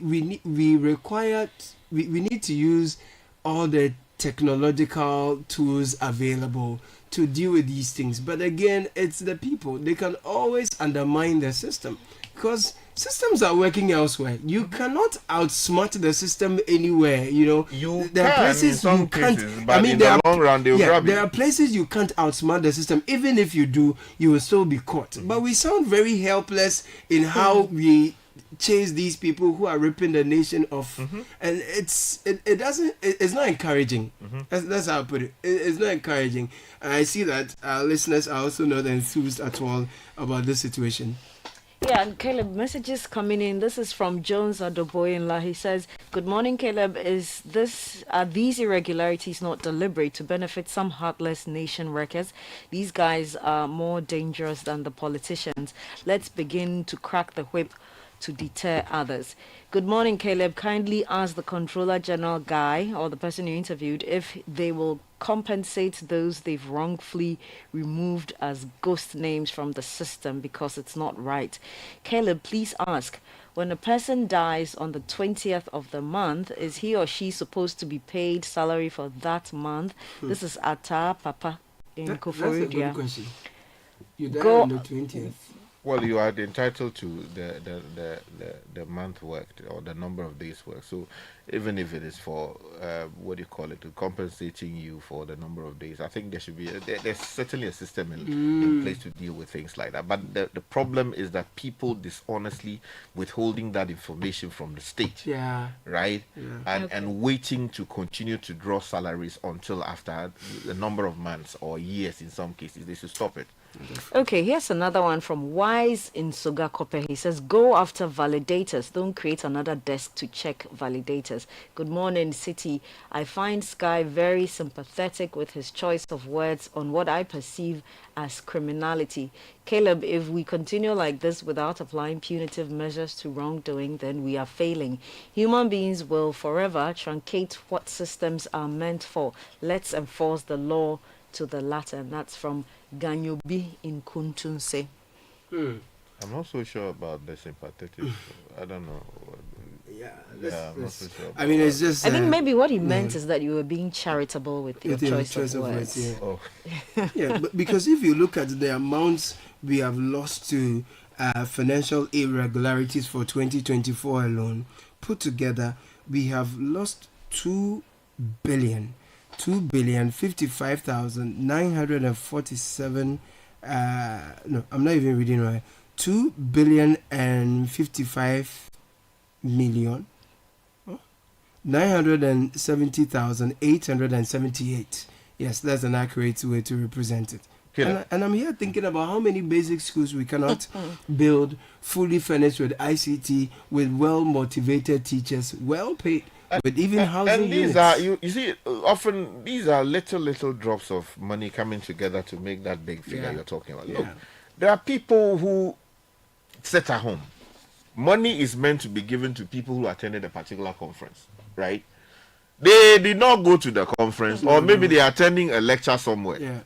need to use all the technological tools available to deal with these things. But again, it's the people. They can always undermine the system because systems are working elsewhere. You cannot outsmart the system anywhere. There are places you can't. But in the long run, they'll grab you. There are places you can't outsmart the system. Even if you do, you will still be caught. But we sound very helpless in how we chase these people who are ripping the nation off, and it's not encouraging. That's how I put it. It's not encouraging. And I see that our listeners are also not enthused at all about this situation. Yeah, and Caleb, messages coming in. This is from Jones Adoboyinla. He says, "Good morning, Caleb. Are these irregularities not deliberate to benefit some heartless nation wreckers? These guys are more dangerous than the politicians. Let's begin to crack the whip to deter others." Good morning, Caleb. Kindly ask the Controller General guy or the person you interviewed if they will compensate those they've wrongfully removed as ghost names from the system, because it's not right. Caleb, please ask, when a person dies on the 20th of the month, is he or she supposed to be paid salary for that month? This is Ata Papa in Koforidia. That's a good question. You die on the 20th. Well, you are entitled to the month worked or the number of days worked. So even if it is for compensating you for the number of days, I think there should be there's certainly a system in place to deal with things like that. But the problem is that people dishonestly withholding that information from the state, right, and waiting to continue to draw salaries until after a number of months or years in some cases. They should stop it. Okay, here's another one from Wise in Sogakope. He says, go after validators. Don't create another desk to check validators. Good morning, Citi. I find Sky very sympathetic with his choice of words on what I perceive as criminality. Caleb, if we continue like this without applying punitive measures to wrongdoing, then we are failing. Human beings will forever truncate what systems are meant for. Let's enforce the law to the latter. And that's from Ganyobi in Kuntunse. I'm not so sure about the sympathetic. I don't know. I'm not so sure. I mean, it's just. I think maybe what he meant is that you were being charitable with your choice of words. But because if you look at the amounts we have lost to financial irregularities for 2024 alone, put together, we have lost 2,055,947. No, I'm not even reading right. 2,055,000,000 970,878. Yes, that's an accurate way to represent it. And I'm here thinking about how many basic schools we cannot build fully furnished with ICT, with well-motivated teachers, well-paid, with even housing and these units. are, you see, often these are little drops of money coming together to make that big figure you're talking about. Look, there are people who sit at home. Money is meant to be given to people who attended a particular conference, right? They did not go to the conference, or maybe they are attending a lecture somewhere.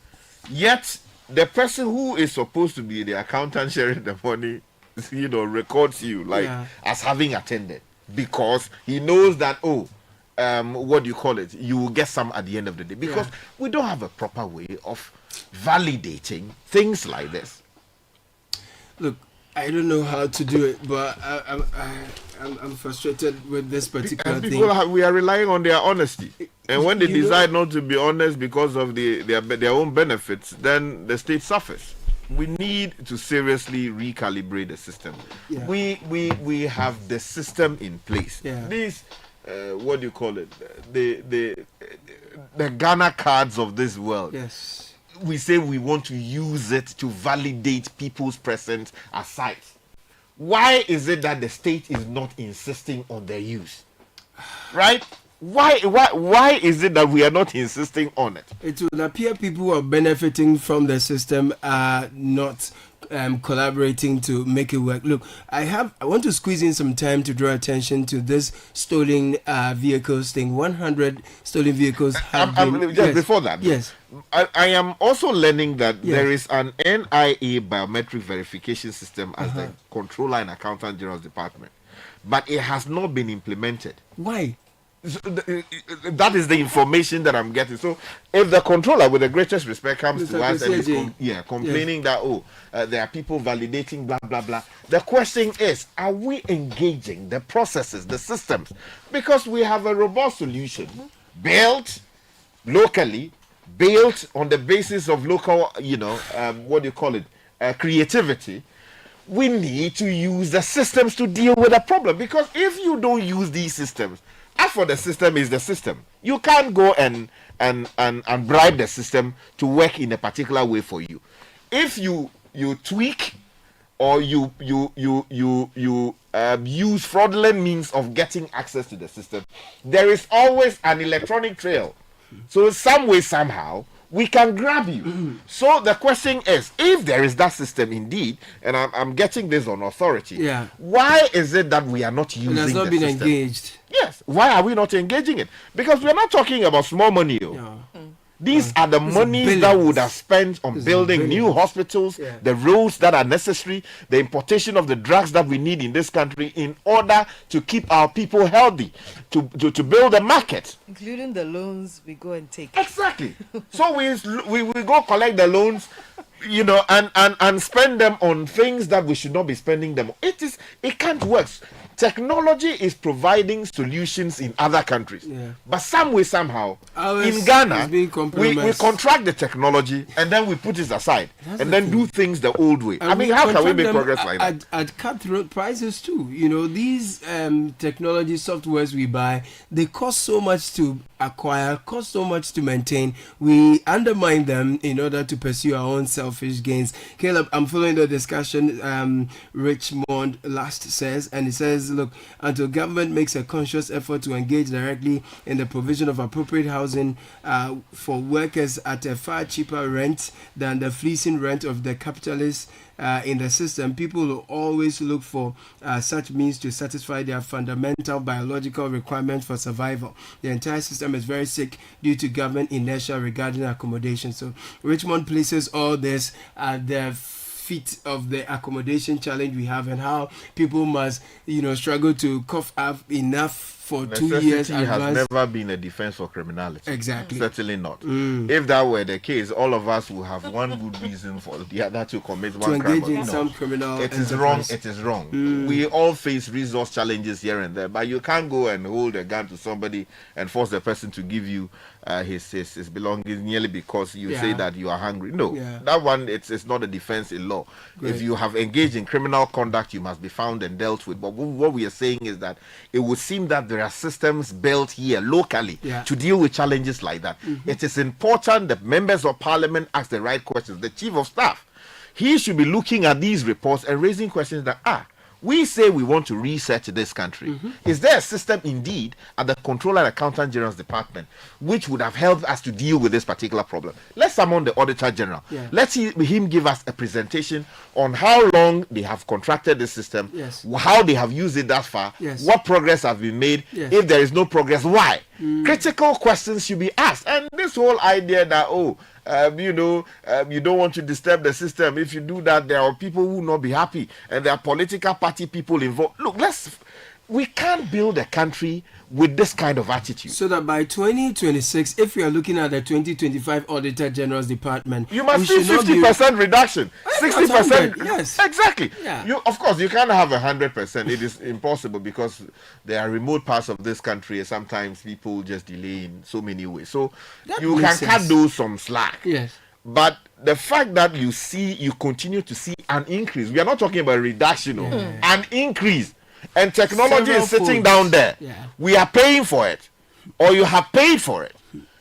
Yet, the person who is supposed to be the accountant sharing the money, records you as having attended, because he knows that, you will get some at the end of the day. Because we don't have a proper way of validating things like this. Look, I don't know how to do it, but I'm frustrated with this particular and thing. We are relying on their honesty, and when they decide not to be honest because of their own benefits, then the state suffers. We need to seriously recalibrate the system. We have the system in place. These the Ghana cards of this world. Yes. We say we want to use it to validate people's presence as sites. Why is it that the state is not insisting on their use? Right? Why is it that we are not insisting on it? It would appear people who are benefiting from the system are not collaborating to make it work. Look, I want to squeeze in some time to draw attention to this stolen vehicles thing. 100 stolen vehicles have been... Just before that, yes. I am also learning that there is an NIA biometric verification system as the Controller and Accountant General's Department, but it has not been implemented. Why? That is the information that I'm getting. So, if the controller, with the greatest respect, comes to us and is complaining that there are people validating blah blah blah, the question is, are we engaging the processes, the systems? Because we have a robust solution built locally, built on the basis of local, creativity. We need to use the systems to deal with the problem. Because if you don't use these systems, as for the system is the system. You can't go and bribe the system to work in a particular way for you. If you tweak or you use fraudulent means of getting access to the system, there is always an electronic trail. So some way, somehow, we can grab you. So the question is, if there is that system indeed, and I'm getting this on authority, why is it that we are not using the system? It has not been engaged. Yes. Why are we not engaging it? Because we are not talking about small money. These are the monies that we would have spent on building new hospitals, the roads that are necessary, the importation of the drugs that we need in this country in order to keep our people healthy, to build a market. Including the loans we go and take. Exactly. So we go collect the loans, and spend them on things that we should not be spending them on. It can't work. Technology is providing solutions in other countries, but some way, somehow, in Ghana, we contract the technology and then we put it aside and then do things the old way. And I mean, how can we make progress like that? At cutthroat prices too. These technology softwares we buy, they cost so much to acquire, cost so much to maintain. We undermine them in order to pursue our own selfish gains. Caleb, I'm following the discussion Richmond last says, and he says, look, until government makes a conscious effort to engage directly in the provision of appropriate housing for workers at a far cheaper rent than the fleecing rent of the capitalists in the system, people will always look for such means to satisfy their fundamental biological requirements for survival. The entire system is very sick due to government inertia regarding accommodation. So Richmond places all this at the feet of the accommodation challenge we have, and how people must struggle to cough up enough for Necessity 2 years has never been a defense for criminality. Exactly. Certainly not. If that were the case, all of us would have one good reason for the other to commit one crime. Engage in some criminal It is wrong. It is wrong. We all face resource challenges here and there, but you can't go and hold a gun to somebody and force the person to give you his belongings merely because you say that you are hungry. No, that one it's not a defense in law. Great. If you have engaged in criminal conduct, you must be found and dealt with. But what we are saying is that it would seem that there are systems built here locally to deal with challenges like that. It is important that members of parliament ask the right questions. The chief of staff, he should be looking at these reports and raising questions that we say we want to research this country. Is there a system indeed at the Controller and Accountant General's Department which would have helped us to deal with this particular problem? Let's summon the Auditor General. Let's see him give us a presentation on how long they have contracted this system, how they have used it thus far, what progress have been made, if there is no progress, why? Critical questions should be asked. And this whole idea that, you don't want to disturb the system. If you do that, there are people who will not be happy, and there are political party people involved. Look, we can't build a country with this kind of attitude. So that by 2026, if we are looking at the 2025 Auditor General's Department, you must see 50% reduction, 60%. Yes, exactly. Of course, you can't have 100%. It is impossible because there are remote parts of this country, and sometimes people just delay in so many ways. So you can cut those some slack. Yes. But the fact that you continue to see an increase, we are not talking about a reduction, an increase. And technology is sitting down there. We are paying for it, or you have paid for it.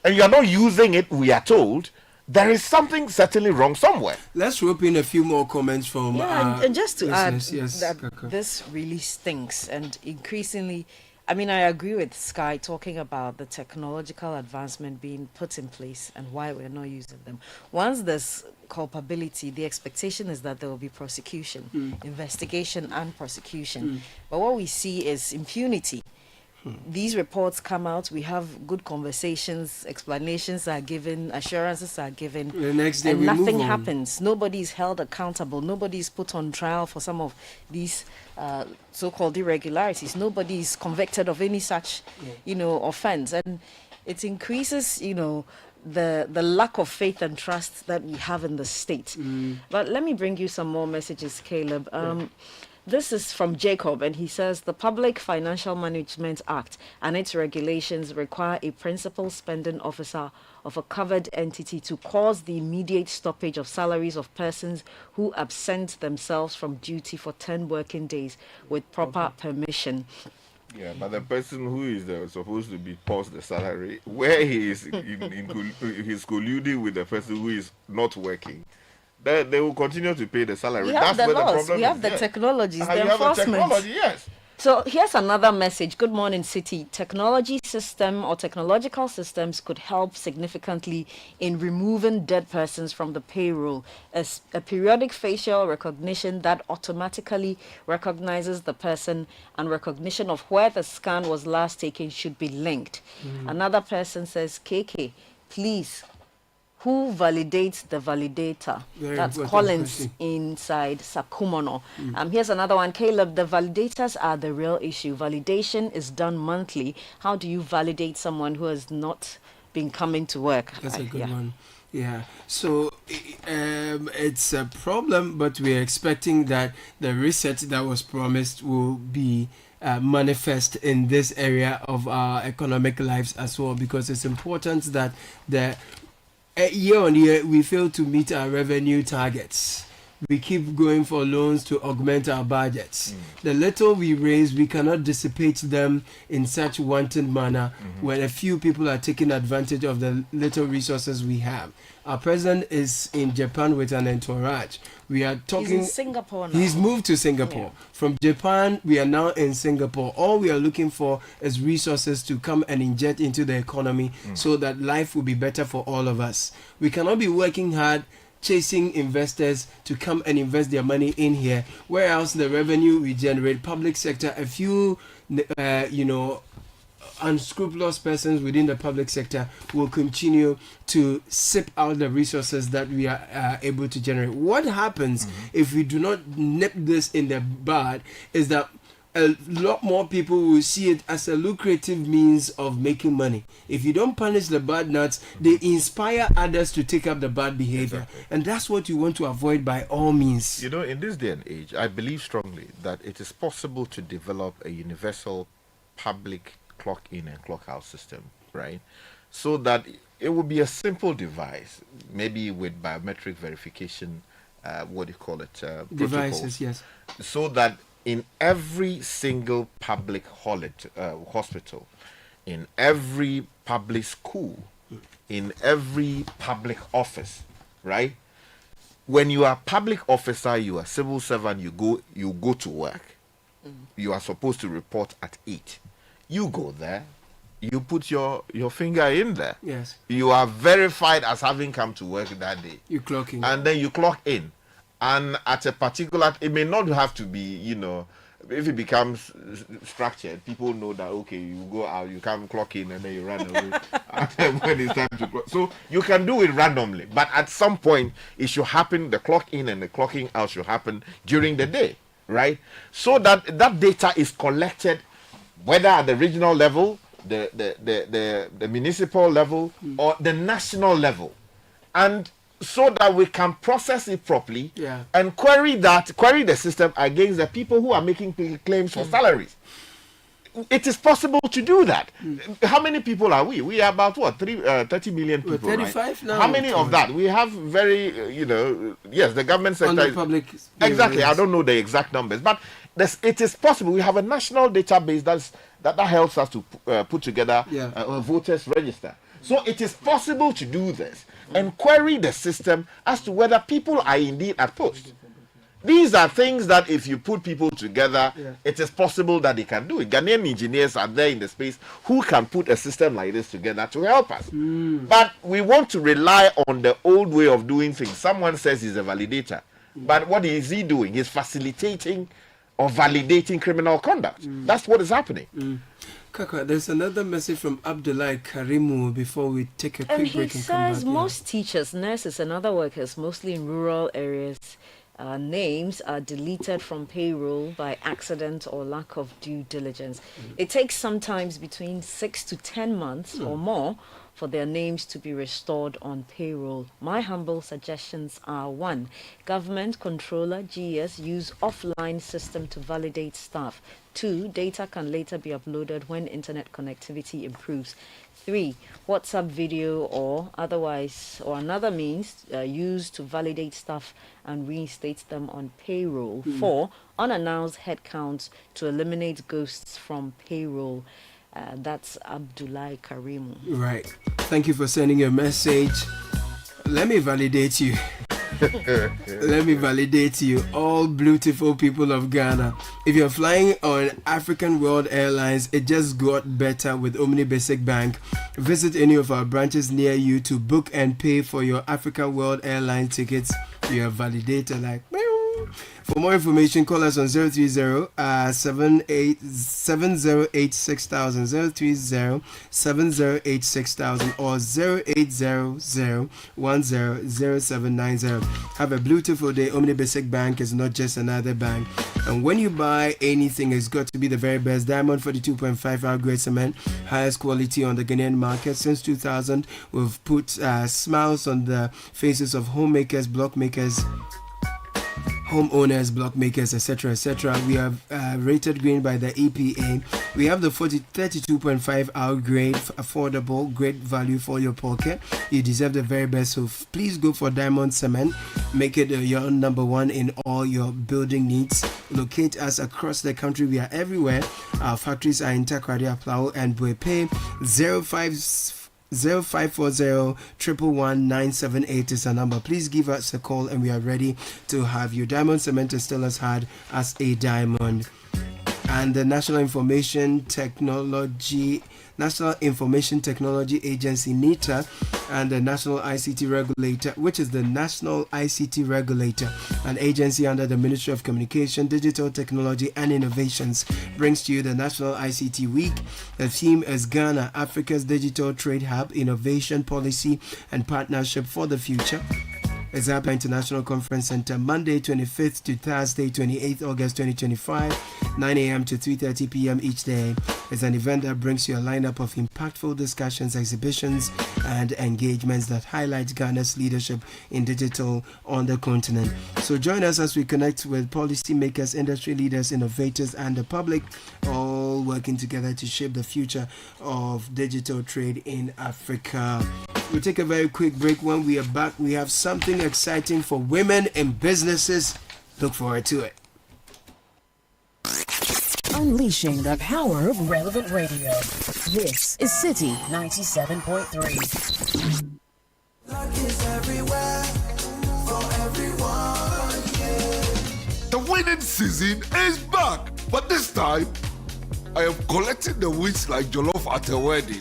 and you are not using it, we are told, there is something certainly wrong somewhere. Let's rope in a few more comments from and just to add yes, that this really stinks, and increasingly, I mean, I agree with Sky talking about the technological advancement being put in place and why we're not using them. Once there's culpability, the expectation is that there will be prosecution, investigation and prosecution. But what we see is impunity. These reports come out, we have good conversations, explanations are given, assurances are given, the next day and we nothing move on. happens. Nobody is held accountable. Nobody is put on trial for some of these so-called irregularities. Nobody is convicted of any such, offense. And it increases, the lack of faith and trust that we have in the state. But let me bring you some more messages, Caleb. This is from Jacob, and he says, the Public Financial Management Act and its regulations require a principal spending officer of a covered entity to cause the immediate stoppage of salaries of persons who absent themselves from duty for 10 working days with proper permission. Yeah, but the person who is supposed to be paused the salary, where he is he's colluding with the person who is not working, they will continue to pay the salary. We have That's the where laws, the problem we have is. the technologies, the You have the enforcement. technology, yes. So here's another message. Good morning, City. Technology system or technological systems could help significantly in removing dead persons from the payroll. As a periodic facial recognition that automatically recognizes the person and recognition of where the scan was last taken should be linked. Another person says, KK, please, who validates the validator? Very That's important Collins question. inside Sakumono. Here's another one. Caleb, the validators are the real issue. Validation is done monthly. How do you validate someone who has not been coming to work? That's a good one. Yeah. So it's a problem, but we're expecting that the research that was promised will be manifest in this area of our economic lives as well, because it's important that the year on year we fail to meet our revenue targets. We keep going for loans to augment our budgets. The little we raise, we cannot dissipate them in such wanton manner when a few people are taking advantage of the little resources we have. Our president is in Japan with an entourage. We are talking. He's in Singapore now. He's moved to Singapore. From Japan, we are now in Singapore. All we are looking for is resources to come and inject into the economy so that life will be better for all of us. We cannot be working hard chasing investors to come and invest their money in here, whereas the revenue we generate, public sector, a few unscrupulous persons within the public sector will continue to sip out the resources that we are able to generate. What happens if we do not nip this in the bud is that a lot more people will see it as a lucrative means of making money. If you don't punish the bad nuts, they inspire others to take up the bad behavior. And that's what you want to avoid by all means. You know, in this day and age, I believe strongly that it is possible to develop a universal public clock in and clock out system, right? So that it would be a simple device, maybe with biometric verification, Devices, protocols, yes. So that in every single public hospital, in every public school, in every public office, right? When you are a public officer, you are a civil servant, you go to work. You are supposed to report at 8. You go there, you put your finger in there. Yes. You are verified as having come to work that day. You clock in. And then you clock in. And at a particular, it may not have to be, if it becomes structured, people know that, okay, you go out, you come clock in, and then you run away when it's time to clock. So you can do it randomly. But at some point, it should happen, the clock in and the clocking out should happen during the day, right? So that data is collected, whether at the regional level, the municipal level, or the national level. And so that we can process it properly and query the system against the people who are making claims for salaries. It is possible to do that. How many people are we? We are about 30 million people. 35 right? now. How many of that? We have very, yes, the government sector. On the public. Exactly. I don't know the exact numbers, but it is possible. We have a national database that helps us to put together a voters register. So it is possible to do this and query the system as to whether people are indeed at post. These are things that if you put people together, it is possible that they can do it. Ghanaian engineers are there in the space who can put a system like this together to help us. But we want to rely on the old way of doing things. Someone says he's a validator. But what is he doing? He's facilitating or validating criminal conduct. That's what is happening. Kaka, there's another message from Abdullah Karimu before we take a quick break. And he says most teachers, nurses, and other workers, mostly in rural areas, names are deleted from payroll by accident or lack of due diligence. It takes sometimes between 6 to 10 months or more for their names to be restored on payroll. My humble suggestions are: 1. Government controller GS use offline system to validate staff. 2. Data can later be uploaded when internet connectivity improves. 3. WhatsApp video or otherwise or another means used to validate staff and reinstate them on payroll. 4. Unannounced headcounts to eliminate ghosts from payroll. That's Abdullah Karimu. Right. Thank you for sending your message. Let me validate you. Let me validate you, all beautiful people of Ghana. If you're flying on African World Airlines, it just got better with Omni Basic Bank. Visit any of our branches near you to book and pay for your Africa World Airline tickets. You are validated like... For more information, call us on 030-708-6000, 030-708-6000 or 0800-100790. Have a beautiful day. Omni Basic Bank is not just another bank. And when you buy anything, it's got to be the very best. Diamond 42.5 hour grade cement, highest quality on the Ghanaian market. Since 2000, we've put smiles on the faces of homemakers, block makers, homeowners, block makers, etc., etc. We have rated green by the EPA. We have the 32.5 hour grade, affordable, great value for your pocket. You deserve the very best, so please go for Diamond Cement. Make it your number one in all your building needs. Locate us across the country. We are everywhere. Our factories are in Takrady, Aplau, and Buepe. 0540-111-978 is our number. Please give us a call and we are ready to have you. Diamond Cement is still as hard as a diamond. And the National Information Technology Agency, NITA, and the National ICT Regulator, which is the National ICT Regulator, an agency under the Ministry of Communication, Digital Technology and Innovations, brings to you the National ICT Week. The theme is Ghana, Africa's Digital Trade Hub, Innovation, Policy and Partnership for the Future. It's happening International Conference Center, Monday 25th to Thursday 28th August 2025, 9 a.m. to 3:30 p.m. each day. It's an event that brings you a lineup of impactful discussions, exhibitions, and engagements that highlight Ghana's leadership in digital on the continent. So join us as we connect with policymakers, industry leaders, innovators, and the public, all working together to shape the future of digital trade in Africa. We'll take a very quick break. When we are back, we have something exciting for women in businesses. Look forward to it. Unleashing the power of relevant radio. This is Citi 97.3. Luck is everywhere for everyone, yeah. The winning season is back, but this time I am collecting the wins like Jolof at a wedding.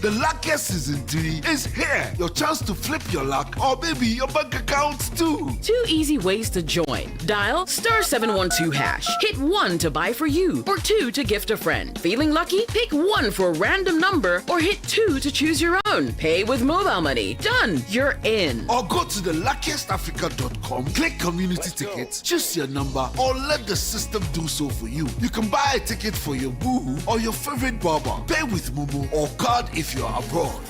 The luckiest season 3 is here. Your chance to flip your luck or maybe your bank accounts too. 2 easy ways to join. Dial *712#. Hit 1 to buy for you or 2 to gift a friend. Feeling lucky? Pick 1 for a random number or hit 2 to choose your own. Pay with mobile money. Done. You're in. Or go to theluckiestafrica.com, click community tickets, choose your number or let the system do so for you. You can buy a ticket for your boo or your favorite barber. Pay with Momo or card if you're abroad.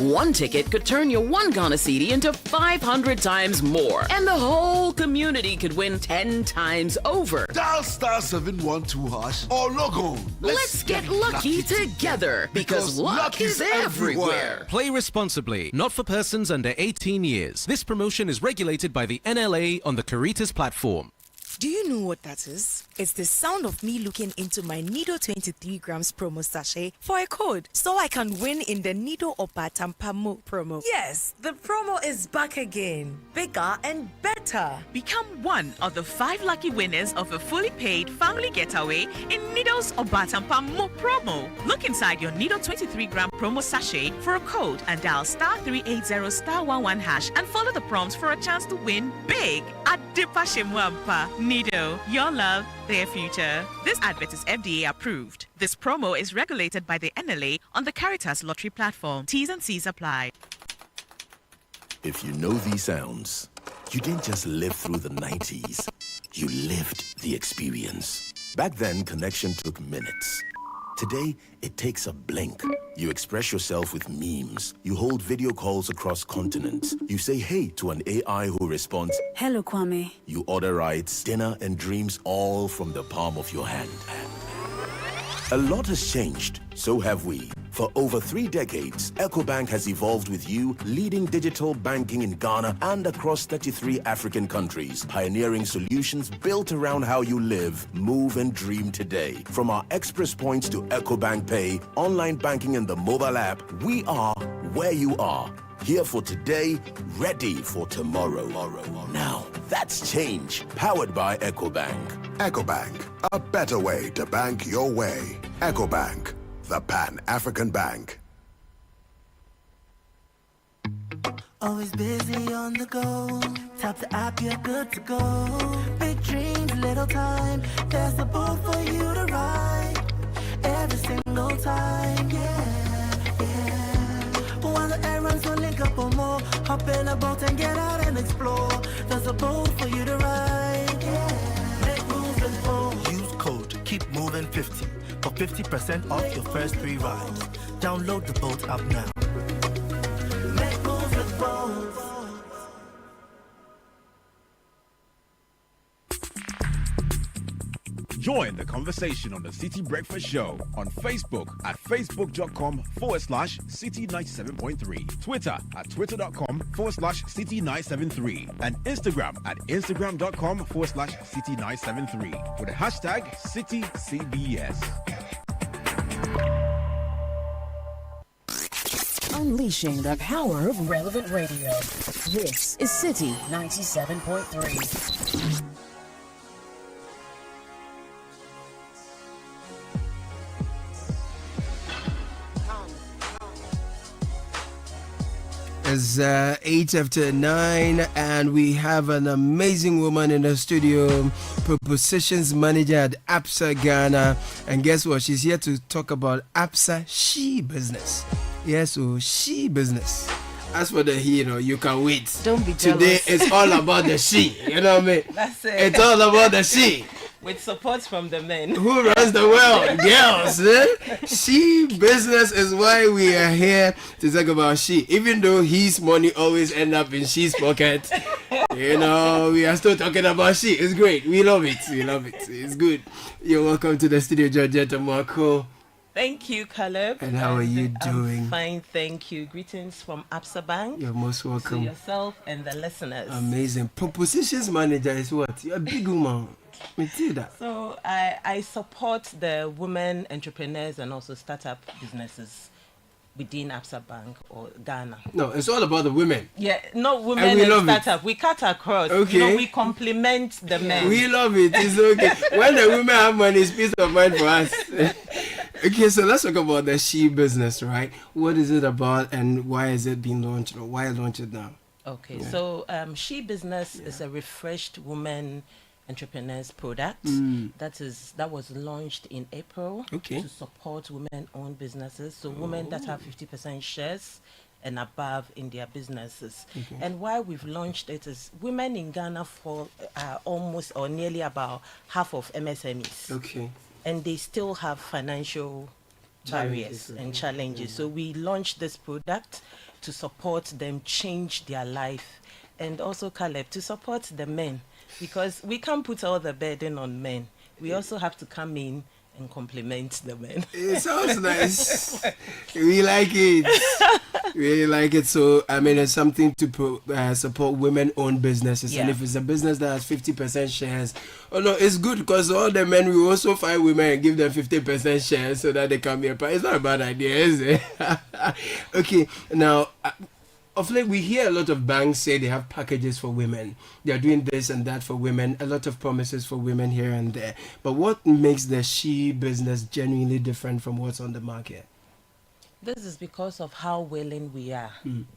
1 ticket could turn your 1 Ghana Cedi into 500 times more. And the whole community could win 10 times over. Dial *712# or log on. Let's get lucky together because luck is everywhere. Play responsibly. Not for persons under 18 years. This promotion is regulated by the NLA on the Caritas platform. Do you know what that is? It's the sound of me looking into my Nido 23 grams promo sachet for a code so I can win in the Nido Opatampamo promo. Yes, the promo is back again. Bigger and better. Become one of the 5 lucky winners of a fully paid family getaway in Nido's Obatampamo promo. Look inside your Nido 23-gram promo sachet for a code and dial *380*11# and follow the prompts for a chance to win big at Dipashimwampa. Nido, your love, their future. This advert is FDA approved. This promo is regulated by the NLA on the Caritas Lottery platform. T's and C's apply. If you know these sounds, you didn't just live through the 90s. You lived the experience. Back then, connection took minutes. Today, it takes a blink. You express yourself with memes. You hold video calls across continents. You say hey to an AI who responds, "Hello, Kwame." You order rides, dinner, and dreams all from the palm of your hand. A lot has changed. So have we. For over 3 decades, EcoBank has evolved with you, leading digital banking in Ghana and across 33 African countries, pioneering solutions built around how you live, move, and dream today. From our express points to EcoBank Pay, online banking, and the mobile app, we are where you are. Here for today, ready for tomorrow. Now, that's change, powered by EcoBank. EcoBank, a better way to bank your way. EcoBank, the Pan-African Bank. Always busy on the go. Tap the app, you're good to go. Big dreams, little time. There's a boat for you to ride. Every single time, While the errands will link up or more. Hop in a boat and get out and explore. There's a boat for you to ride, Make moves with boat. Use code Keep Moving 50 for 50% off your first 3 rides. Download the boat app now. Make moves with boat. Join the conversation on the City Breakfast Show on Facebook at facebook.com/City97.3, Twitter at twitter.com/City973, and Instagram at instagram.com/City973 with the hashtag CityCBS. Unleashing the power of relevant radio. This is City 97.3. It's 8:09, and we have an amazing woman in the studio, propositions manager at Absa Ghana. And guess what? She's here to talk about Absa She Business. Yes, so She Business. As for the he, you can wait. Don't be jealous. Today it's all about the she. You know what I mean? That's it. It's all about the she. With support from the men. Who runs the world? Girls. She Business is why we are here to talk about she. Even though his money always end up in she's pocket, we are still talking about she. It's great. We love it. It's good. You're welcome to the studio, Georgetta Marco. Thank you, Caleb. And how are you doing? I'm fine, thank you. Greetings from Absa Bank. You're most welcome. To yourself and the listeners. Amazing. Propositions manager is what? You're a big woman. Me too that. So I support the women entrepreneurs and also startup businesses within Absa Bank or Ghana. No, it's all about the women. Yeah, not women and startup. We cut across. Okay. We complement the men. We love it. It's okay. When the women have money, it's peace of mind for us. Okay, so let's talk about the She Business, right? What is it about and why is it being launched, or why launch it now? Okay, so She Business is a refreshed women entrepreneurs product that was launched in April to support women-owned businesses, so women that have 50% shares and above in their businesses. And why we've launched it is women in Ghana fall almost or nearly about half of MSMEs. And they still have financial barriers and challenges. So we launched this product to support them change their life, and also, Caleb, to support the men, because we can't put all the burden on men. We also have to come in and compliment the men. It sounds nice. We like it. Really like it. So, I mean, it's something to support women-owned businesses. And if it's a business that has 50% shares, it's good because all the men will also find women and give them 50% shares so that they can be a part. It's not a bad idea, is it? Okay, now, of late, we hear a lot of banks say they have packages for women. They are doing this and that for women, a lot of promises for women here and there. But what makes the she business genuinely different from what's on the market? This is because of how willing we are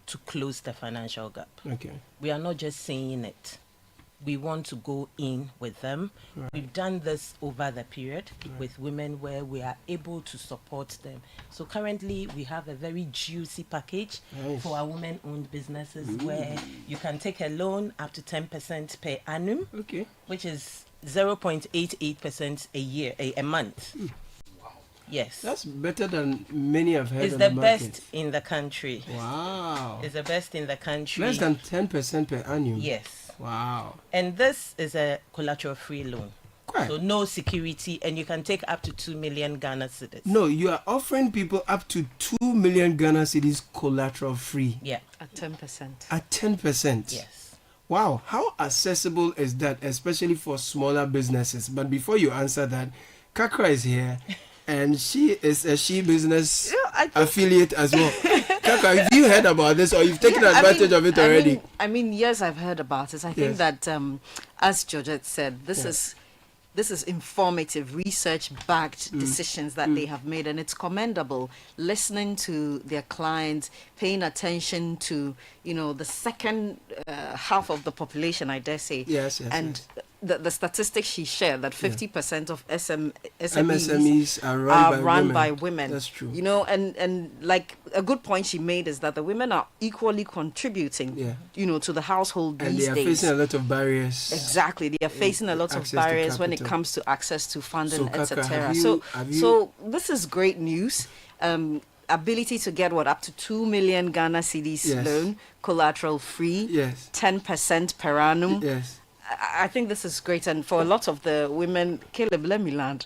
to close the financial gap. Okay. We are not just saying it. We want to go in with them. Right. We've done this over the period with women where we are able to support them. So currently we have a very juicy package for our women-owned businesses where you can take a loan up to 10% per annum, which is 0.88% a month. Yes. That's better than many I've heard. It's the best in the country. Wow. It's the best in the country. Less than 10% per annum. Yes. Wow. And this is a collateral-free loan. So no security, and you can take up to 2 million Ghana cedis. No, you are offering people up to 2 million Ghana cedis collateral-free. Yeah. At 10%. At 10%? Yes. Wow. How accessible is that, especially for smaller businesses? But before you answer that, Kakra is here. And she is a she business affiliate as well. Kaka, have you heard about this or you've taken advantage of it already? I mean, yes, I've heard about it. I think that, as Georgette said, this is informative, research-backed decisions that they have made, and it's commendable. Listening to their clients, paying attention to, the second half of the population, I dare say. Yes. The statistics she shared that 50% of MSMEs are run by women. That's true. And like a good point she made is that the women are equally contributing, to the household these days. And they are facing a lot of barriers. Exactly, they are facing a lot of barriers when it comes to access to funding, etc. So this is great news. Ability to get up to 2 million Ghana cedis loan, collateral free, 10% per annum. Yes. I think this is great, and for a lot of the women, Caleb, let me land.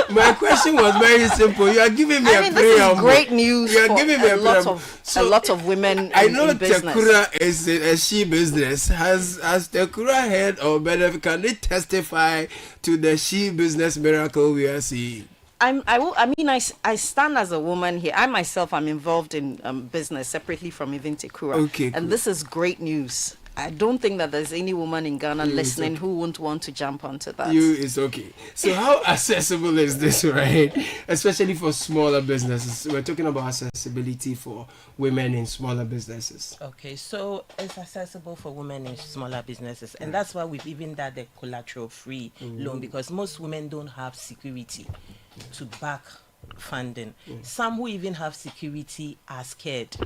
My question was very simple. You are giving me a preamble. This is great news. You are giving me a lot of women. I know in business. Tekura is a she business. Has Tekura heard or better? Can they testify to the she business miracle we are seeing? I stand as a woman here. I myself am involved in business separately from even Tekura. Okay, and this is great news. I don't think that there's any woman in Ghana listening who won't want to jump onto that. It's okay. So how accessible is this, right? Especially for smaller businesses. We're talking about accessibility for women in smaller businesses. Okay, so it's accessible for women in smaller businesses. And that's why we've even done the collateral-free loan, because most women don't have security to back funding. Some who even have security are scared.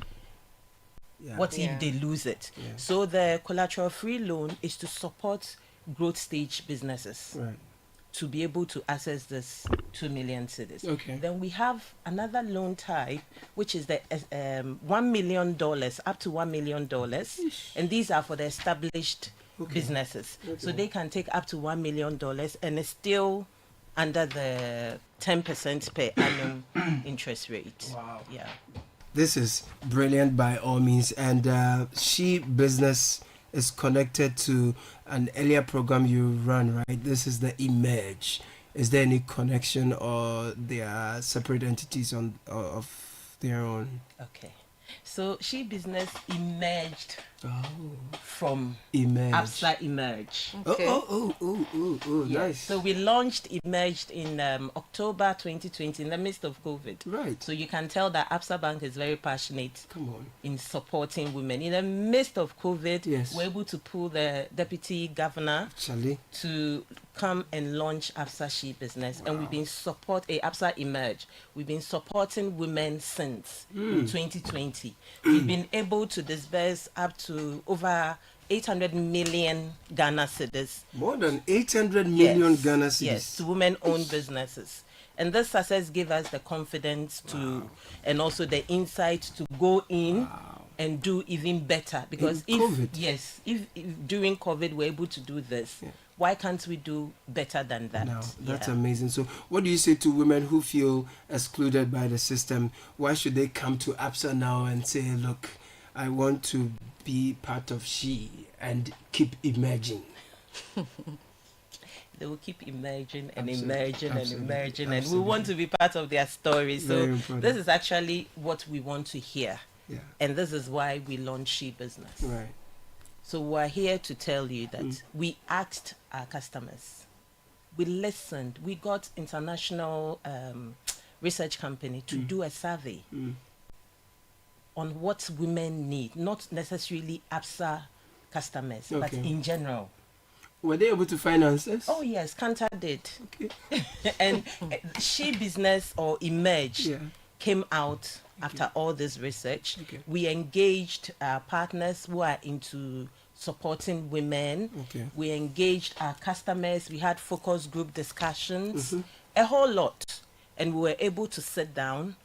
What if they lose it? So the collateral-free loan is to support growth stage businesses to be able to access this 2 million cedis. Okay. Then we have another loan type, which is the $1 million, up to $1 million. And these are for the established businesses. So they can take up to $1 million and it's still under the 10% per annum interest rate. Wow. Yeah. This is brilliant by all means, and she business is connected to an earlier program you run, right? This is the Emerge. Is there any connection, or they are separate entities of their own? Okay, so she business emerged from Absa Emerge. Okay. Oh, nice. So we launched Emerged in October 2020 in the midst of COVID. Right. So you can tell that Absa Bank is very passionate in supporting women. In the midst of COVID, we're able to pull the deputy governor to come and launch Absa She Business. And we've been Absa Emerge. We've been supporting women since 2020. We've been able to disburse up to over 800 million Ghana cedis. More than 800 million Ghana cedis. Yes, to women-owned businesses. And this success gave us the confidence to, and also the insight to go in and do even better. Because if during COVID we're able to do this, Why can't we do better than that? No, that's amazing. So what do you say to women who feel excluded by the system? Why should they come to Absa now and say, look, I want to be part of She and keep emerging? They will keep emerging and emerging and emerging, and we want to be part of their story. So this is actually what we want to hear. And this is why we launched She Business. Right. So we're here to tell you that we asked our customers, we listened, we got international research company to do a survey on what women need, not necessarily Absa customers, but in general. Were they able to find answers? Oh yes, Kantar did. And She Business or Emerge came out after all this research. We engaged our partners who are into supporting women. We engaged our customers. We had focus group discussions, a whole lot. And we were able to sit down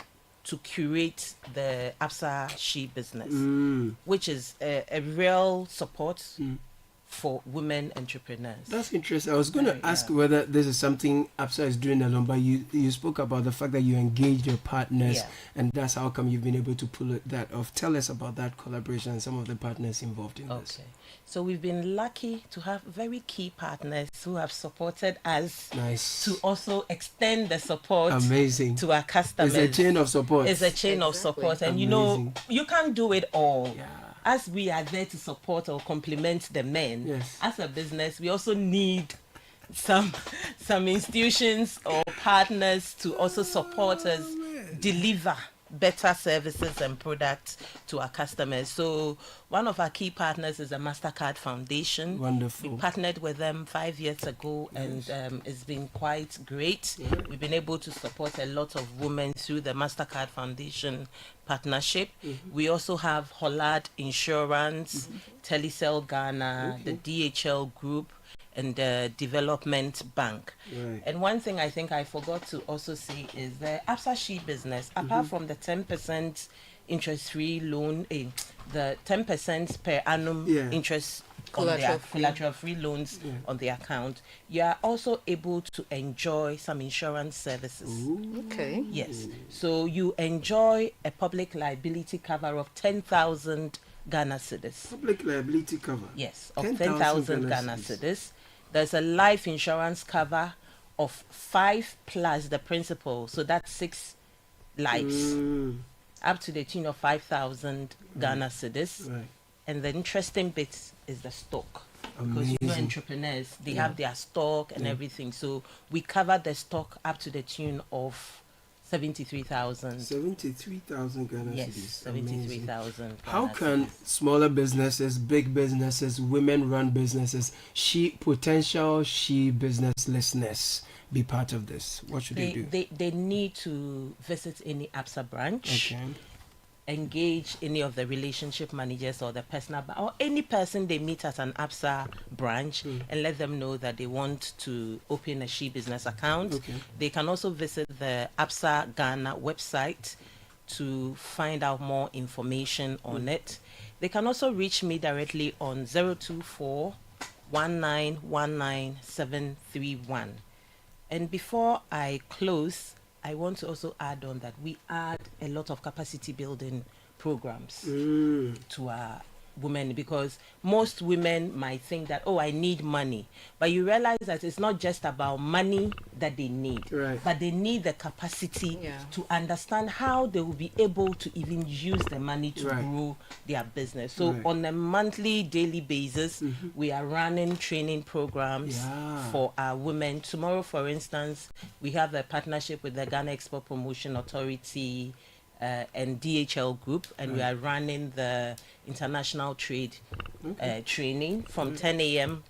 to curate the Absa She Business, which is a real support for women entrepreneurs. That's interesting. I was going to ask whether this is something Absa is doing alone, but you spoke about the fact that you engaged your partners, and that's how come you've been able to pull that off. Tell us about that collaboration and some of the partners involved in this. So we've been lucky to have very key partners who have supported us to also extend the support to our customers. It's a chain of support. It's a chain of support. And you know, you can't do it all. As we are there to support or complement the men, as a business, we also need some institutions or partners to also support us deliver better services and products to our customers. So one of our key partners is the MasterCard Foundation. Wonderful. We partnered with them 5 years ago, and it's been quite great. We've been able to support a lot of women through the MasterCard Foundation partnership. We also have Hollard Insurance, Telecel Ghana, the DHL Group, and the Development Bank. And one thing I think I forgot to also say is the Absa She Business, apart from the 10% interest-free loan, the 10% per annum interest on their collateral-free loans on the account, you are also able to enjoy some insurance services. Yes. So you enjoy a public liability cover of 10,000 Ghana cedis. Public liability cover? Yes, of 10,000 Ghana cedis. There's a life insurance cover of 5 plus the principal, so that's 6 lives, up to the tune of 5,000 Ghana cedis. And the interesting bit is the stock. Because you know, entrepreneurs, they have their stock and everything. So we cover the stock up to the tune of 73,000. 73,000 Ghana cedis. Yes, 73,000. How can smaller businesses, big businesses, women-run businesses, potential She Business listeners be part of this? What should they do? They need to visit any Absa branch. Engage any of the relationship managers or the personal or any person they meet at an Absa branch and let them know that they want to open a She Business account. They can also visit the Absa Ghana website to find out more information on it. They can also reach me directly on 024 1919 731. And before I close, I want to also add on that we add a lot of capacity building programs to our women, because most women might think that, oh, I need money. But you realize that it's not just about money that they need, but they need the capacity to understand how they will be able to even use the money to grow their business. So on a monthly, daily basis, we are running training programs for our women. Tomorrow, for instance, we have a partnership with the Ghana Export Promotion Authority and DHL Group, and we are running the international trade training from 10 a.m.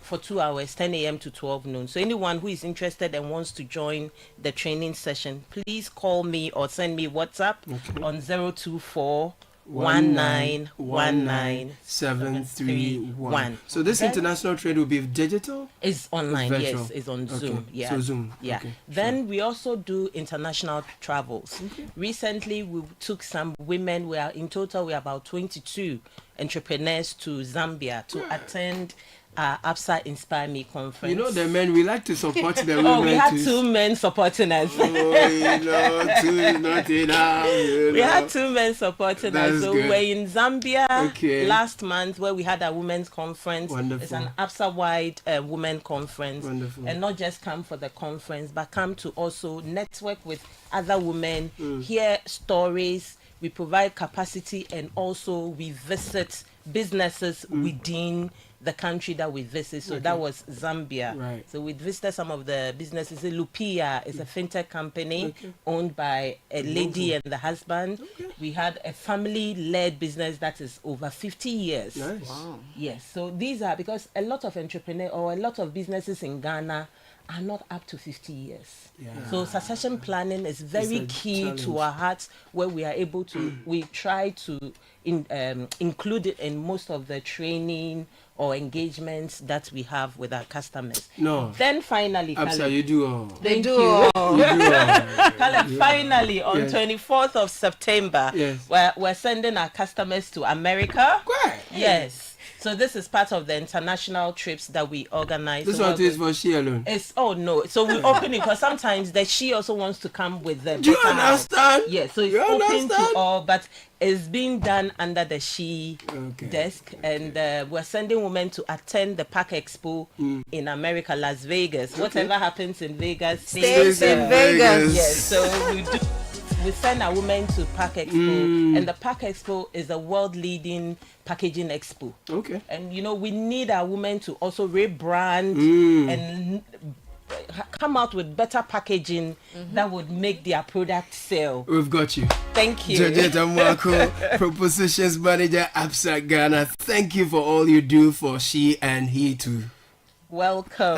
for 2 hours, 10 a.m. to 12 noon. So anyone who is interested and wants to join the training session, please call me or send me WhatsApp on 024 1919 731. So this international trade will be digital? It's online, yes. It's on Zoom. Yeah. So Zoom. Yeah. Then we also do international travels. Recently, we took some women. In total, we are about 22. entrepreneurs to Zambia to attend Absa Inspire Me conference. You know, the men, we like to support the women. Oh, we had 2 men supporting us. Oh, you know, 2 is not enough. We had 2 men supporting us. So good. we're in Zambia last month where we had a women's conference. Wonderful. It's an Absa-wide women conference. Wonderful. And not just come for the conference, but come to also network with other women, hear stories. We provide capacity, and also we visit businesses within the country that we visit. So that was Zambia. Right. So we visited some of the businesses. Lupia is a fintech company owned by a lady and the husband. We had a family-led business that is over 50 years. Nice. Wow. Yes. So these are because a lot of entrepreneurs or a lot of businesses in Ghana are not up to 50 years. So succession planning is very key to our hearts, where we are able to, we try to include it in most of the training or engagements that we have with our customers. No. Then finally, Absa, you do all. Thank you. You do all. Caleb, finally, on 24th of September, Yes. we're sending our customers to America. Great. Yes. So this is part of the international trips that we organize. This So one is for she alone. It's no. So we open it because sometimes that she also wants to come with them. Do you understand? Yes. So it's You open understand? to all, but it's being done under the she desk, and we're sending women to attend the Pack Expo in America, Las Vegas. Whatever happens in Vegas Stays in Vegas. Yes. So we send our women to Pack Expo, and the Pack Expo is a world-leading packaging expo. Okay. And you know, we need our women to also rebrand and come out with better packaging that would make their product sell. We've got you. Thank you. Georgette Amwako, Propositions Manager, Absa Ghana. Thank you for all you do for she and he too. Welcome.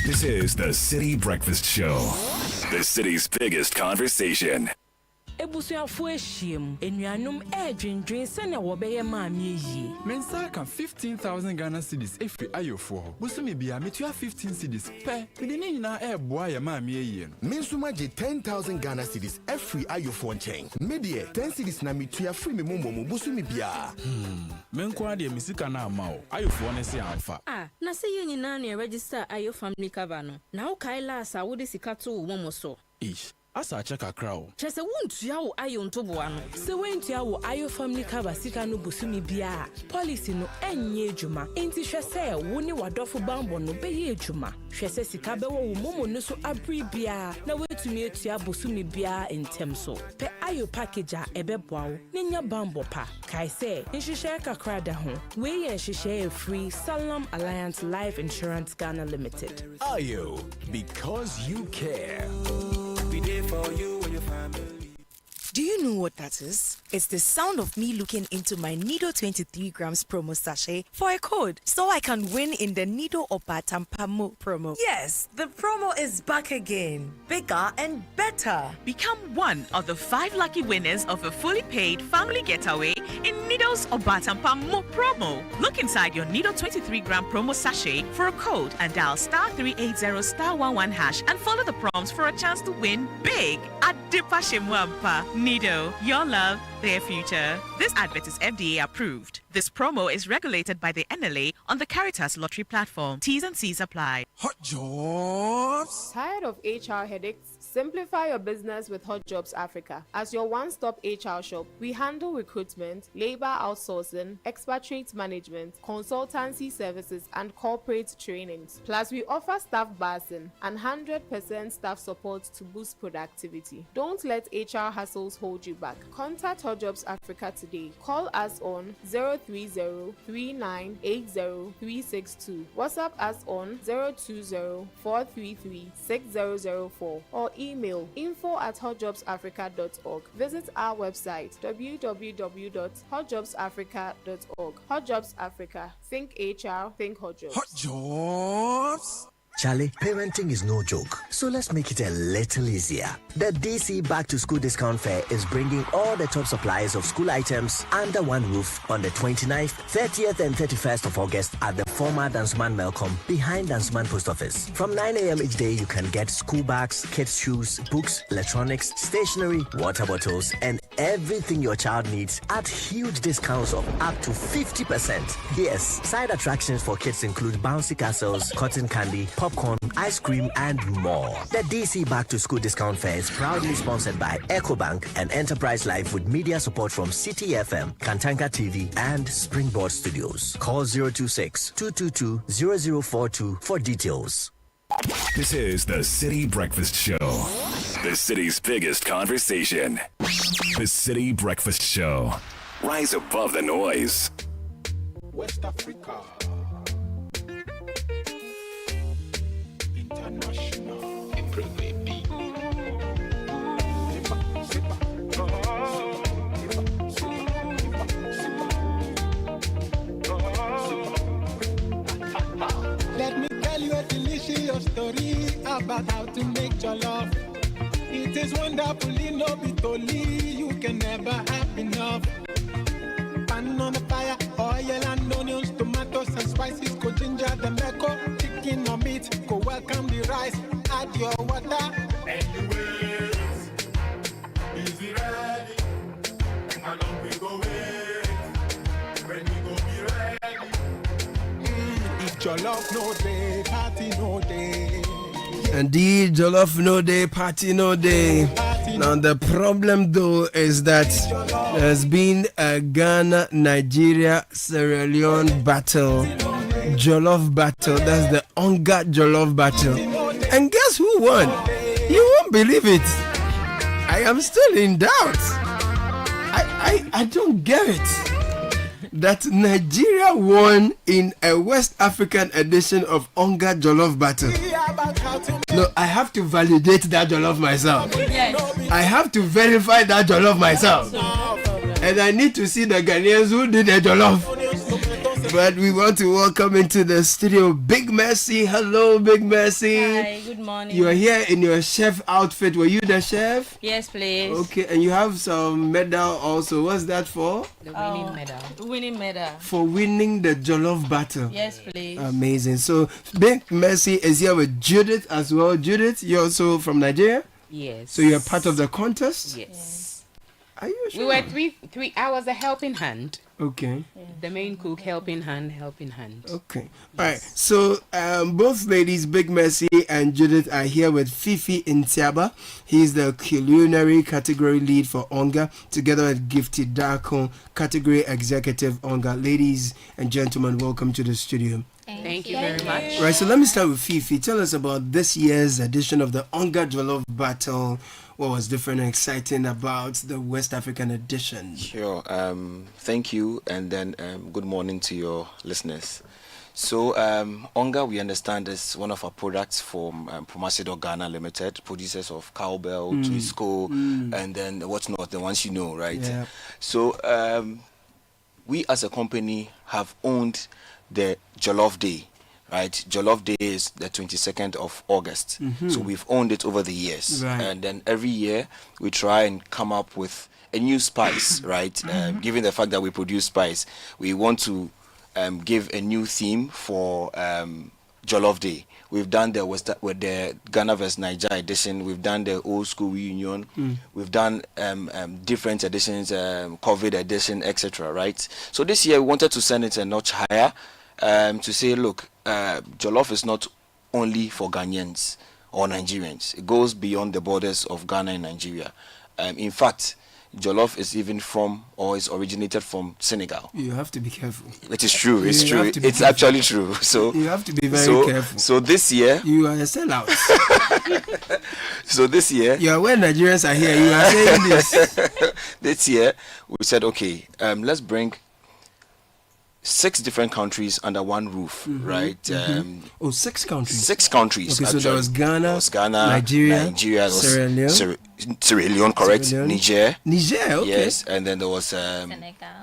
This is the City Breakfast Show, the city's biggest conversation. abusuafo ehiem enuanum edwendwen sene wo beye maame yi mensa ka 15,000 Ghana cedis efri ayofo ho busumi bia metua 15 cedis pe mede ne nyina eboa ya maame yi no mensuma je 10,000 Ghana cedis efri ayofo nchen medie 10 cedis na metua free me momo busumi bia menko ade misika na amao ayofo ne se amfa na se ye nyina na register ayo family cover no na wo kai last a wo de sika to wo momo so asa cheka crowd chese wontua wo ayo ntoboa no se wentua wo ayo family cover sika no busumi bia policy no enye adwuma enti hwese wo ni wadofo bambo no beye adwuma hwese sika bewo wo momo no so abri bia na wetumi etua busumi bia entem so pe ayo package a ebeboa wo nya bambo pa kai se nhihye kakra da ho we ye nhihye free Salam Alliance Life Insurance Ghana Limited. Ayo, because you care. We there for you and your family. Do you know what that is? It's the sound of me looking into my Nido 23 grams promo sachet for a code so I can win in the Nido Obatampa promo. Yes, the promo is back again. Bigger and better. Become one of the 5 lucky winners of a fully paid family getaway in Nido's Obatampa promo. Look inside your Nido 23 gram promo sachet for a code and dial *380*11# and follow the prompts for a chance to win big at Dipa Shimwampa. Nido, your love, their future. This advert is FDA approved. This promo is regulated by the NLA on the Caritas Lottery platform. T's and C's apply. Hot jobs. Tired of HR headaches? Simplify your business with Hot Jobs Africa. As your one-stop HR shop, we handle recruitment, labor outsourcing, expatriate management, consultancy services, and corporate trainings. Plus, we offer staff basing and 100% staff support to boost productivity. Don't let HR hassles hold you back. Contact Hot Jobs Africa today. Call us on 030-3980-362. WhatsApp us on 020-433-6004 or email info@hotjobsafrica.org. Visit our website www.hotjobsafrica.org. Hot Jobs Africa. Think HR, think Hot Jobs. Hot jobs. Charlie, parenting is no joke, so let's make it a little easier. The DC Back to School Discount Fair is bringing all the top suppliers of school items under one roof on the 29th, 30th, and 31st of August at the former Dansman Melcom behind Dansman Post Office. From 9 a.m. each day, you can get school bags, kids' shoes, books, electronics, stationery, water bottles, and everything your child needs at huge discounts of up to 50%. Yes, side attractions for kids include bouncy castles, cotton candy, popcorn, ice cream, and more. The DC Back to School Discount Fair is proudly sponsored by EcoBank and Enterprise Life with media support from Citi FM, Kantanka TV, and Springboard Studios. Call 026-222-0042 for details. This is the Citi Breakfast Show, the city's biggest conversation. The Citi Breakfast Show. Rise above the noise. West Africa. International. Let me tell you a delicious story about how to make jollof. It is wonderfully no bitoli, you can never have enough. Pan on the fire, oil and onions, tomatoes and spices, go ginger, the meko, chicken or meat, go welcome the rice, add your water. Anyways, easy ready, and on we go wait, when we go be ready. If jollof no day, party no day. Indeed, Jolof no day, party no day. Now the problem though is that there's been a Ghana, Nigeria, Sierra Leone battle, Jolof battle. That's the Onga Jolof battle. And guess who won? You won't believe it. I am still in doubt. I don't get it. That Nigeria won in a West African edition of Onga Jolof battle. No, I have to validate that Jolof myself. Yes. I have to verify that Jolof myself. And I need to see the Ghanaians who did the Jolof. But we want to welcome into the studio Big Mercy. Hello, Big Mercy. Hi, good morning. You are here in your chef outfit. Were you the chef? Yes, please. Okay, and you have some medal also. What's that for? The winning medal. Winning medal. For winning the Jolof battle. Yes, please. Amazing. So, Big Mercy is here with Judith as well. Judith, you're also from Nigeria? Yes. So you're part of the contest? Yes. Are you sure? We were three hours a helping hand. Okay. The main cook helping hand. Okay. All right. So both ladies, Big Mercy and Judith, are here with Fifi Intiaba. He's the Culinary category lead for Onga, together with Gifty Darko, category executive Onga. Ladies and gentlemen, welcome to the studio. Thank you very much. Right. So let me start with Fifi. Tell us about this year's edition of the Onga Jolof Battle. What was different and exciting about the West African edition? Sure. Thank you, and then good morning to your listeners. So, Onga, we understand, is one of our products from Promacedo Ghana Limited, producers of cowbell, Twisco, and then what's not, the ones you know, right? Yeah. So, we as a company have owned the Jolof Day. Right, Jolof Day is the 22nd of August. So we've owned it over the years, Right. and then every year we try and come up with a new spice. Right, given the fact that we produce spice, we want to give a new theme for Jolof Day. We've done with the Ghana vs Niger edition. We've done the old school reunion. We've done different editions, COVID edition, etc. Right. So this year we wanted to send it a notch higher. To say, look, Jollof is not only for Ghanaians or Nigerians. It goes beyond the borders of Ghana and Nigeria. In fact, Jollof is even from, or is originated from Senegal. You have to be careful. It is true. It's You true. have to be It's careful. actually true. So You have to be very careful. So this year, You are a sellout. so this year, You are when Nigerians are here. You are saying this. this year we said, okay, let's bring 6 different countries under one roof, right? 6 countries. 6 countries. Okay, so actually. there was Ghana, There was Ghana, Nigeria, there was Sierra Leone. Sierra Leone, correct? Sierra Leone. Niger, okay. yes, and then there was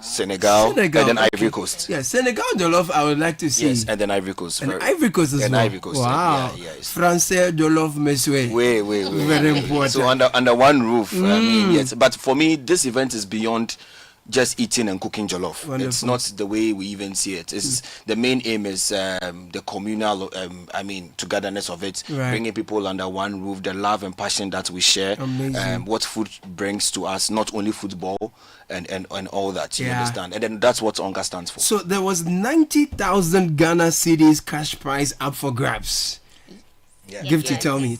Senegal, and then Ivory Coast. Yeah, Senegal Jolof, I would like to see. Yes, and then Ivory Coast. And Ivory Coast as and well. Ivory Coast. Wow. Yeah, yes. Francais Jolof Monsieur. Wait. Very important. So under one roof, I mean, yes. But for me, this event is beyond just eating and cooking jollof. Wonderful. It's not the way we even see it. It's the main aim is the communal, togetherness of it, Right. bringing people under one roof, the love and passion that we share, Amazing. what food brings to us, not only football and all that. You Yeah. understand? And then that's what Onga stands for. So there was 90,000 Ghana cedis cash prize up for grabs. Yeah. Gifty, tell me.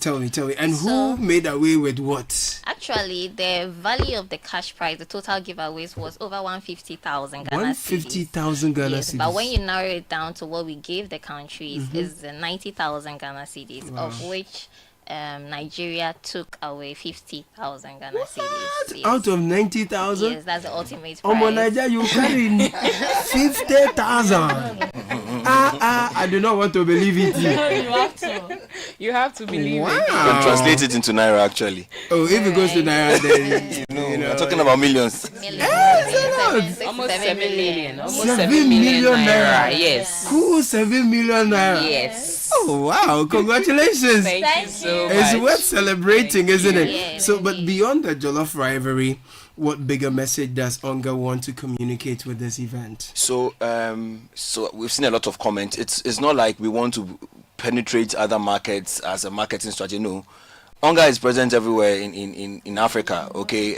And who made away with what? Actually, the value of the cash prize, the total giveaways was over 150,000 Ghana 150,000 Ghana yes, cedis. but when you narrow it down to what we gave the countries, is 90,000 Ghana cedis, Wow. of which Nigeria took away 50,000 Ghana cedis. Yes. Out of 90,000? Yes, that's the ultimate Oh, prize. Nigeria, you carry 50,000. I do not want to believe it. You have to believe Wow. You can translate it into Naira, actually. Oh, if it goes to Naira, then We're talking about millions. Almost 7 million. Almost 7 million naira. Yes. Cool, 7 million naira. Yes. Oh wow! Congratulations. Thank you so It's much. worth celebrating, isn't it? Yes. So, but beyond the Jollof rivalry, what bigger message does Onga want to communicate with this event? So we've seen a lot of comments. It's not like we want to penetrate other markets as a marketing strategy. No, Onga is present everywhere in Africa. Okay,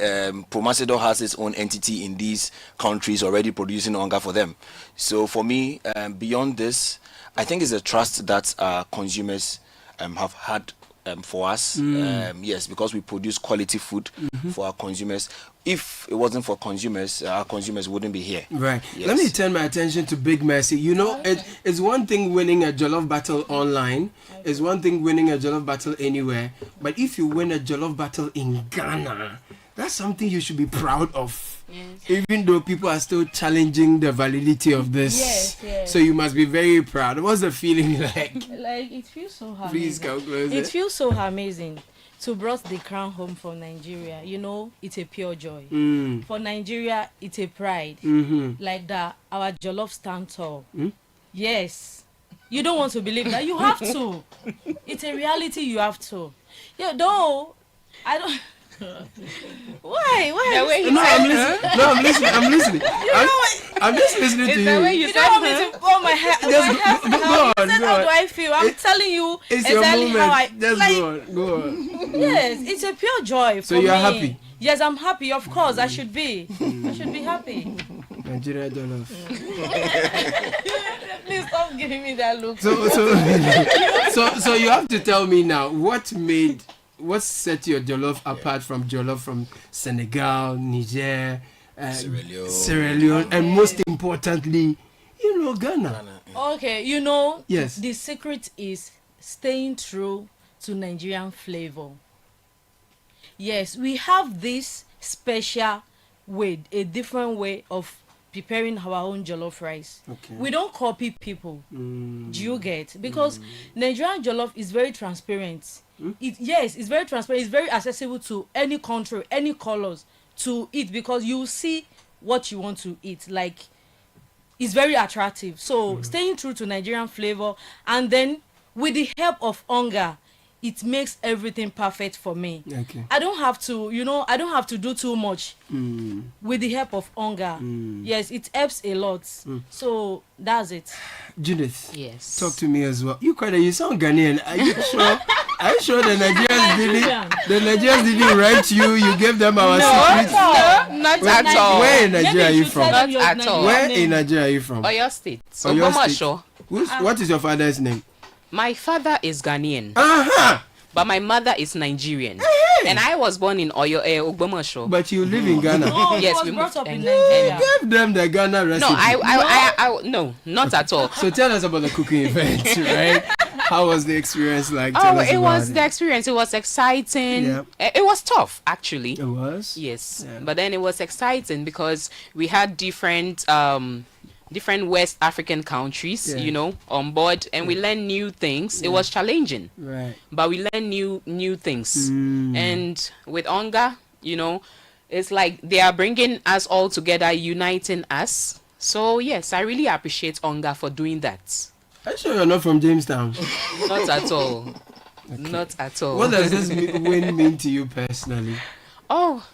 Promacedo has its own entity in these countries already producing Onga for them. So for me, beyond this, I think it's a trust that consumers have had for us. Yes, because we produce quality food for our consumers. If it wasn't for consumers, our consumers wouldn't be here. Right. Yes. Let me turn my attention to Big Mercy. You know, it's one thing winning a Jollof battle online. It's one thing winning a Jollof battle anywhere. But if you win a Jollof battle in Ghana, that's something you should be proud of. Yes. Even though people are still challenging the validity of this. Yes. So you must be very proud. What's the feeling like? Like, it feels so amazing. Please come closer. It feels so amazing to brought the crown home from Nigeria. You know, it's a pure joy. For Nigeria, it's a pride. Like that, our Jollof stand tall. Yes. You don't want to believe that. You have to. It's a reality. You have to. Yeah, though. I don't. Why? No, I'm listening. No, I'm listening. I'm listening. I'm just listening to you. The way you don't want me to pull my hair. Go on. How do I feel? I'm telling you it's exactly how I. Just like, go on. Yes, it's a pure joy. So for you are me. happy? Yes, I'm happy. Of course, I should be. I should be happy. Nigeria Jolof. Please stop giving me that look. So you have to tell me now what set your Jolof apart from Jolof from Senegal, Niger, Sierra Leone, and most importantly, Ghana. Okay, yes. The secret is staying true to Nigerian flavor. Yes, we have this special way, a different way of preparing our own jollof rice. Okay. We don't copy people. Do you get? Because Nigerian jollof is very transparent. It's very transparent. It's very accessible to any country, any colors to eat, because you see what you want to eat. Like, it's very attractive. So staying true to Nigerian flavor, and then with the help of hunger, it makes everything perfect for me. Okay. I don't have to, I don't have to do too much with the help of hunger. Yes, it helps a lot. So that's it. Judith. Yes. Talk to me as well. You sound Ghanaian. Are you sure? Are you sure the Nigerians didn't write you? You gave them our secrets? No, not at all. Where in Nigeria are you from? Not at all. Where in Nigeria are you from? Oyo State. Oyo State. What is your father's name? My father is Ghanaian. But my mother is Nigerian. And I was born in Ogbomoso. But you live in Ghana. Yes, we brought up in Nigeria. You gave them the Ghana recipe. No, not at all. So tell us about the cooking event, right? How was the experience like? The experience. It was exciting. Yeah. It was tough, actually. It was? Yes. Yeah. But then it was exciting because we had different West African countries, on board, and we learned new things. It was challenging, right? But we learned new things. And with Onga, it's like they are bringing us all together, uniting us. So yes, I really appreciate Onga for doing that. Are you sure you're not from Jamestown? Not at all. Okay. Not at all. What does this win mean to you personally? Oh,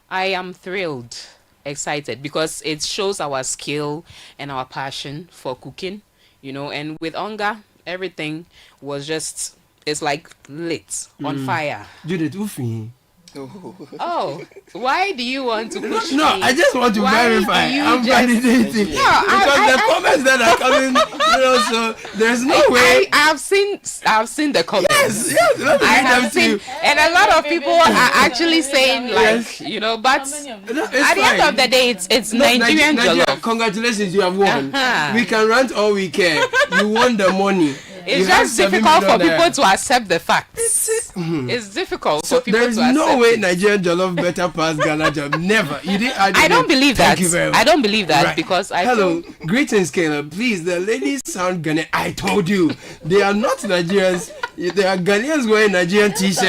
I am thrilled. Excited because it shows our skill and our passion for cooking, and with Onga, everything was just, it's like lit on fire. Judith, Ufi. Oh, why do you want to push No, me? I just want to verify. I'm validating. Because the comments that are coming, so there's no way. I've seen the comments. Yes, I have seen, and a lot of people are actually saying but at the end of the day, it's Nigerian Jolof. Congratulations, you have won. We can rant all we care. You won the money. It's just difficult for people to accept the facts. It's difficult for people to accept. There's no way Nigerian Jollof better pass Ghana Jollof. Never. I don't believe that. Thank you very much. I don't believe that right. because I. Hello, greetings, Caleb. Please, the ladies sound Ghanaian. I told you, they are not Nigerians. They are Ghanaians wearing Nigerian T-shirts.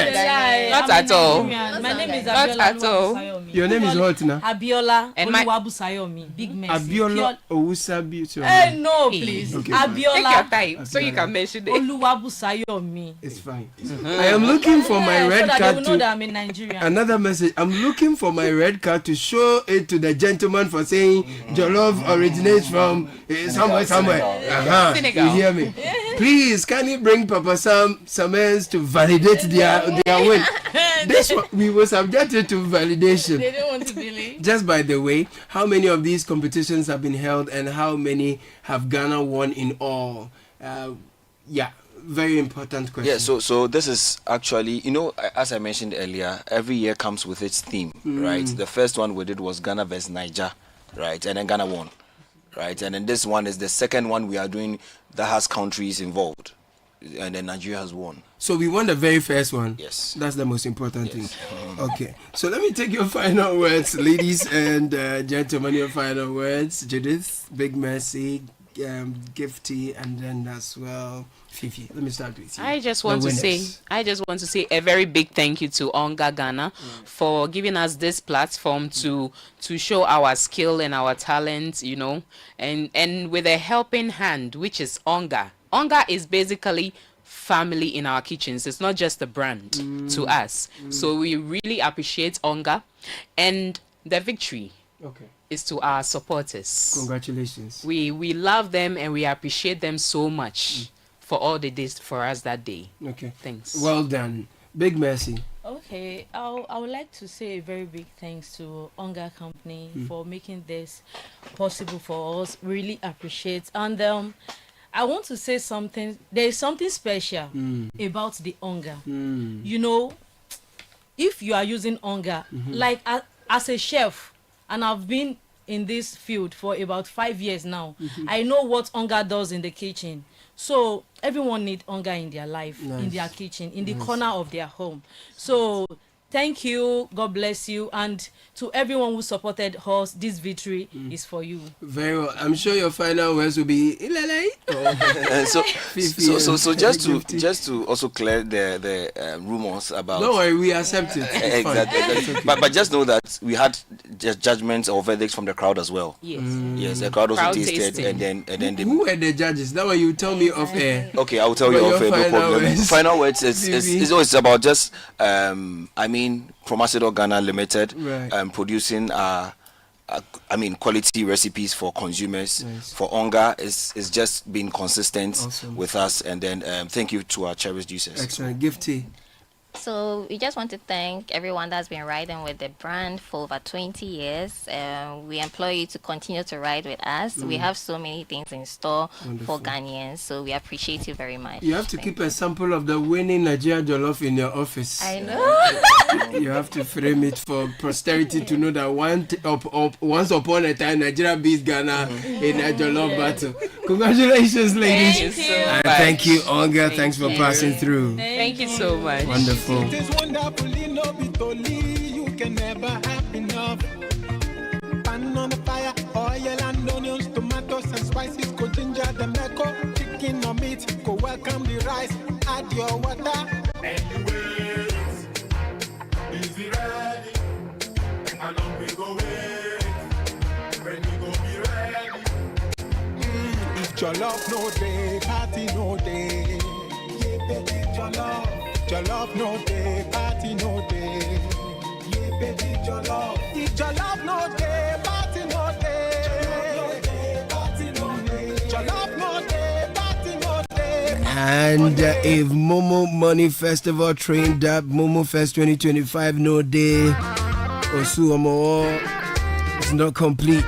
Not at all. My name is Abiola. Not at all. Your name is what now? Abiola Oluwabusayomi. Big Mercy. Abiola Owusabi. No, please. Okay, Abiola. Take your time so you can mention it. Oluwabusayomi. It's fine. I am looking for my red so card that they will know that I'm in Nigeria. Another message. I'm looking for my red card to show it to the gentleman for saying Jollof originates from somewhere. Senegal. You hear me? Please, can you bring Papa Samens to validate their win? This one, we were subjected to validation. They don't want to believe. Just by the way, how many of these competitions have been held and how many have Ghana won in all? Very important question. Yeah, so this is actually, as I mentioned earlier, every year comes with its theme, right? The first one we did was Ghana versus Niger, right? And then Ghana won, right? And then this one is the second one we are doing that has countries involved. And then Nigeria has won. So we won the very first one. Yes. That's the most important thing. Okay. So let me take your final words, ladies and gentlemen, your final words. Judith, Big Mercy, Gifty, and then as well Fifi. Let me start with you. I just want to say a very big thank you to Onga Ghana for giving us this platform to show our skill and our talent, and with a helping hand, which is Onga. Onga is basically family in our kitchens. It's not just a brand to us. So we really appreciate Onga, and the victory is to our supporters. Congratulations. We love them and we appreciate them so much for all they did for us that day. Okay. Thanks. Well done. Big mercy. Okay, I would like to say a very big thanks to Onga Company for making this possible for us. Really appreciate. And I want to say something. There is something special about the Onga. You know, if you are using Onga, like as a chef, and I've been in this field for about 5 years now, I know what Onga does in the kitchen. So everyone needs Onga in their life, in their kitchen, in the corner of their home. So thank you, God bless you, and to everyone who supported us, this victory is for you. Very well. I'm sure your final words will be Ilele. So just to also clear the rumors about. Don't worry, we accept it. Exactly. But just know that we had judgments or verdicts from the crowd as well. Yes. Yes, the crowd also tasted, and then who were the judges? That one you tell me off air. Okay, I will tell you off air. No problem. Final words is about just Promacedo Ghana Limited, producing quality recipes for consumers. Nice. For Onga is just being consistent with us, and then thank you to our cherished users. Excellent. Gifty. So we just want to thank everyone that's been riding with the brand for over 20 years. We employ you to continue to ride with us. We have so many things in store for Ghanaians, so we appreciate you very much. You have to keep a sample of the winning Nigeria Jolof in your office. I know. You have to frame it for posterity to know that once upon a time Nigeria beat Ghana in a Jolof battle. Congratulations, ladies. Thank you so much. Thank you, Onga. Thanks for passing through. Thank you so much. Wonderful. It is wonderfully no be totally, you can never have enough. Pan on the fire, oil and onions, tomatoes and spices, go ginger, the meko, chicken or meat, go welcome the rice, add your water. Anyways, easy ready, and on we go wait, when we go be ready. If Jolof no day, party no day, yeah baby Jolof. Jolof no day, party no day. Yeah, baby, Jolof. If Jolof no day, party no day. Jolof no day, party no day. And if Momo Money Festival trained up, Momo Fest 2025 no day, Osuomo is not complete.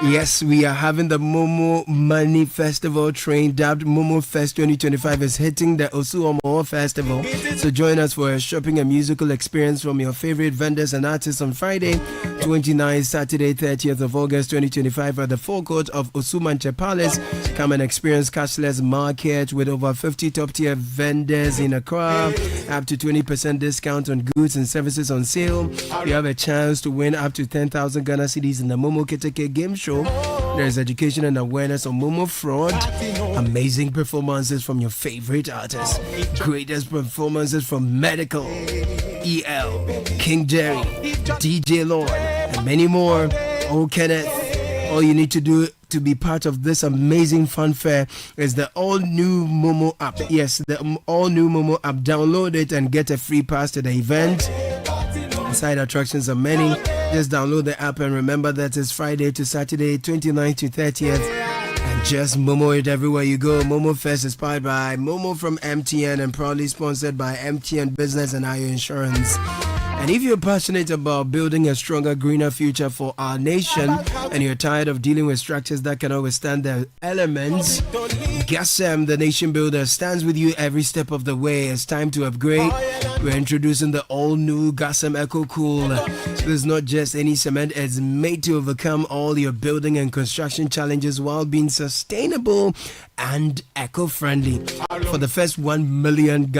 Yes, we are having the Momo Money Festival train dubbed Momo Fest 2025 is hitting the Osuomo Festival. So join us for a shopping and musical experience from your favorite vendors and artists on Friday, 29th, Saturday, 30th of August 2025 at the forecourt of Osumanche Palace. Come and experience cashless market with over 50 top-tier vendors in Accra, up to 20% discount on goods and services on sale. You have a chance to win up to 10,000 Ghana cedis in the Momo Keteke game show. There's education and awareness on Momo fraud, amazing performances from your favorite artists, greatest performances from Medical, EL, King Jerry, DJ Lord, and many more. Oh, Kenneth, all you need to do to be part of this amazing fun fair is the all-new Momo app. Yes, the all-new Momo app. Download it and get a free pass to the event. Side attractions are many. Just download the app and remember that it's Friday to Saturday, 29th to 30th. And just Momo it everywhere you go. Momo Fest is powered by Momo from MTN and proudly sponsored by MTN Business and IO Insurance. And if you're passionate about building a stronger, greener future for our nation and you're tired of dealing with structures that cannot withstand the elements, Gassam, the nation builder, stands with you every step of the way. It's time to upgrade. We're introducing the all-new Gassam Eco Cool. This is not just any cement, it's made to overcome all your building and construction challenges while being sustainable and eco-friendly. For the first 1 million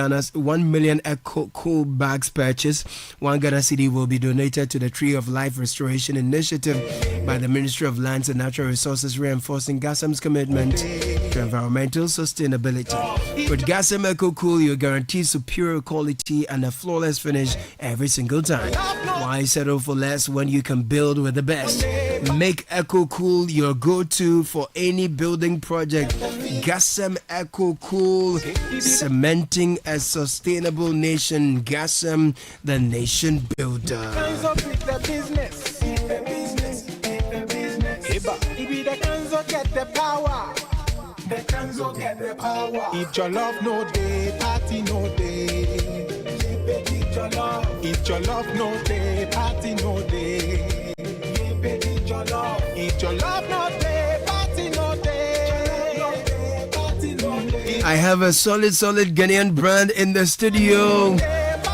Eco Cool bags purchased, 1 Ghana cedi will be donated to the Tree of Life Restoration Initiative by the Ministry of Lands and Natural Resources, reinforcing Gassam's commitment to environmental sustainability. With Gassam Eco Cool, you guarantee superior quality and a flawless finish every single time. Why settle for less when you can build with the best? Make Eco Cool your go-to for any building project. Gassem Eco Cool, cementing a sustainable nation. Gassem, the nation builder. Hands up with the business. The business. The business. If you the Kanzo get the power. The Kanzo get the power. If Jolof no day, party no day. If Jolof no day, party no day. If Jolof no day, party no day. Party no day. I have a solid Ghanaian brand in the studio.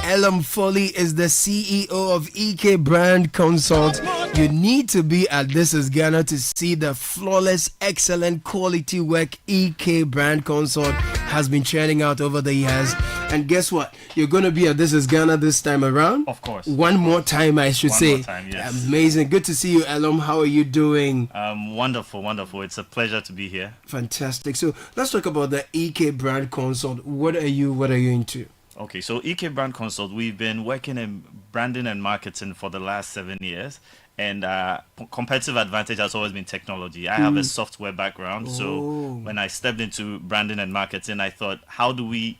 Elam Foley is the CEO of EK Brand Consult. You need to be at This Is Ghana to see the flawless, excellent quality work EK Brand Consult has been churning out over the years. And guess what? You're going to be at This Is Ghana this time around. Of course. One more time, I should say. One more time, yes. Amazing. Good to see you, Elam. How are you doing? Wonderful. It's a pleasure to be here. Fantastic. So let's talk about the EK Brand Consult. What are you into? Okay, so EK Brand Consult, we've been working in branding and marketing for the last 7 years. And competitive advantage has always been technology. I have a software background. So when I stepped into branding and marketing, I thought, how do we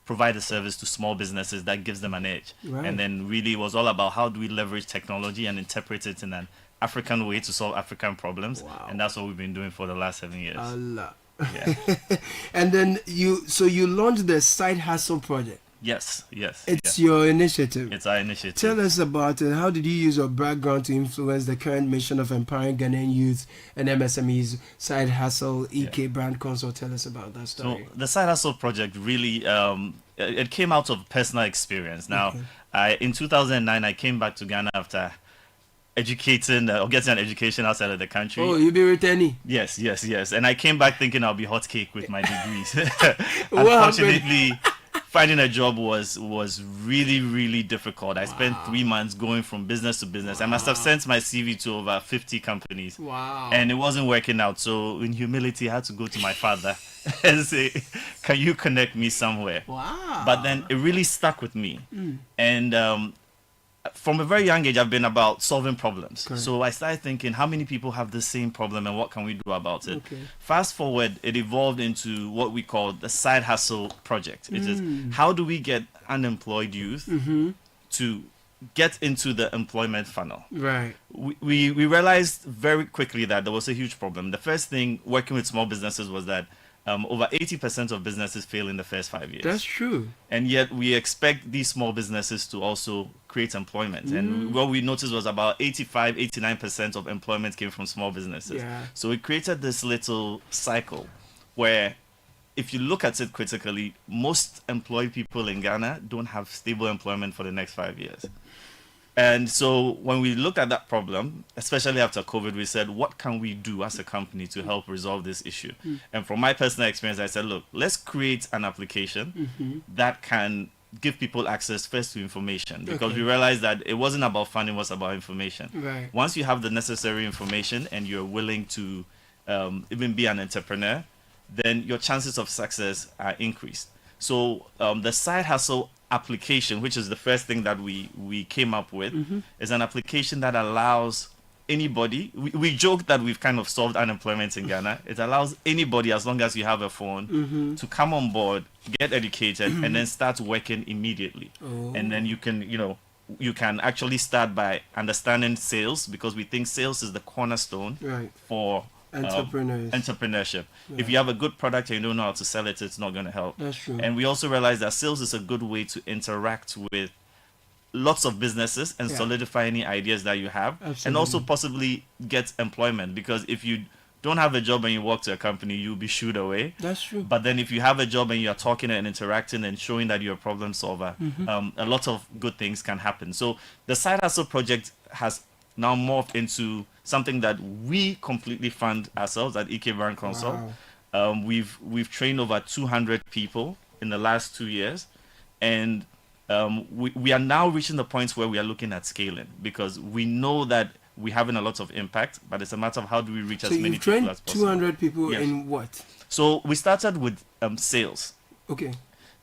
provide a service to small businesses that gives them an edge? Right. And then really it was all about how do we leverage technology and interpret it in an African way to solve African problems. Wow. And that's what we've been doing for the last 7 years. Allah. Yeah. And then you launched the Side Hustle Project. Yes. It's your initiative. It's our initiative. Tell us about it. How did you use your background to influence the current mission of empowering Ghanaian youth and MSMEs? Side Hustle, EK Brand Consult. Tell us about that story. So the Side Hustle Project really, it came out of personal experience. Now, in 2009, I came back to Ghana after educating or getting an education outside of the country. Oh, you be returning? Yes. And I came back thinking I'll be hot cake with my degrees. What Unfortunately, finding a job was really, really difficult. I spent 3 months going from business to business. I must have sent my CV to over 50 companies. Wow. And it wasn't working out. So in humility, I had to go to my father and say, can you connect me somewhere? Wow. But then it really stuck with me. And from a very young age, I've been about solving problems. Correct. So I started thinking, how many people have the same problem and what can we do about it? Okay. Fast forward, it evolved into what we call the Side Hustle Project. It is how do we get unemployed youth to get into the employment funnel? Right. We realized very quickly that there was a huge problem. The first thing working with small businesses was that over 80% of businesses fail in the first 5 years. That's true. And yet we expect these small businesses to also create employment. And what we noticed was about 89% of employment came from small businesses. Yeah. So we created this little cycle where if you look at it critically, most employed people in Ghana don't have stable employment for the next 5 years. And so when we looked at that problem, especially after COVID, we said, what can we do as a company to help resolve this issue? And from my personal experience, I said, look, let's create an application that can give people access first to information, because we realized that it wasn't about funding, it was about information. Right. Once you have the necessary information and you're willing to even be an entrepreneur, then your chances of success are increased. So the Side Hustle application, which is the first thing that we came up with, is an application that allows anybody, we joke that we've kind of solved unemployment in Ghana. It allows anybody, as long as you have a phone, to come on board, get educated, and then start working immediately. And then you can actually start by understanding sales, because we think sales is the cornerstone for entrepreneurship. Yeah. If you have a good product and you don't know how to sell it, it's not going to help. That's true. And we also realize that sales is a good way to interact with lots of businesses and solidify any ideas that you have. Absolutely. And also possibly get employment, because if you don't have a job and you work to a company, you'll be shooed away. That's true. But then if you have a job and you're talking and interacting and showing that you're a problem solver, a lot of good things can happen. So the Side Hustle Project has now morphed into something that we completely fund ourselves at EK Brand Consult. Wow. We've trained over 200 people in the last 2 years, and we are now reaching the point where we are looking at scaling, because we know that we're having a lot of impact, but it's a matter of how do we reach as many people as possible. 200 people in what? So we started with sales. Okay.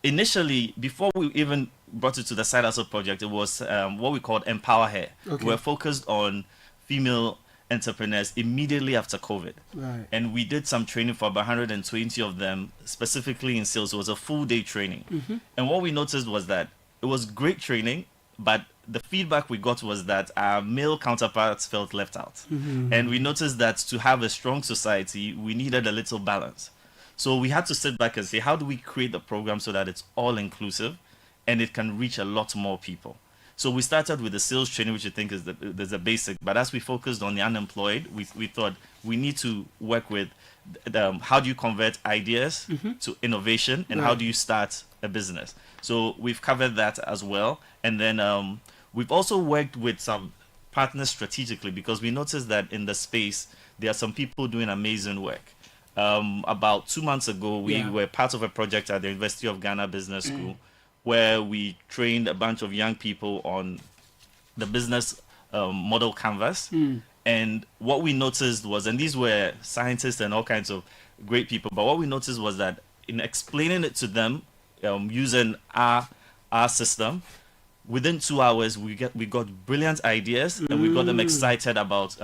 Initially, before we even brought it to the Side Hustle Project, it was what we called Empower Her. Okay. We were focused on female entrepreneurs immediately after COVID. Right. And we did some training for about 120 of them, specifically in sales. It was a full day training. Mm-hmm. And what we noticed was that it was great training, but the feedback we got was that our male counterparts felt left out. Mm-hmm. And we noticed that to have a strong society, we needed a little balance. So we had to sit back and say, how do we create the program so that it's all inclusive and it can reach a lot more people? So we started with the sales training, which I think is the basic. But as we focused on the unemployed, we thought we need to work with how do you convert ideas to innovation, and how do you start a business. So we've covered that as well. And then we've also worked with some partners strategically, because we noticed that in the space, there are some people doing amazing work. About 2 months ago, we were part of a project at the University of Ghana Business School, where we trained a bunch of young people on the business model canvas. And what we noticed was, and these were scientists and all kinds of great people, but what we noticed was that in explaining it to them using our system, within 2 hours we got brilliant ideas, and we got them excited about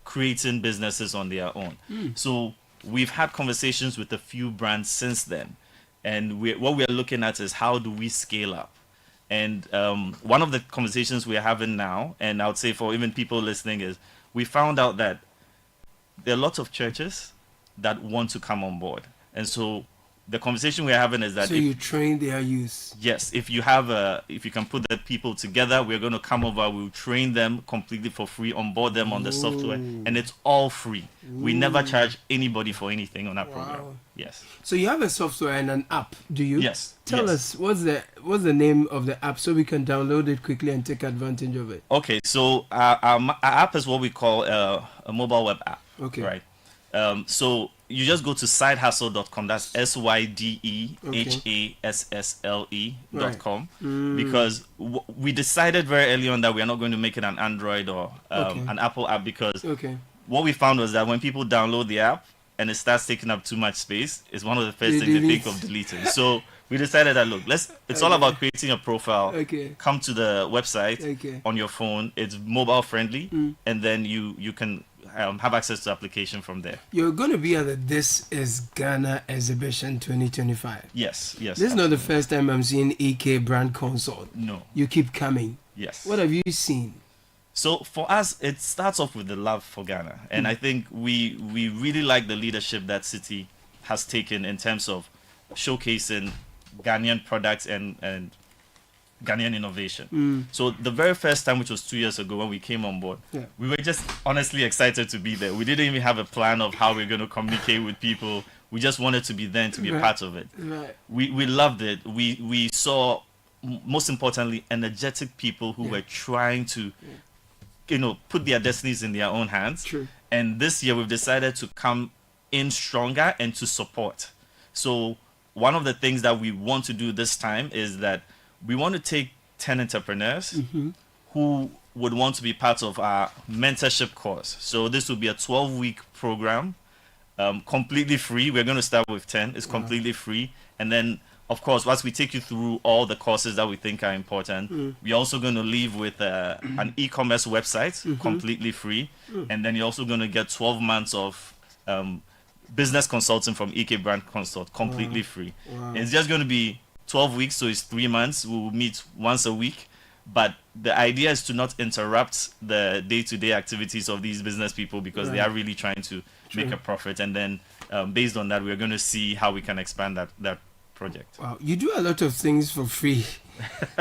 creating businesses on their own. So we've had conversations with a few brands since then. And what we're looking at is how do we scale up? And one of the conversations we're having now, and I would say for even people listening, is we found out that there are lots of churches that want to come on board. And so the conversation we're having is that so you train their youth. Yes, if you can put the people together, we're going to come over, we'll train them completely for free, onboard them on the software, and it's all free. We never charge anybody for anything on our program. Yes. So you have a software and an app, do you? Yes. Tell us what's the name of the app so we can download it quickly and take advantage of it. Okay, so our app is what we call a mobile web app. Okay. Right. So you just go to sidehustle.com. That's SYDEHASSLE.com. Because we decided very early on that we are not going to make it an Android or an Apple app, because what we found was that when people download the app and it starts taking up too much space, it's one of the first things they think of deleting. So we decided that, look, it's all about creating a profile. Come to the website on your phone. It's mobile friendly, and then you can have access to application from there. You're going to be at the This Is Ghana exhibition 2025. Yes. This is not the first time I'm seeing EK Brand Consult. No. You keep coming. Yes. What have you seen? So for us, it starts off with the love for Ghana. And I think we really like the leadership that Citi has taken in terms of showcasing Ghanaian products and Ghanaian innovation. So the very first time, which was 2 years ago when we came on board, we were just honestly excited to be there. We didn't even have a plan of how we're going to communicate with people. We just wanted to be there and to be a part of it. We loved it. We saw, most importantly, energetic people who were trying to put their destinies in their own hands. And this year we've decided to come in stronger and to support. So one of the things that we want to do this time is that we want to take 10 entrepreneurs who would want to be part of our mentorship course. So this will be a 12-week program, completely free. We're going to start with 10. It's completely free. And then, of course, once we take you through all the courses that we think are important, we're also going to leave with an e-commerce website, completely free. And then you're also going to get 12 months of business consulting from EK Brand Consult, completely free. It's just going to be 12 weeks, so it's 3 months. We will meet once a week. But the idea is to not interrupt the day-to-day activities of these business people, because they are really trying to make a profit. And then based on that, we're going to see how we can expand that project. Wow, you do a lot of things for free.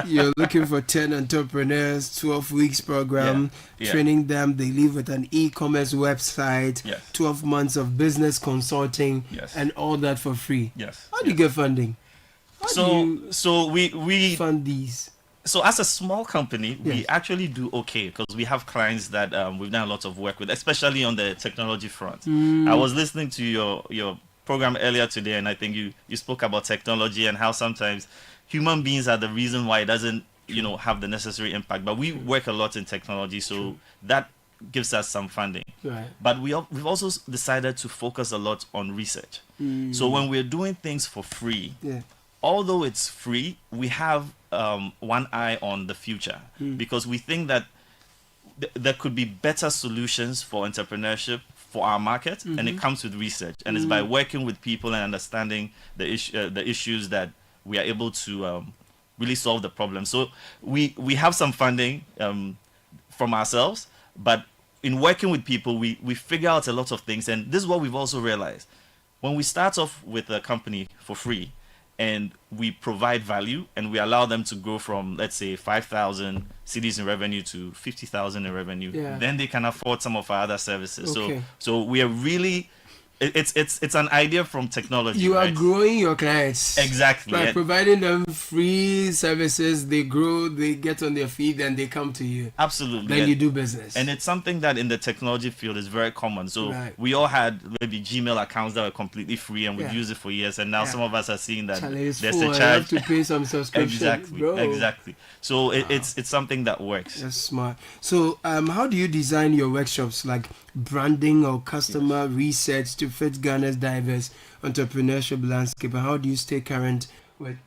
You're looking for 10 entrepreneurs, 12 weeks program, training them. They live with an e-commerce website, 12 months of business consulting, and all that for free. How do you get funding? So we fund these. So as a small company, we actually do okay, because we have clients that we've done a lot of work with, especially on the technology front. I was listening to your program earlier today, and I think you spoke about technology and how sometimes human beings are the reason why it doesn't have the necessary impact. But we work a lot in technology, so that gives us some funding. But we've also decided to focus a lot on research. So when we're doing things for free, although it's free, we have one eye on the future, because we think that there could be better solutions for entrepreneurship for our market, and it comes with research, and it's by working with people and understanding the issues that we are able to really solve the problem. So we have some funding from ourselves, but in working with people, we figure out a lot of things, and this is what we've also realized. When we start off with a company for free, and we provide value, and we allow them to go from, let's say, 5,000 cedis in revenue to 50,000 in revenue, then they can afford some of our other services. Okay. So we are really, it's an idea from technology. You are right? growing your clients. Exactly. By providing them free services, they grow, they get on their feet, and they come to you. Absolutely. Then you do business. And it's something that in the technology field is very common. So we all had maybe Gmail accounts that were completely free, and we've used it for years. And now some of us are seeing that there's a charge. You have to pay some subscription. Exactly. So it's something that works. That's smart. So how do you design your workshops, like branding or customer research, to fit Ghana's diverse entrepreneurship landscape, and how do you stay current with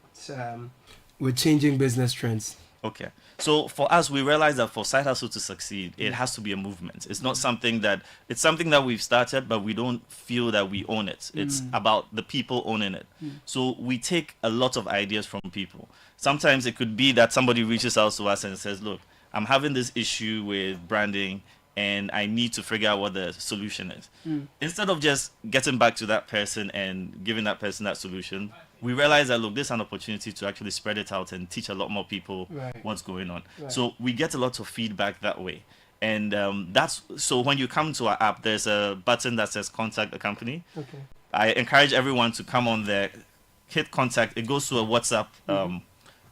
changing business trends? Okay. So for us, we realize that for side hustle to succeed, it has to be a movement. It's not something that we've started, but we don't feel that we own it. It's about the people owning it. So we take a lot of ideas from people. Sometimes it could be that somebody reaches out to us and says, look, I'm having this issue with branding, and I need to figure out what the solution is. Instead of just getting back to that person and giving that person that solution, we realize that, look, this is an opportunity to actually spread it out and teach a lot more people what's going on. So we get a lot of feedback that way. And so when you come to our app, there's a button that says contact the company. Okay. I encourage everyone to come on there, hit contact. It goes to a WhatsApp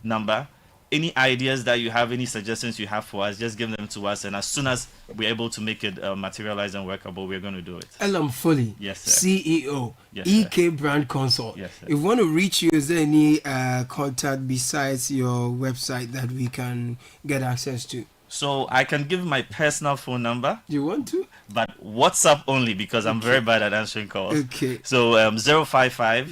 number. Any ideas that you have, any suggestions you have for us, just give them to us. And as soon as we're able to make it materialize and workable, we're going to do it. Elam Foley, yes, sir. CEO, yes, EK Brand Consult. Yes, sir. If we want to reach you, is there any contact besides your website that we can get access to? So I can give my personal phone number. You want to? But WhatsApp only, because I'm very bad at answering calls. Okay. So 055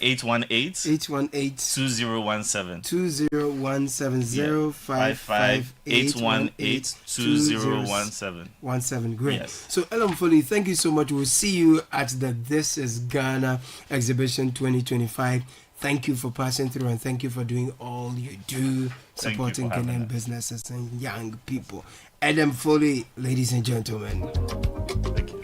818 2017 055 818 2017. Great. Yes. So Elam Foley, thank you so much. We'll see you at the This is Ghana exhibition 2025. Thank you for passing through, and thank you for doing all you do, supporting Ghanaian businesses and young people. Adam Foley, ladies and gentlemen. Thank you.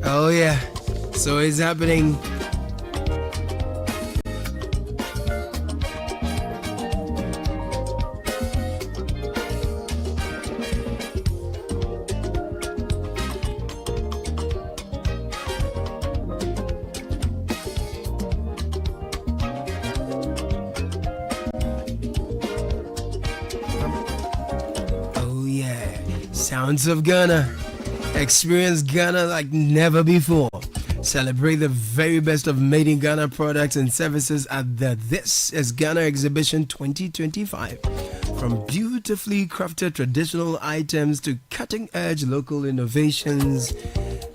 Oh yeah, so it's happening. Sounds of Ghana. Experience Ghana like never before. Celebrate the very best of made in Ghana products and services at the This is Ghana exhibition 2025. From beautifully crafted traditional items to cutting-edge local innovations,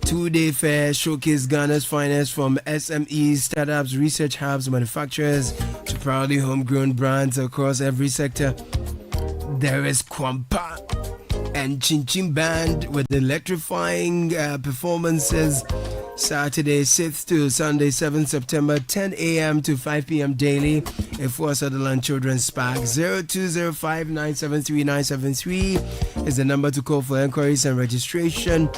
two-day fair showcase Ghana's finest from SMEs, startups, research hubs, manufacturers to proudly homegrown brands across every sector. There is Kwampa and Chin Chin Band with electrifying performances Saturday 6th to Sunday 7th September 10 a.m. to 5 p.m. daily. F4 Sutherland Children's Park. 0205 973 973 is the number to call for enquiries and registration.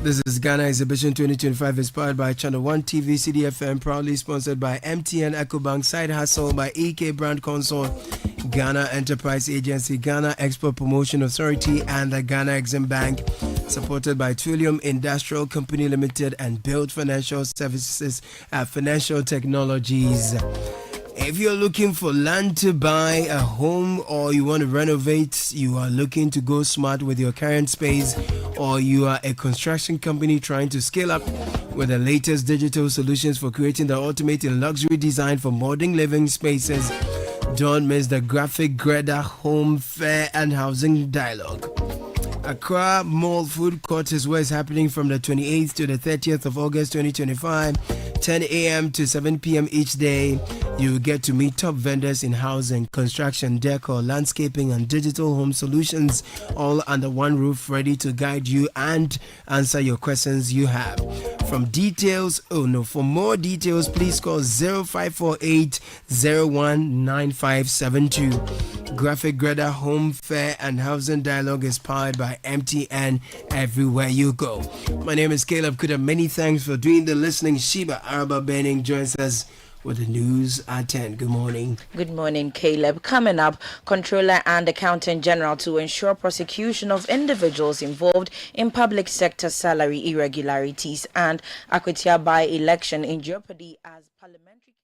This is Ghana Exhibition 2025, inspired by Channel 1 TV, CDFM, proudly sponsored by MTN, EcoBank, Side Hustle by EK Brand Consult, Ghana Enterprise Agency, Ghana Export Promotion Authority, and the Ghana Exim Bank, supported by Trillium Industrial Company Limited and Build Financial Services, Financial Technologies. If you're looking for land to buy a home, or you want to renovate, you are looking to go smart with your current space, or you are a construction company trying to scale up with the latest digital solutions for creating the ultimate in luxury design for modern living spaces, Don't miss the Graphic Greta Home Fair and Housing Dialogue. Accra Mall Food Court is where it's happening from the 28th to the 30th of August 2025, 10 a.m. to 7 p.m. each day. You will get to meet top vendors in housing, construction, decor, landscaping, and digital home solutions, all under one roof, ready to guide you and answer your questions you have. For more details, please call 0548 019572. Graphic Greta Home Fair and Housing Dialogue is powered by MTN everywhere you go. My name is Caleb Kuda. Many thanks for doing the listening. Sheba Araba Benning joins us with the news at 10. Good morning. Good morning, Caleb. Coming up, Controller and Accountant General to ensure prosecution of individuals involved in public sector salary irregularities, and Akwatia by-election in jeopardy as parliamentary